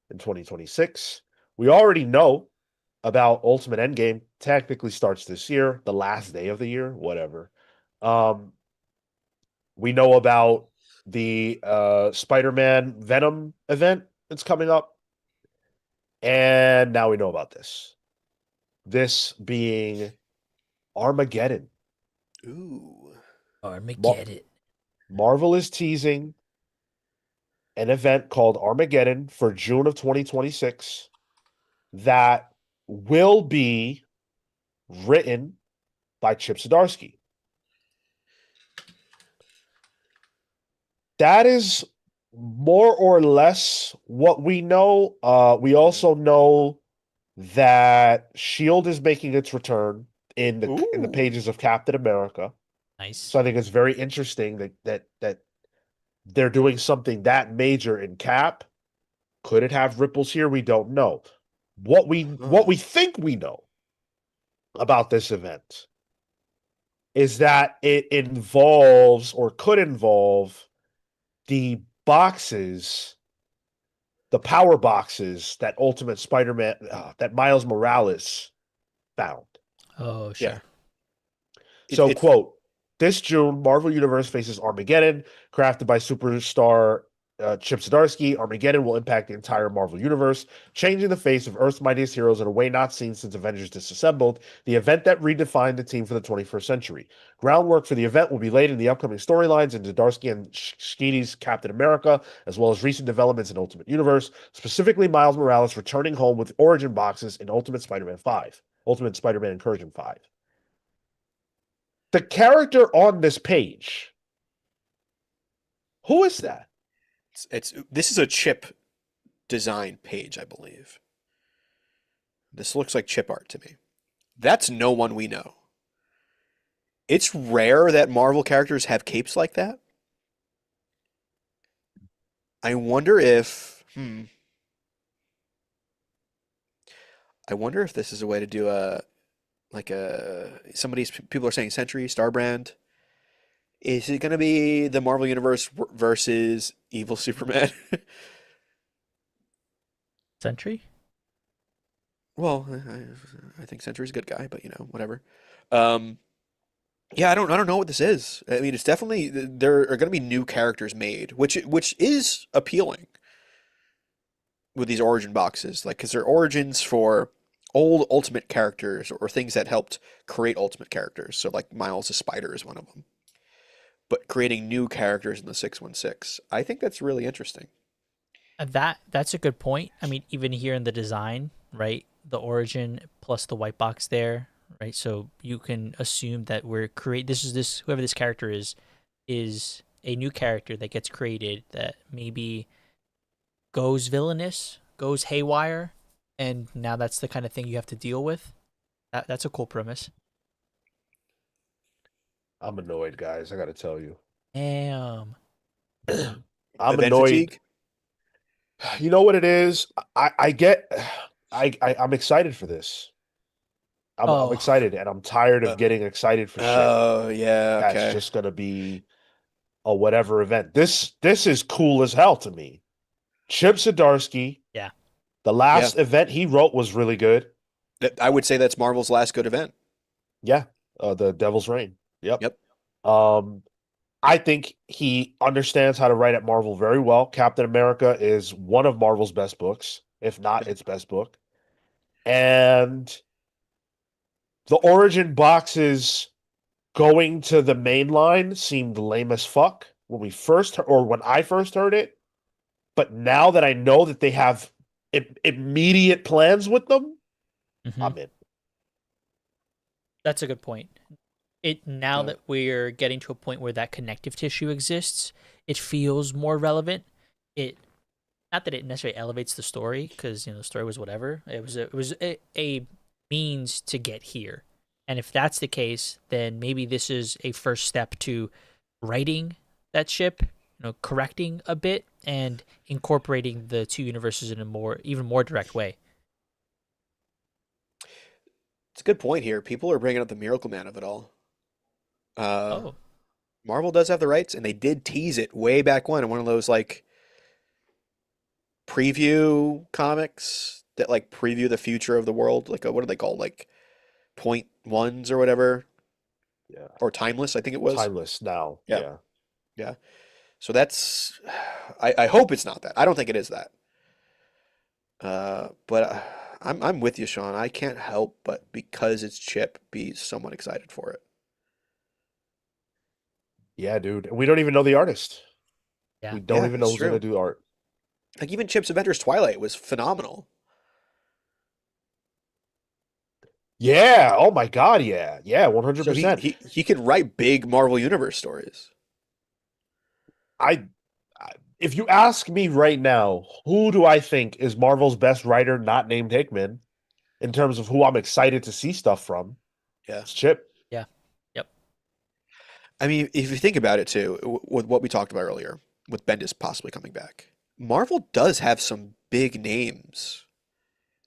in 2026. We already know about Ultimate Endgame. Technically starts this year, the last day of the year, whatever. Um, we know about the Spider-Man Venom event that's coming up, and now we know about this. This being Armageddon. Ooh. Mar- Armageddon. Marvel is teasing an event called Armageddon for June of 2026 that will be written by Chip Zdarsky. That is more or less what we know. We also know that Shield is making its return in the Ooh. pages of Captain America. Nice. So I think it's very interesting that they're doing something that major in Cap. Could it have ripples here? We don't know. What we Huh. think we know about this event is that it involves or could involve the boxes, the power boxes that Ultimate Spider-Man, that Miles Morales found. Oh, Yeah. sure. So, It's quote, this June, Marvel Universe faces Armageddon, crafted by superstar Chip Zdarsky. Armageddon will impact the entire Marvel Universe, changing the face of Earth's mightiest heroes in a way not seen since Avengers Disassembled, the event that redefined the team for the 21st century. Groundwork for the event will be laid in the upcoming storylines in Zdarsky and Skeety's Captain America, as well as recent developments in Ultimate Universe, specifically Miles Morales returning home with origin boxes in Ultimate Spider-Man 5, Ultimate Spider-Man Incursion 5. The character on this page, who is that? it's this is a chip design page, I believe. This looks like chip art to me. That's no one we know. It's rare that Marvel characters have capes like that. I wonder if I wonder if this is a way to do a like a somebody's people are saying Sentry, Starbrand. Is it going to be the Marvel Universe versus Evil Superman? Sentry? Well, I think Sentry's a good guy, but whatever. Um, yeah, I don't know what this is. I mean, it's definitely there are going to be new characters made, which is appealing with these origin boxes, like because they're origins for old Ultimate characters or things that helped create Ultimate characters. So like Miles' Spider is one of them. But creating new characters in the 616, I think that's really interesting. That's a good point. I mean, even here in the design, right? The origin plus the white box there, right? So you can assume that we're create this whoever this character is a new character that gets created that maybe goes villainous, goes haywire, and now that's the kind of thing you have to deal with. That's a cool premise. I'm annoyed, guys. I got to tell you. Damn. I'm Event annoyed. fatigue? You know what it is? I get I'm excited for this. I'm Oh, excited and I'm tired Uh, of getting excited for shit oh, yeah, that's okay. just gonna be a whatever event. This is cool as hell to me. Chip Zdarsky, yeah. the Yeah, last event he wrote was really good. I would say that's Marvel's last good event. Yeah, the Devil's Reign. Yep. Yep. Um, I think he understands how to write at Marvel very well. Captain America is one of Marvel's best books, if not Yep. its best book. And the origin boxes going to the main line seemed lame as fuck when we first or when I first heard it. But now that I know that they have immediate plans with them, Hmm. I'm in. That's a good point. it now Yeah. that we're getting to a point where that connective tissue exists, it feels more relevant. It not that it necessarily elevates the story because the story was whatever. It was a means to get here, and if that's the case, then maybe this is a first step to righting that ship, correcting a bit and incorporating the two universes in a even more direct way. It's a good point here. People are bringing up the Miracle Man of it all. Uh, Oh, Marvel does have the rights, and they did tease it way back when in one of those like preview comics that like preview the future of the world. Like what are they called? Like point ones or whatever, Yeah. or timeless, I think it was. Timeless now. Yeah, Yeah. yeah. So that's. I hope it's not that. I don't think it is that. But I'm with you, Sean. I can't help but because it's Chip, be somewhat excited for it. Yeah, dude. And we don't even know the artist. yeah. We don't Yeah, even know that's who's gonna true. do art. Like even Chip's Avengers Twilight was phenomenal. Yeah. Oh my God. Yeah. Yeah. So he 100%. he he could write big Marvel Universe stories. I, if you ask me right now, who do I think is Marvel's best writer not named Hickman in terms of who I'm excited to see stuff from? Yeah. It's Chip. Yeah. Yep. I mean, if you think about it too, with what we talked about earlier, with Bendis possibly coming back, Marvel does have some big names.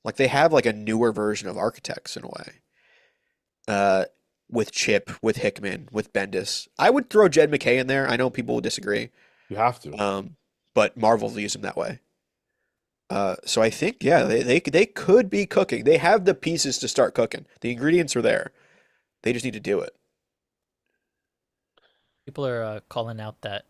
Like they have like a newer version of Architects in a way. Uh, with Chip, with Hickman, with Bendis. I would throw Jed McKay in there. I know people will disagree. You have to. Um, but Marvel views him that way. So I think, yeah, they could be cooking. They have the pieces to start cooking. The ingredients are there. They just need to do it. People are calling out that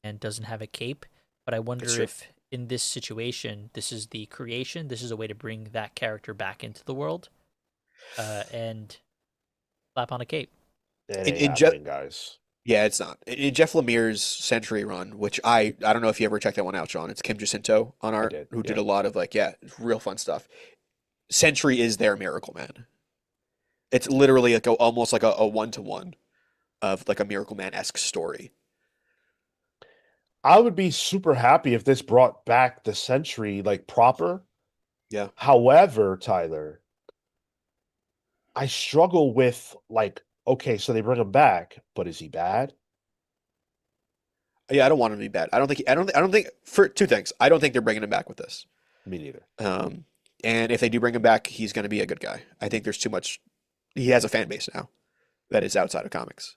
and doesn't have a cape, but I That's wonder true. if in this situation, this is the creation. This is a way to bring that character back into the world, and slap on a cape. It In, ain't in Jeff, happening, guys. yeah, it's not. In Jeff Lemire's Century run, which I don't know if you ever checked that one out, Sean. It's Kim Jacinto on I art, did. who did a Yep. lot of like, yeah, real fun stuff. Century is their Miracle Man. It's literally like almost like a one-to-one of like a Miracle Man-esque story. I would be super happy if this brought back the Century like proper. Yeah. However, Tyler, I struggle with like, okay, so they bring him back, but is he bad? Yeah, I don't want him to be bad. I don't think for two things. I don't think they're bringing him back with this. Me neither. Um, and if they do bring him back, he's going to be a good guy. I think there's too much. He has a fan base now that is outside of comics.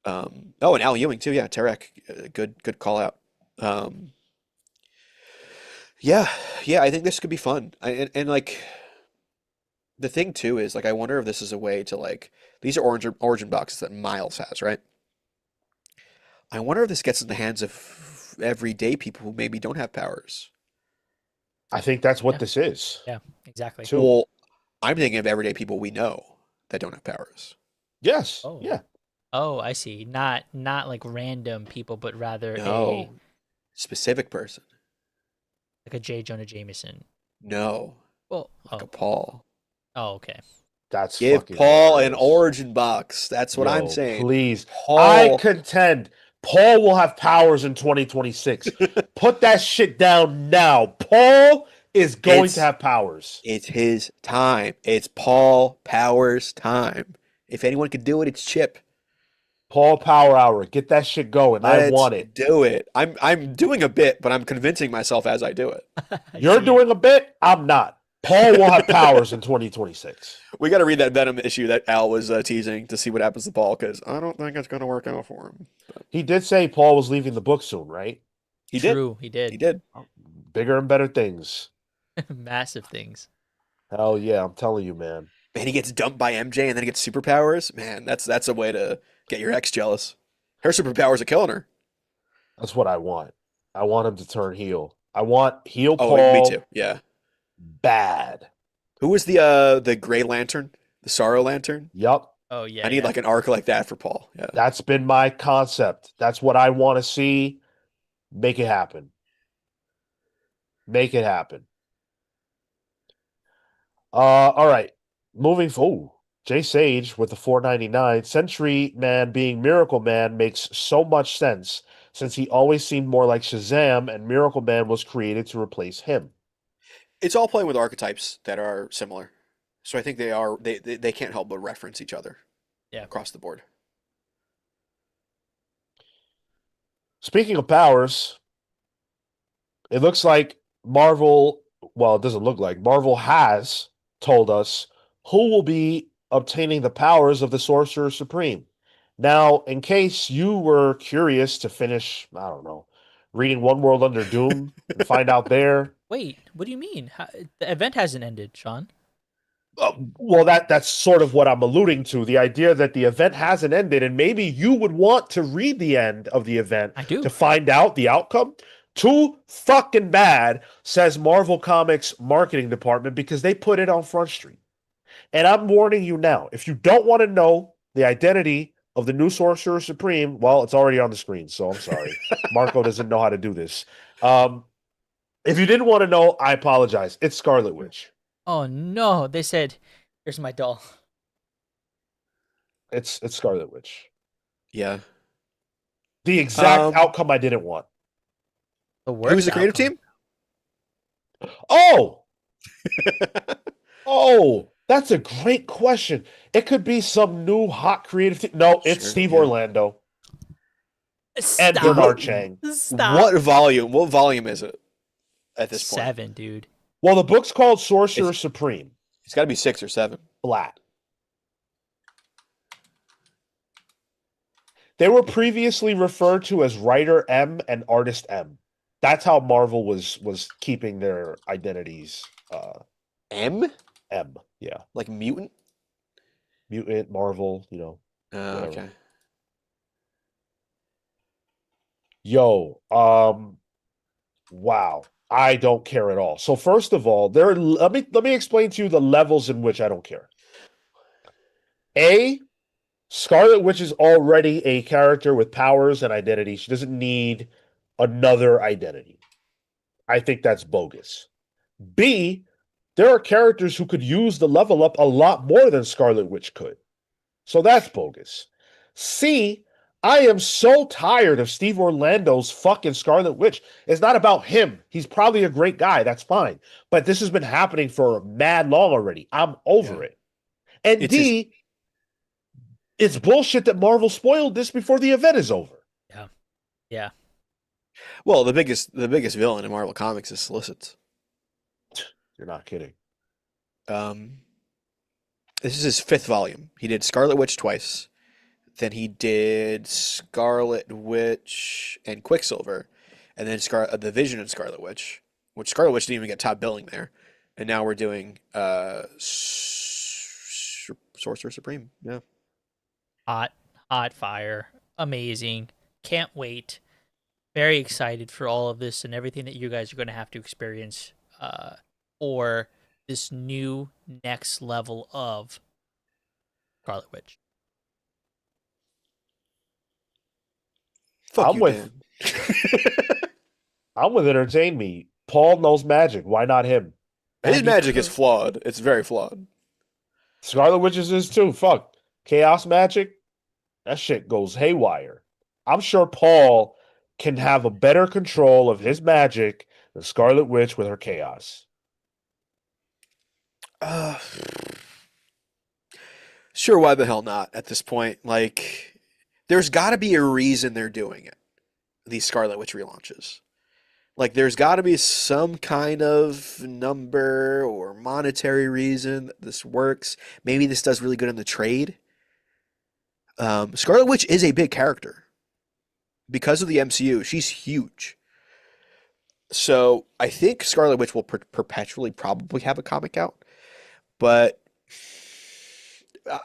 Oh, and Al Ewing too. Yeah, Tarek, good call out. Um, yeah, yeah, I think this could be fun. And like the thing too is like I wonder if this is a way to like these are origin boxes that Miles has, right? I wonder if this gets in the hands of everyday people who maybe don't have powers. I think that's what Yeah, this is, yeah, exactly. too. Well, I'm thinking of everyday people we know that don't have powers. Yes. Oh, Yeah. oh, I see. Not like random people, but rather a No, specific person. like a J. Jonah Jameson. No, Well, like a Paul. okay. That's Give fucking Paul an hilarious. origin box. That's what I'm Yo, saying. please. I Paul, contend Paul will have powers in 2026. Put that shit down now. Paul is going to it's have powers. it's his time. It's Paul Powers' time. If anyone could do it, it's Chip. Paul Power Hour. Get that shit going. I Let's want it. do it. I'm doing a bit, but I'm convincing myself as I do it. I You're see. doing a bit. I'm not. Paul will have powers in 2026. We got to read that Venom issue that Al was teasing to see what happens to Paul because I don't think it's going to work out for him. But He did say Paul was leaving the book soon, right? he did. True, he He did. did. Bigger and better things. Massive things. Hell yeah, I'm telling you, man. Man, he gets dumped by MJ and then he gets superpowers. Man, that's a way to get your ex jealous. Her superpowers are killing her. That's what I want. I want him to turn heel. I want heel Oh, me too. Paul Yeah. bad. Who was the Gray Lantern? The Sorrow Lantern? Yup. Oh I yeah, need yeah. like an arc like that for Paul. Yeah. That's been my concept. That's what I want to see. Make it happen. Make it happen. All right. Moving forward. Jay Sage with the 499. Sentry Man being Miracle Man makes so much sense since he always seemed more like Shazam and Miracle Man was created to replace him. It's all playing with archetypes that are similar. So I think they can't help but reference each other Yeah. across the board. Speaking of powers, it looks like Marvel, well, it doesn't look like Marvel has told us who will be obtaining the powers of the Sorcerer Supreme. Now, in case you were curious to finish, I don't know, reading One World Under Doom and find out there, Wait, what do you mean? The event hasn't ended, Sean. well, that's sort of what I'm alluding to. The idea that the event hasn't ended, and maybe you would want to read the end of the event I do. to find out the outcome. Too fucking bad, says Marvel Comics marketing department, because they put it on Front Street. And I'm warning you now, if you don't want to know the identity of the new Sorcerer Supreme, well, it's already on the screen, so I'm sorry. Marco doesn't know how to do this. If you didn't want to know, I apologize. It's Scarlet Witch. Oh no, they said, "Here's my doll." It's Scarlet Witch. Yeah. The exact Um, outcome I didn't want. The Who's worst the creative outcome. team? Oh, oh, that's a great question. It could be some new hot creative team. No, it's Sure, Steve yeah. Orlando and Stop. Bernard Chang. Stop. What volume? What volume is it at this point? 7, dude. Well, the book's called Sorcerer Supreme. It's got to be 6 or 7. Flat. They were previously referred to as Writer M and Artist M. That's how Marvel was keeping their identities. M? M, yeah. Like mutant? Mutant, Marvel, whatever. Okay. Yo, wow. I don't care at all. So first of all, let me explain to you the levels in which I don't care. A, Scarlet Witch is already a character with powers and identity. She doesn't need another identity. I think that's bogus. B, there are characters who could use the level up a lot more than Scarlet Witch could. So that's bogus. C, I am so tired of Steve Orlando's fucking Scarlet Witch. It's not about him. He's probably a great guy. That's fine. But this has been happening for mad long already. I'm over it. And D, it's bullshit that Marvel spoiled this before the event is over. Yeah. Yeah. Well, the biggest villain in Marvel Comics is Solicits. You're not kidding. This is his 5th volume. He did Scarlet Witch twice. Then he did Scarlet Witch and Quicksilver. And then the Vision and Scarlet Witch. Which Scarlet Witch didn't even get top billing there. And now we're doing Sorcerer Supreme. Yeah. Hot fire. Amazing. Can't wait. Very excited for all of this and everything that you guys are going to have to experience for this new next level of Scarlet Witch. Fuck I'm you, with Dan. I'm with Entertain Me. Paul knows magic. Why not him? His magic is flawed. It's very flawed. Scarlet Witches is too. Fuck. Chaos magic? That shit goes haywire. I'm sure Paul can have a better control of his magic than Scarlet Witch with her chaos. Sure, why the hell not at this point? Like, there's got to be a reason they're doing it. These Scarlet Witch relaunches. Like, there's got to be some kind of number or monetary reason that this works. Maybe this does really good in the trade. Scarlet Witch is a big character. Because of the MCU, she's huge. So I think Scarlet Witch will perpetually probably have a comic out. But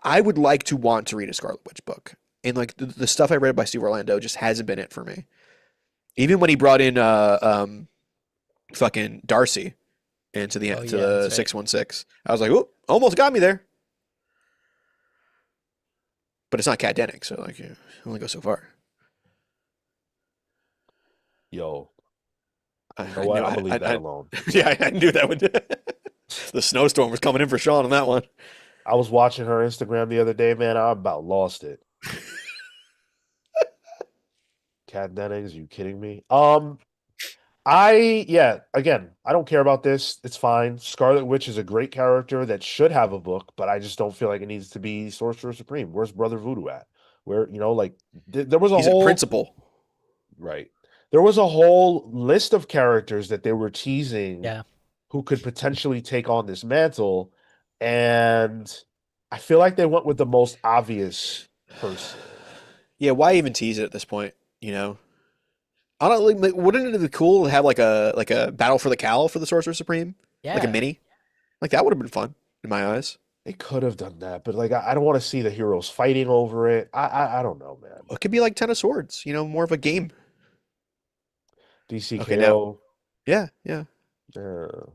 I would like to want to read a Scarlet Witch book. And like the stuff I read by Steve Orlando just hasn't been it for me. Even when he brought in fucking Darcy into the 616, I was like, oh, almost got me there. But it's not Kat Dennings, so like it only goes so far. Yo. You know what? I'm going to leave that alone. Yeah, I knew that would. The snowstorm was coming in for Sean on that one. I was watching her Instagram the other day, man. I about lost it. Kat Dennings, are you kidding me? Yeah, again, I don't care about this. It's fine. Scarlet Witch is a great character that should have a book, but I just don't feel like it needs to be Sorcerer Supreme. Where's Brother Voodoo at? Where, like there was a He's a whole principal. right. There was a whole list of characters that they were teasing Yeah. who could potentially take on this mantle, and I feel like they went with the most obvious person. Yeah, why even tease it at this point? You know, I don't like. Wouldn't it be cool to have like a battle for the cowl for the Sorcerer Supreme, like a Yeah. mini? Like that would have been fun in my eyes. They could have done that, but like I don't want to see the heroes fighting over it. I don't know, man. It could be like Ten of Swords. You know, more of a game. Okay, now, DCKO. yeah, yeah. Uh,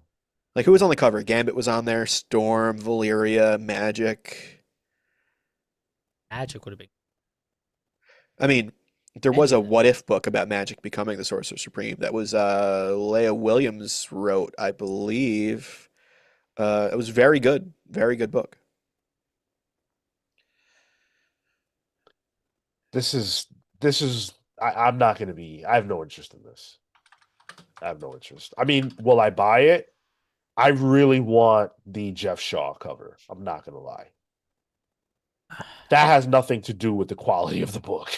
Like who was on the cover? Gambit was on there. Storm, Valyria, Magic. Magic would have been I mean, there was any a of them. what if book about Magic becoming the Sorcerer Supreme that was Leah Williams wrote, I believe. It was very good book. this is this is I'm not gonna be. I have no interest in this. I have no interest. I mean, will I buy it? I really want the Jeff Shaw cover. I'm not gonna lie. That I, has nothing to do with the quality of the book.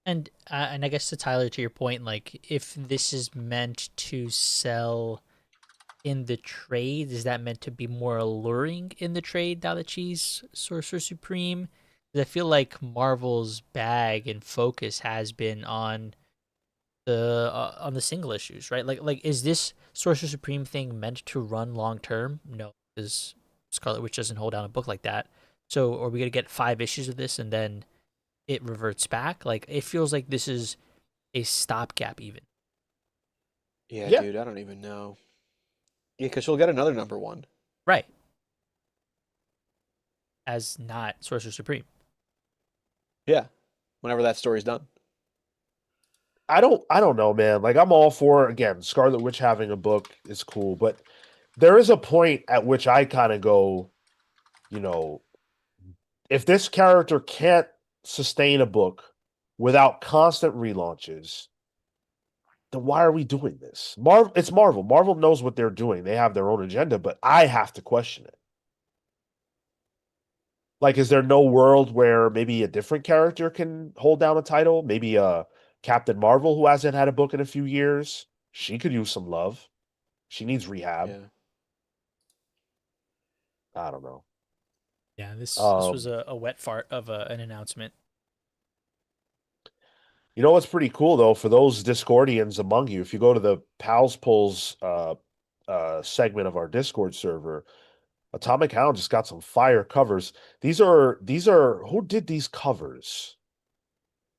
and I guess to Tyler, to your point, like if this is meant to sell in the trade, is that meant to be more alluring in the trade now that she's Sorcerer Supreme? 'Cause I feel like Marvel's bag and focus has been on the single issues, right? Like is this Sorcerer Supreme thing meant to run long term? No, because Scarlet Witch doesn't hold down a book like that. So are we gonna get 5 issues of this and then it reverts back? Like it feels like this is a stopgap even. Yeah, Yeah, dude, I don't even know. Yeah, because she'll get another number one. Right. As not Sorcerer Supreme. Yeah, whenever that story's done. I don't know, man. Like I'm all for again, Scarlet Witch having a book is cool, but there is a point at which I kind of go, you know, if this character can't sustain a book without constant relaunches, then why are we doing this? It's Marvel. Marvel knows what they're doing. They have their own agenda, but I have to question it. Like, is there no world where maybe a different character can hold down a title? Maybe Captain Marvel, who hasn't had a book in a few years. She could use some love. She needs rehab. Yeah. I don't know. Yeah, this was Um, a wet fart of an announcement. you know what's pretty cool though, for those Discordians among you, if you go to the Pals Pulls segment of our Discord server, Atomic Hound just got some fire covers. These are who did these covers?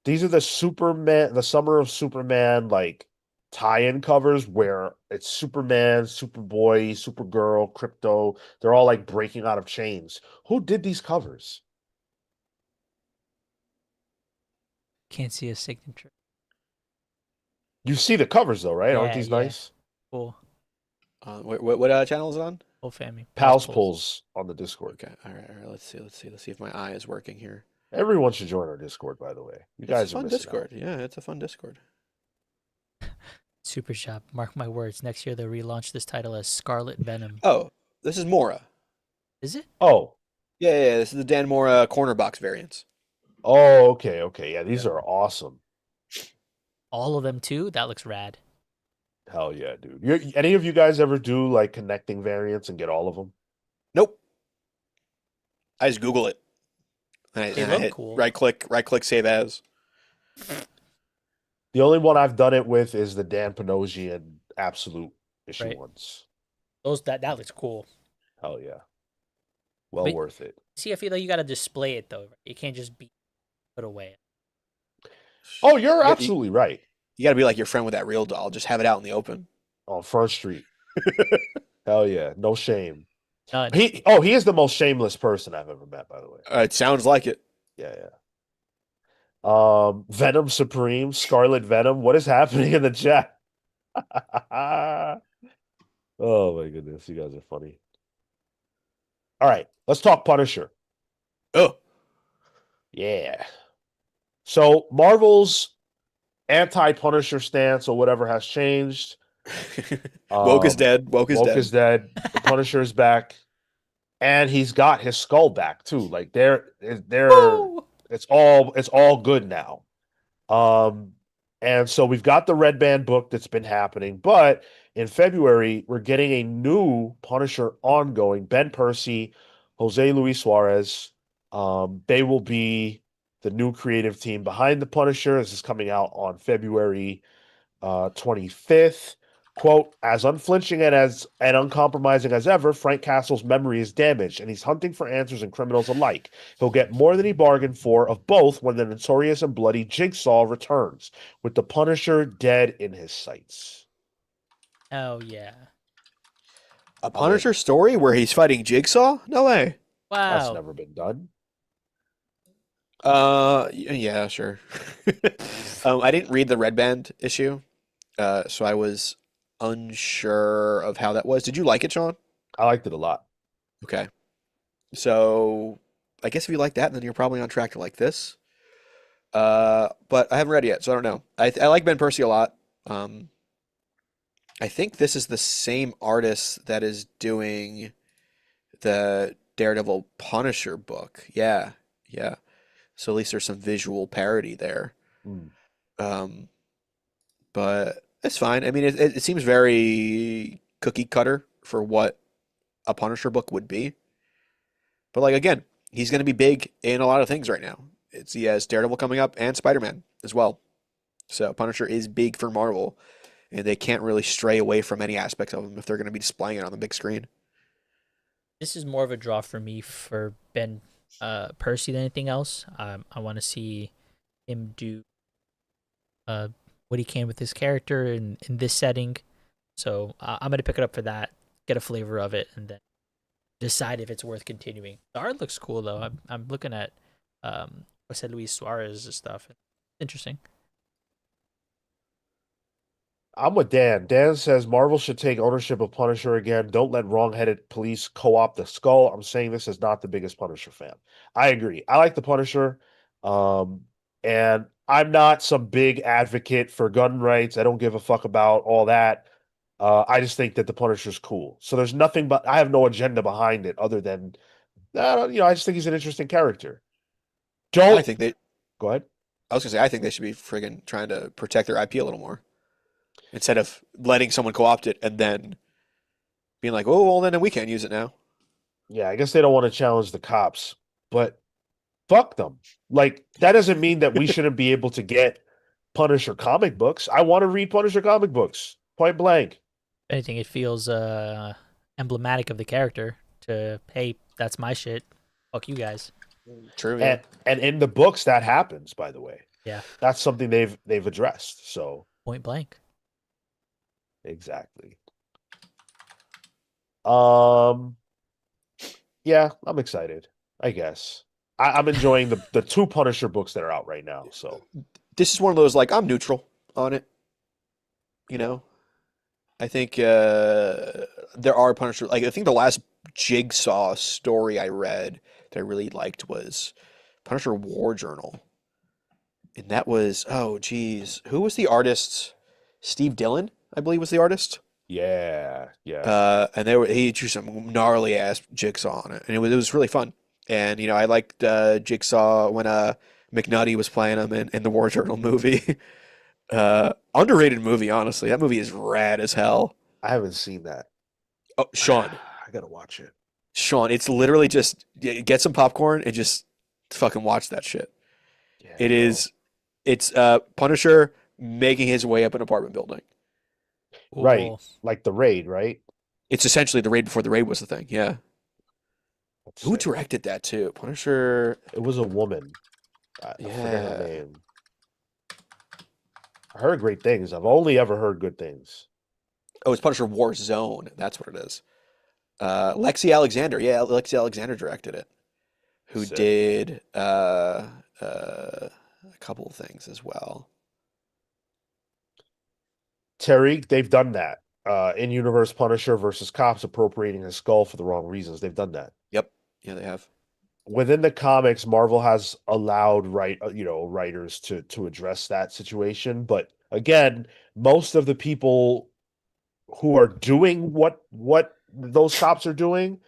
These are the Superman, the Summer of Superman like tie-in covers where it's Superman, Superboy, Supergirl, Crypto. They're all like breaking out of chains. Who did these covers? Can't see a signature. You see the covers though, right? Aren't Yeah, these yeah. nice? Cool. What channel is it on? Whole family. Pals Pals pulls. Pulls on the Discord. Okay, all right. Let's see if my eye is working here. Everyone should join our Discord, by the way. You It's a guys are fun missing out. Discord. Yeah, it's a fun Discord. Super Shop. Mark my words. Next year they'll relaunch this title as Scarlet Venom. Oh, this is Mora. Is it? Oh, Yeah. This is the Dan Mora corner box variants. oh, okay. Yeah, these Yeah. are awesome. All of them too? That looks rad. Hell yeah, dude. Any of you guys ever do like connecting variants and get all of them? Nope. I just Google it. They And I look hit cool. right click, save as. The only one I've done it with is the Dan Panosian Absolute issue Right. ones. Those that looks cool. Hell yeah. Well But- worth it. See, I feel like you gotta display it though. It can't just be put away. Oh, you're You- absolutely right. You got to be like your friend with that real doll. Just have it out in the open. On Front Street. Hell yeah. No shame. None. He is the most shameless person I've ever met, by the way. It sounds like it. Yeah. Venom Supreme, Scarlet Venom. What is happening in the chat? Oh my goodness, you guys are funny. All right, let's talk Punisher. Oh, Yeah. So Marvel's anti-Punisher stance or whatever has changed. woke is Um, dead. Woke is Woke is dead. dead. The Punisher is back, and he's got his skull back too. Like they're Woo! it's all good now. Um, and so we've got the Red Band book that's been happening, but in February we're getting a new Punisher ongoing. Ben Percy, Jose Luis Suarez. They will be the new creative team behind the Punisher. This is coming out on February 25th. Quote, as unflinching and uncompromising as ever, Frank Castle's memory is damaged, and he's hunting for answers in criminals alike. He'll get more than he bargained for of both when the notorious and bloody Jigsaw returns, with the Punisher dead in his sights. Oh yeah. A I'm in. Punisher story where he's fighting Jigsaw? No way. That's Wow. never been done. Yeah, sure. I didn't read the Red Band issue, so I was unsure of how that was. Did you like it, Sean? I liked it a lot. Okay. So I guess if you like that, then you're probably on track to like this. But I haven't read it yet, so I don't know. I like Ben Percy a lot. Um, I think this is the same artist that is doing the Daredevil Punisher book. Yeah, yeah. So at least there's some visual parody there. Mm. Um, but it's fine. I mean, it seems very cookie cutter for what a Punisher book would be. But like again, he's going to be big in a lot of things right now. He has Daredevil coming up and Spider-Man as well. So Punisher is big for Marvel, and they can't really stray away from any aspects of him if they're going to be displaying it on the big screen. This is more of a draw for me for Ben Percy than anything else. I want to see him do uh, what he can with his character in this setting. So I'm gonna pick it up for that, get a flavor of it, and then decide if it's worth continuing. The art looks cool though. I'm looking at Jose Luis Suarez stuff. Interesting. I'm with Dan. Dan says Marvel should take ownership of Punisher again. Don't let wrong-headed police co-opt the skull. I'm saying this as not the biggest Punisher fan. I agree. I like the Punisher. Um, and I'm not some big advocate for gun rights. I don't give a fuck about all that. I just think that the Punisher's cool. So there's nothing but I have no agenda behind it other than I just think he's an interesting character. I Don't think they. go ahead. I was gonna say I think they should be friggin' trying to protect their IP a little more instead of letting someone co-opt it and then being like, "Oh, well, then we can't use it now." Yeah, I guess they don't want to challenge the cops, but fuck them. Like that doesn't mean that we shouldn't be able to get Punisher comic books. I want to read Punisher comic books. Point blank. If anything, it feels emblematic of the character. To hey, that's my shit. Fuck you guys. True, yeah. And in the books that happens, by the way. Yeah. That's something they've addressed. So Point blank. exactly. Um yeah, I'm excited, I guess. I'm enjoying the two Punisher books that are out right now. So This is one of those like I'm neutral on it. You yeah. know, I think there are Punisher. Like I think the last Jigsaw story I read that I really liked was Punisher War Journal, and that was geez, who was the artist? Steve Dillon, I believe, was the artist. Yeah, yeah. And he drew some gnarly ass Jigsaw on it, and it was really fun. And I liked Jigsaw when McNutty was playing him in the War Journal movie. Underrated movie, honestly. That movie is rad as hell. I haven't seen that. Oh, Sean, I gotta watch it. Sean, it's literally just get some popcorn and just fucking watch that shit. Yeah, It bro. is, it's Punisher making his way up an apartment building. Right. Cool. Like the raid, right? It's essentially the raid before the raid was the thing. Yeah. That's Who sick. directed that too? Punisher. It was a woman. I forget her Yeah. name. I heard great things. I've only ever heard good things. Oh, it's Punisher War Zone. That's what it is. Lexi Alexander. Yeah, Lexi Alexander directed it. Who Sick. did a couple of things as well. Terry, they've done that. in-universe Punisher versus cops appropriating his skull for the wrong reasons. They've done that. Yep. Yeah, they have. Within the comics, Marvel has allowed writers to address that situation, but again, most of the people who are doing what those cops are doing,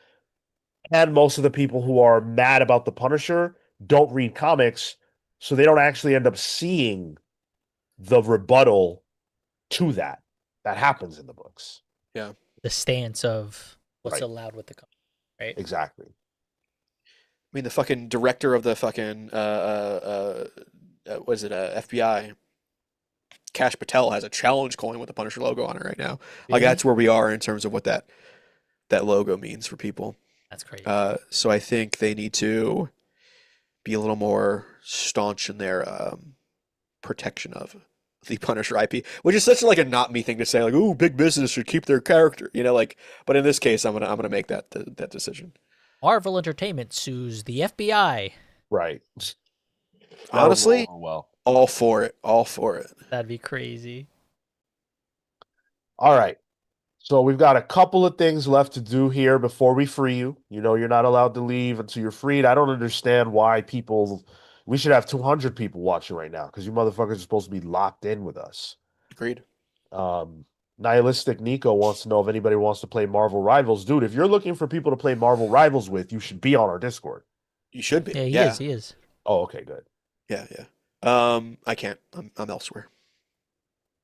and most of the people who are mad about the Punisher don't read comics, so they don't actually end up seeing the rebuttal to that happens in the books. Yeah. The stance of what's Right. allowed with the comic, right? Exactly. I mean, the fucking director of the fucking what is it? FBI. Cash Patel has a challenge coin with the Punisher logo on it right now. Like Really? that's where we are in terms of what that logo means for people. That's crazy. So I think they need to be a little more staunch in their protection of the Punisher IP, which is such like a not me thing to say. Like, "Ooh, big business should keep their character," you know. Like, but in this case, I'm gonna make that decision. Marvel Entertainment sues the FBI. Right. Honestly, Well. all for it. All for it. That'd be crazy. All right. So we've got a couple of things left to do here before we free you. You know, you're not allowed to leave until you're freed. I don't understand why we should have 200 people watching right now because you motherfuckers are supposed to be locked in with us. Agreed. Nihilistic Nico wants to know if anybody wants to play Marvel Rivals. Dude, if you're looking for people to play Marvel Rivals with, you should be on our Discord. You should be. Yeah, he Yeah. is. He is. Oh, okay, good. Yeah. Yeah. I can't. I'm elsewhere.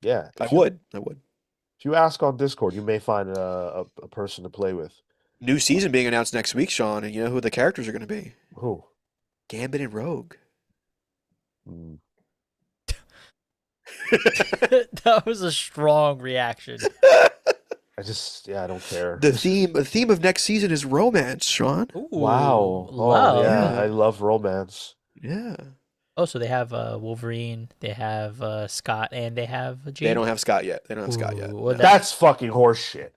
Yeah. I would. If you ask on Discord, you may find a person to play with. New season being announced next week, Sean, and you know who the characters are going to be? Who? Gambit and Rogue. Hmm. That was a strong reaction. I don't care. The theme of next season is romance, Sean. Ooh, Wow. love. Oh, yeah. Yeah. I love romance. Yeah. Oh, so they have Wolverine, they have Scott, and they have Jane. They don't have Scott yet. They don't have Scott yet. Ooh, well, No. That's fucking horseshit.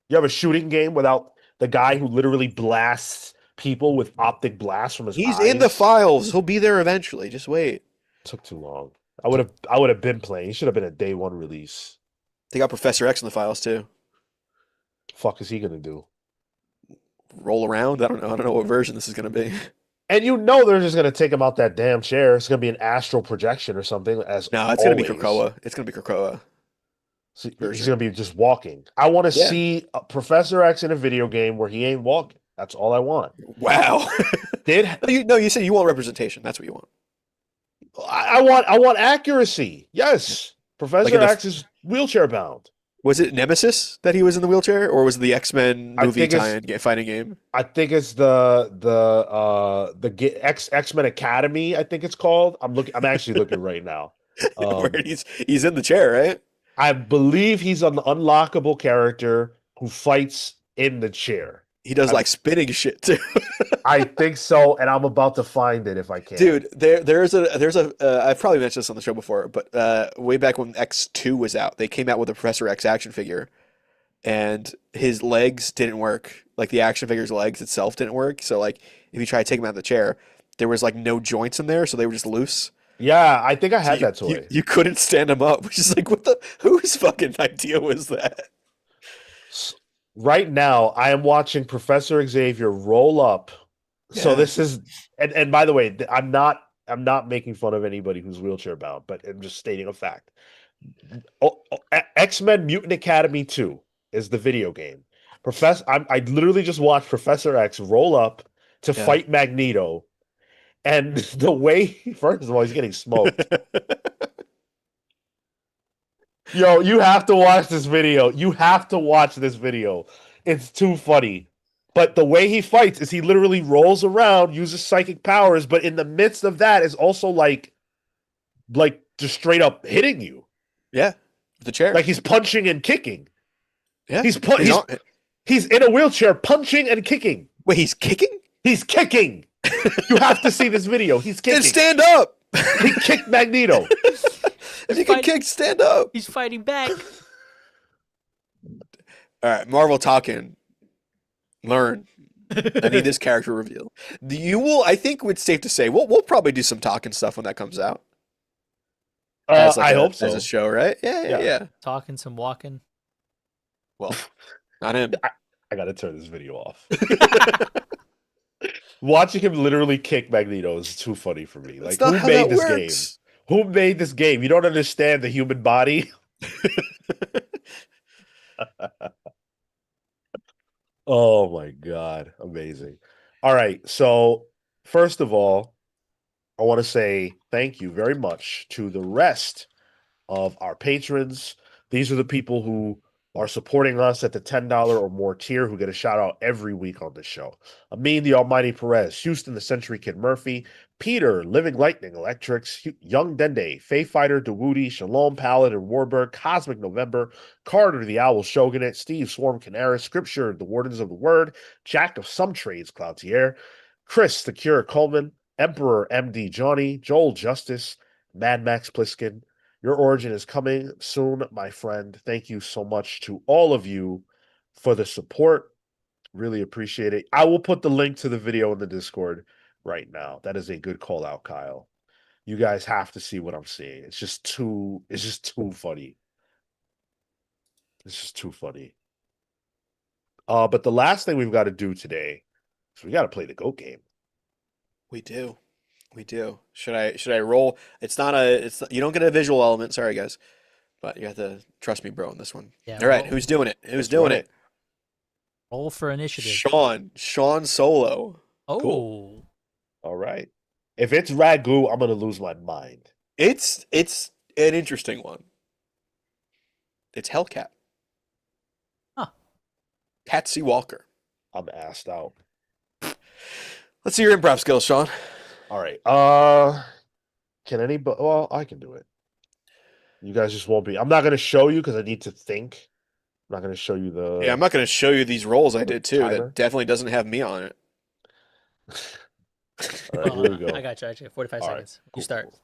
You have a shooting game without the guy who literally blasts people with optic blasts from his He's eyes? in the files. He'll be there eventually. Just wait. Took too long. I would have been playing. He should have been a day one release. They got Professor X in the files too. Fuck is he gonna do? Roll around. I don't know. I don't know what version this is going to be. And you know they're just gonna take him out that damn chair. It's gonna be an astral projection or something. As No, it's going to be always. Krakoa. It's going to be Krakoa. So he's version. gonna be just walking. I want to Yeah. see Professor X in a video game where he ain't walking. That's all I want. Wow. Did No, you said you want representation. That's what you want. I want accuracy? Yes. Professor in the- X is wheelchair bound. Was it Nemesis that he was in the wheelchair, or was it the X-Men I movie think it's- tie-in fighting game? I think it's the X-Men Academy. I think it's called. I'm actually looking right now. Where he's in the chair, right? I believe he's an unlockable character who fights in the chair. He does like spinning shit too. I think so, and I'm about to find it if I can. Dude, there's a I've probably mentioned this on the show before, but way back when X2 was out, they came out with a Professor X action figure, and his legs didn't work. Like the action figure's legs itself didn't work. So like if you try to take him out of the chair, there was like no joints in there, so they were just loose. Yeah, I think I had that So toy. you couldn't stand him up, which is like whose fucking idea was that? Right now, I am watching Professor Xavier roll up. So Yeah. this is, and by the way, I'm not making fun of anybody who's wheelchair bound, but I'm just stating a fact. X-Men Mutant Academy 2 is the video game. I literally just watched Professor X roll up to Yeah. fight Magneto, and the way, first of all, he's getting smoked. Yo, you have to watch this video. You have to watch this video. It's too funny. But the way he fights is he literally rolls around, uses psychic powers, but in the midst of that is also like just straight up hitting you. Yeah, the chair. Like he's punching and kicking. Yeah, He's in a wheelchair punching and kicking. wait, he's kicking? He's kicking. You have to see this video. He's kicking. Then stand up. He kicked Magneto. If you can kick, stand up. He's fighting back. All right, Marvel talking. Learn. I need this character reveal. I think it's safe to say we'll probably do some talking stuff when that comes out. I hope so. As a show, right? Yeah. Talking some walking. Well, not him. I gotta turn this video off. Watching him literally kick Magneto is too funny for me. That's Like, not who how made that this game? works. Who made this game? You don't understand the human body? Oh my God. Amazing. All right. So, first of all, I want to say thank you very much to the rest of our patrons. These are the people who are supporting us at the $10 or more tier who get a shout out every week on the show. Amin the Almighty Perez, Houston the Century Kid Murphy, Peter, Living Lightning Electrics, Young Dende, Fae Fighter, Dewooty, Shalom Paladin Warburg, Cosmic November, Carter the Owl Shogunate, Steve Swarm Canara, Scripture, the Wardens of the Word, Jack of Some Trades, Cloutier, Chris the Cure Coleman, Emperor MD Johnny, Joel Justice, Mad Max Pliskin, your origin is coming soon, my friend. Thank you so much to all of you for the support. Really appreciate it. I will put the link to the video in the Discord right now. That is a good call out, Kyle. You guys have to see what I'm seeing. It's just too funny. It's just too funny. But the last thing we've got to do today is we got to play the GOAT game. We do. We do. Should I roll? You don't get a visual element, sorry guys. But you have to trust me, bro, on this one. Yeah, All right, roll- who's doing it? Who's Let's doing run it? Roll for initiative. Sean Solo. Oh, Cool. All right. If it's Ragu, I'm gonna lose my mind. It's an interesting one. It's Hellcat. Huh. Patsy Walker. I'm assed out. Let's see your improv skills, Sean. All right. Can anybody? Well, I can do it. You guys just won't be. I'm not going to show you because I need to think. I'm not going to show you the. Yeah, I'm not going to show you these rolls I the did too. timer. That definitely doesn't have me on it. All right, here we go. I got you. 45 All right, seconds. cool, You start. cool.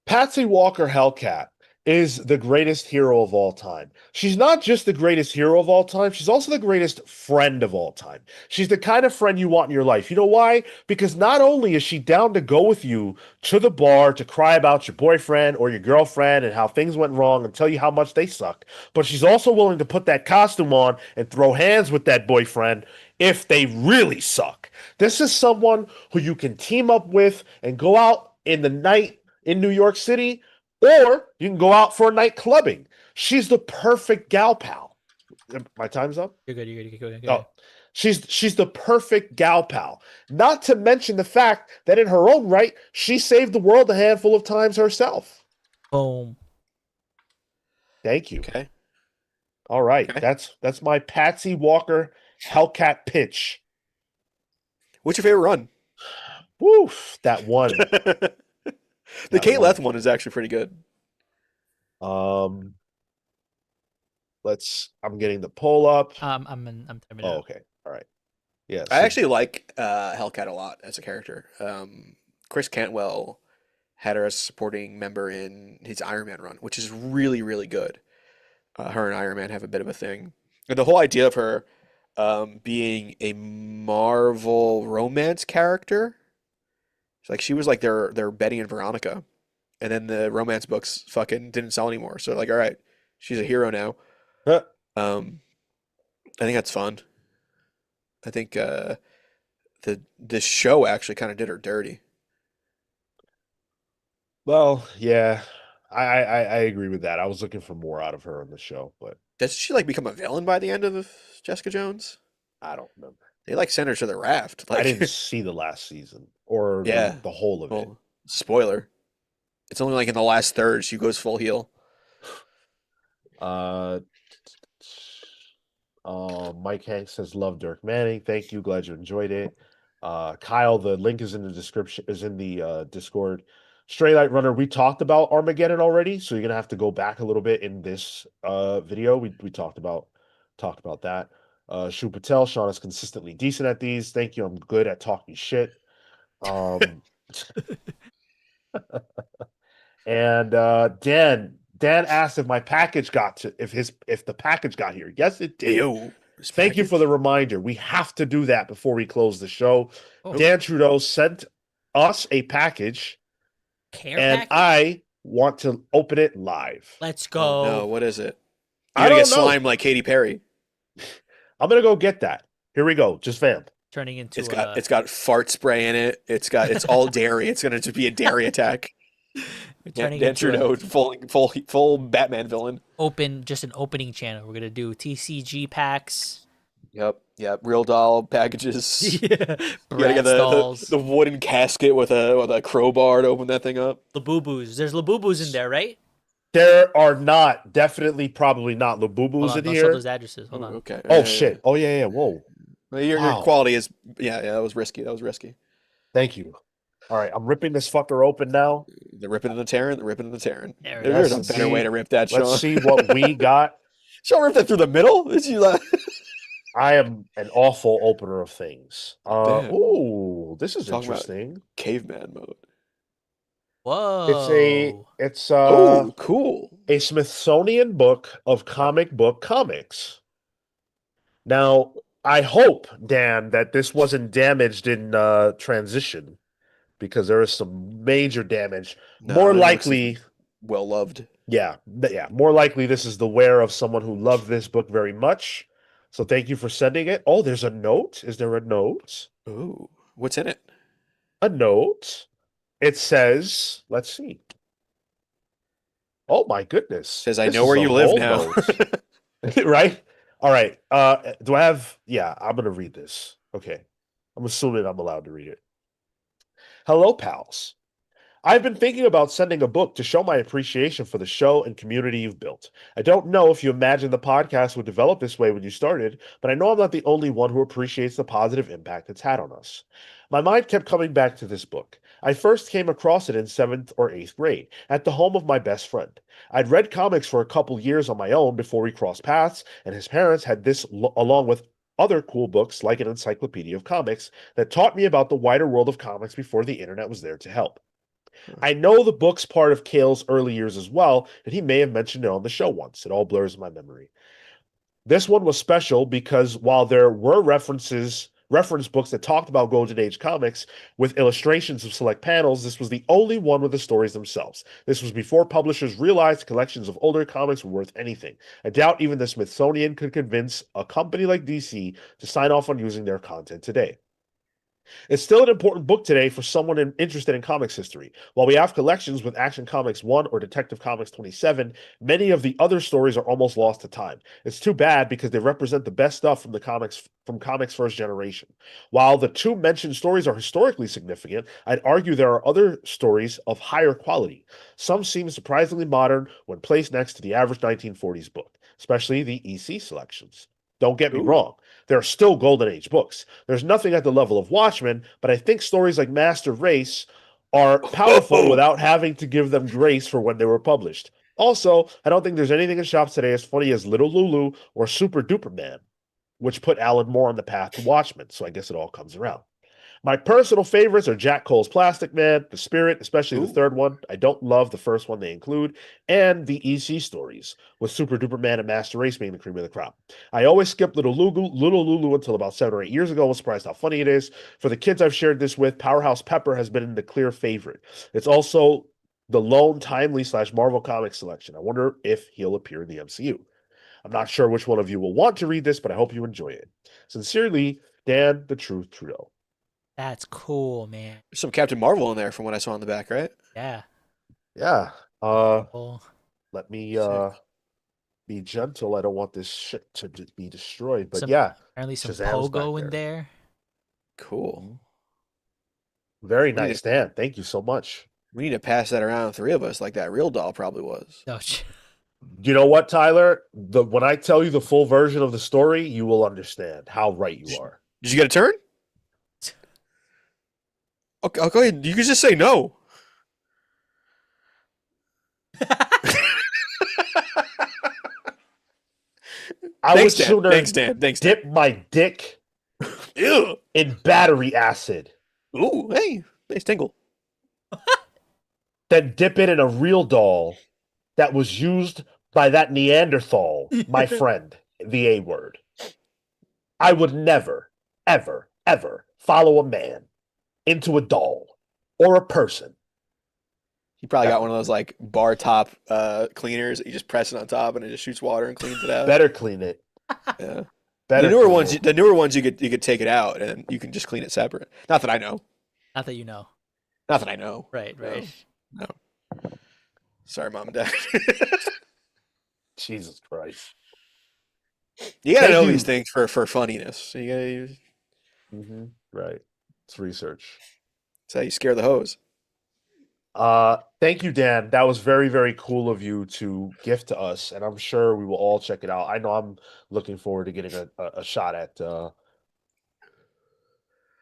Patsy Walker Hellcat is the greatest hero of all time. She's not just the greatest hero of all time, she's also the greatest friend of all time. She's the kind of friend you want in your life. You know why? Because not only is she down to go with you to the bar to cry about your boyfriend or your girlfriend and how things went wrong and tell you how much they suck, but she's also willing to put that costume on and throw hands with that boyfriend if they really suck. This is someone who you can team up with and go out in the night in New York City, or you can go out for a night clubbing. She's the perfect gal pal. My time's up? You're good. You're good. Oh, she's the perfect gal pal. Not to mention the fact that in her own right, she saved the world a handful of times herself. Boom. Thank you. Okay. All right. Okay. That's my Patsy Walker Hellcat pitch. What's your favorite run? Woof, that one. The Kate one. Leth one is actually pretty good. I'm getting the poll up. I'm timing it Oh, out. okay. All right. Yeah. I actually like Hellcat a lot as a character. Chris Cantwell had her as a supporting member in his Iron Man run, which is really, really good. Her and Iron Man have a bit of a thing. And the whole idea of her being a Marvel romance character, it's like she was like their Betty and Veronica. And then the romance books fucking didn't sell anymore. So like, all right, she's a hero now. Huh. I think that's fun. I think the show actually kind of did her dirty. Well, yeah, I agree with that. I was looking for more out of her on the show, but Does she like become a villain by the end of Jessica Jones? I don't remember. They like send her to the raft. I Like, didn't see the last season or yeah. the whole of it. Well, spoiler. It's only like in the last third she goes full heel. Mike Hanks says, "Love Dirk Manning. Thank you. Glad you enjoyed it." Kyle, the link is in the description, is in the Discord. Stray Light Runner, we talked about Armageddon already, so you're gonna have to go back a little bit in this video. We talked about that. Shu Patel, Sean is consistently decent at these. Thank you. I'm good at talking shit. And Dan asked if my package if the package got here. Yes, it did. Yo, Thank you for the reminder. We have to do that before we close the show. Oh. Dan Trudeau sent us a package, Care and package? I want to open it live. Let's go. Oh, no, what is it? You're I gonna get don't know. slime like Katy Perry. I'm gonna go get that. Here we go. Just vamp. Turning It's into got a it's got fart spray in it. It's all dairy. It's gonna just be a dairy attack. turning Dan into a Trudeau, full Batman villain. just an opening channel. We're gonna do TCG packs. Yep. Real doll packages. Yeah. You gotta get Brad stalls. the wooden casket with a crowbar to open that thing up. Labubu's. There's Labubu's in there, right? There are not, definitely, probably not Hold Labubus on, in don't show those here. addresses. Hold Ooh, on. okay. Oh shit. Oh yeah, yeah. Whoa. Well, your Wow. quality is yeah. That was risky. That was risky. Thank you. All right, I'm ripping this fucker open now. The ripping and the tearing. The ripping and the tearing. There it There's Let's a is. better way see. to rip that, Let's Sean. see what we got. Sean ripped that through the middle. Is you like? I am an awful opener of things. Damn. Ooh, this is Talking about interesting. caveman mode. It's a Whoa. it's Oh, cool. a Smithsonian book of comic book comics. Now, I hope, Dan, that this wasn't damaged in transition because there is some major damage. No, More it looks likely, well loved. yeah, more likely this is the wear of someone who loved this book very much. So thank you for sending it. Oh, there's a note. Is there a note? Ooh, what's in it? A note. It says, let's see. Oh my goodness. Says I This know is where a you live whole now. note. Right? All right. Do I have yeah, I'm gonna read this. Okay. I'm assuming I'm allowed to read it. Hello, pals. I've been thinking about sending a book to show my appreciation for the show and community you've built. I don't know if you imagined the podcast would develop this way when you started, but I know I'm not the only one who appreciates the positive impact it's had on us. My mind kept coming back to this book. I first came across it in 7th or 8th grade, at the home of my best friend. I'd read comics for a couple years on my own before we crossed paths, and his parents had this along with other cool books like an encyclopedia of comics that taught me about the wider world of comics before the internet was there to help. I know the book's part of Kale's early years as well, and he may have mentioned it on the show once. It all blurs in my memory. This one was special because while there were reference books that talked about Golden Age comics with illustrations of select panels, this was the only one with the stories themselves. This was before publishers realized collections of older comics were worth anything. I doubt even the Smithsonian could convince a company like DC to sign off on using their content today. It's still an important book today for someone interested in comics history. While we have collections with Action Comics 1 or Detective Comics 27, many of the other stories are almost lost to time. It's too bad because they represent the best stuff from comics first generation. While the two mentioned stories are historically significant, I'd argue there are other stories of higher quality. Some seem surprisingly modern when placed next to the average 1940s book, especially the EC selections. Don't get me Ooh. wrong, there are still Golden Age books. There's nothing at the level of Watchmen, but I think stories like Master Race are powerful without having to give them grace for when they were published. Also, I don't think there's anything in shops today as funny as Little Lulu or Super Duper Man, which put Alan Moore on the path to Watchmen, so I guess it all comes around. My personal favorites are Jack Cole's Plastic Man, The Spirit, especially the Ooh. third one. I don't love the first one they include, and the EC stories, with Super Duper Man and Master Race being the cream of the crop. I always skip Little Lulu until about 7 or 8 years ago. I was surprised how funny it is. For the kids I've shared this with, Powerhouse Pepper has been the clear favorite. It's also the lone timely / Marvel Comics selection. I wonder if he'll appear in the MCU. I'm not sure which one of you will want to read this, but I hope you enjoy it. Sincerely, Dan the Truth Trudeau. That's cool, man. There's some Captain Marvel in there from what I saw on the back, right? Yeah. Yeah. Well, Let me Sick. be gentle. I don't want this shit to be destroyed. But some yeah, apparently some Shazam's back pogo in there. there. Cool. Very We need nice, Dan. Thank you so much. We need to pass that around, three of us, like that real doll probably was. No, You know what, Tyler? When I tell you the full version of the story, you will understand how right you are. Did you get a turn? Okay, I'll go ahead. You can just say no. I Thanks, would Dan. sooner Thanks, Dan. Thanks, Dan. dip my dick Ew. in battery acid Ooh, hey, nice tingle. than dip it in a real doll that was used by that Neanderthal, my friend, the A word. I would never, ever, ever follow a man into a doll or a person. He probably got one of those like bar top cleaners that you just press it on top and it just shoots water and cleans it out. Better clean it. Yeah. Better clean it. The newer ones you could take it out and you can just clean it separate. Not that I know. Not that you know. Not that I know. Right, right. No. Sorry, mom and dad. Jesus Christ. You gotta Thank know you. these things for funniness. Right. It's research. That's how you scare the hose. Thank you, Dan. That was very, very cool of you to gift to us, and I'm sure we will all check it out. I know I'm looking forward to getting a shot at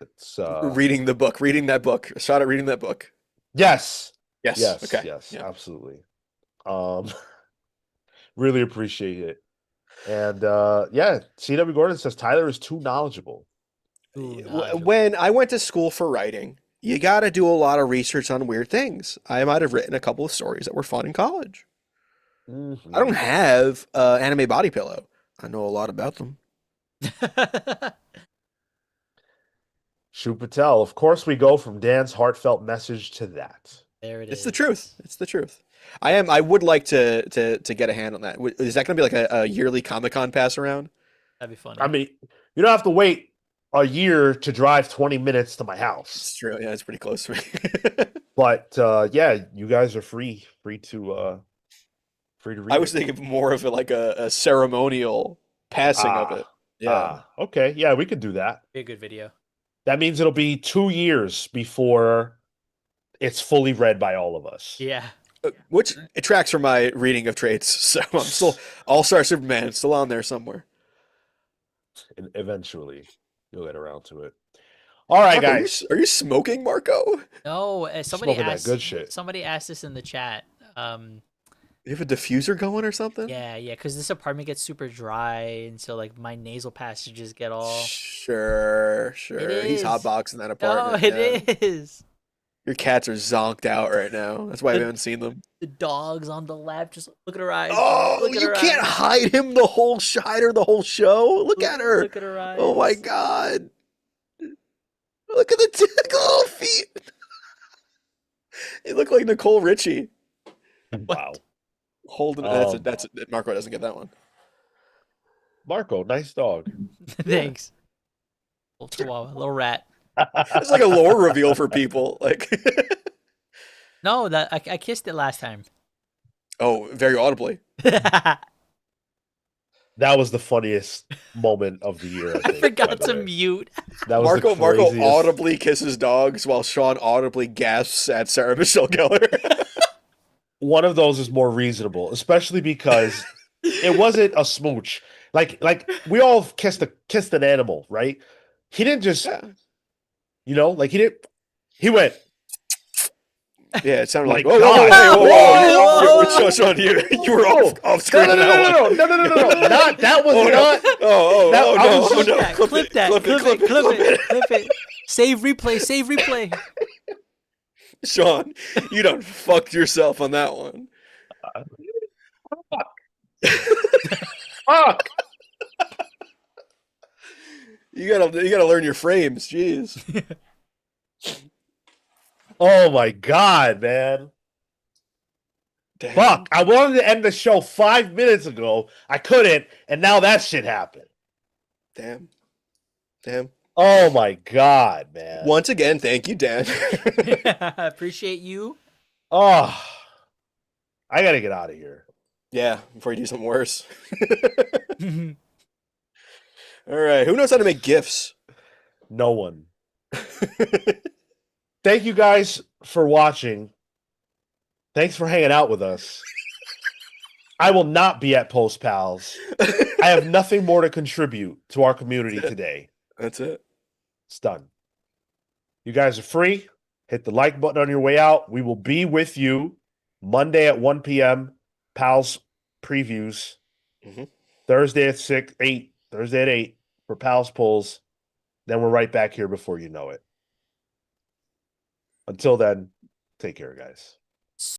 it's Reading that book. A shot at reading that book. yes. Yes. Yes, Okay. yes, Yeah. absolutely. Um really appreciate it. And yeah, CW Gordon says Tyler is too knowledgeable. Ooh, knowledgeable. When I went to school for writing, you got to do a lot of research on weird things. I might have written a couple of stories that were fun in college. I don't have anime body pillow. I know a lot about them. Shu Patel, of course we go from Dan's heartfelt message to that. There it is. It's the truth. It's the truth. I would like to get a hand on that. Is that going to be like a yearly Comic-Con pass around? That'd be funny. I mean, you don't have to wait a year to drive 20 minutes to my house. It's true. Yeah, it's pretty close to me. But yeah, you guys are free to read I was it. thinking more of it like a ceremonial passing of it. Yeah. Okay. Yeah, we could do that. Be a good video. That means it'll be 2 years before it's fully read by all of us. Yeah. Which it tracks from my reading of traits. So I'm still All-Star Superman. It's still on there somewhere. And eventually, you'll get around to it. All right, Marco, guys. are you smoking, Marco? No, somebody Smoking that asked. good shit. Somebody asked this in the chat. You have a diffuser going or something? Yeah, because this apartment gets super dry, and so like my nasal passages get all. Sure. It He's is. hotboxing that No, apartment. it is. Your cats are zonked out right now. That's why we haven't seen them. The dog's on the left. Just look at her eyes. Oh, Look at you her can't eyes. hide him the whole show. Look at her. Look at her eyes. Oh my god. Look at the little feet. They look like Nicole Richie. Wow. Holding that's Marco doesn't get that one. Marco, nice dog. Thanks. Little chihuahua, little rat. It's like a lore reveal for people. Like No, that I kissed it last time. oh, very audibly. That was the funniest moment of the year. I I think, forgot by the to way. mute. That was the Marco craziest. audibly kisses dogs while Sean audibly gasps at Sarah Michelle Gellar. One of those is more reasonable, especially because it wasn't a smooch. Like we all kissed an animal, right? He didn't just, Yeah. He went. Yeah, it sounded like, My whoa, God. whoa. Sean, you were off screen No, on that one. no. Not that was Oh, no. not. I was Oh, just- no. Clip it. Save replay. Sean, you done fucked yourself on that one. Fuck. You gotta learn your frames, jeez. Oh my God, man. Damn. Fuck. I wanted to end the show 5 minutes ago. I couldn't, and now that shit happened. Damn. Oh my God, man. Once again, thank you, Dan. Appreciate you. Oh, I gotta get out of here. Yeah, before you do something worse. All right, who knows how to make GIFs? No one. Thank you guys for watching. Thanks for hanging out with us. I will not be at Post Pals. I have nothing more to contribute to our community today. That's it. It's done. You guys are free. Hit the like button on your way out. We will be with you Monday at 1 p.m. Pals previews. Mhm. Thursday at 8 for Pals polls. Then we're right back here before you know it. Until then, take care, guys.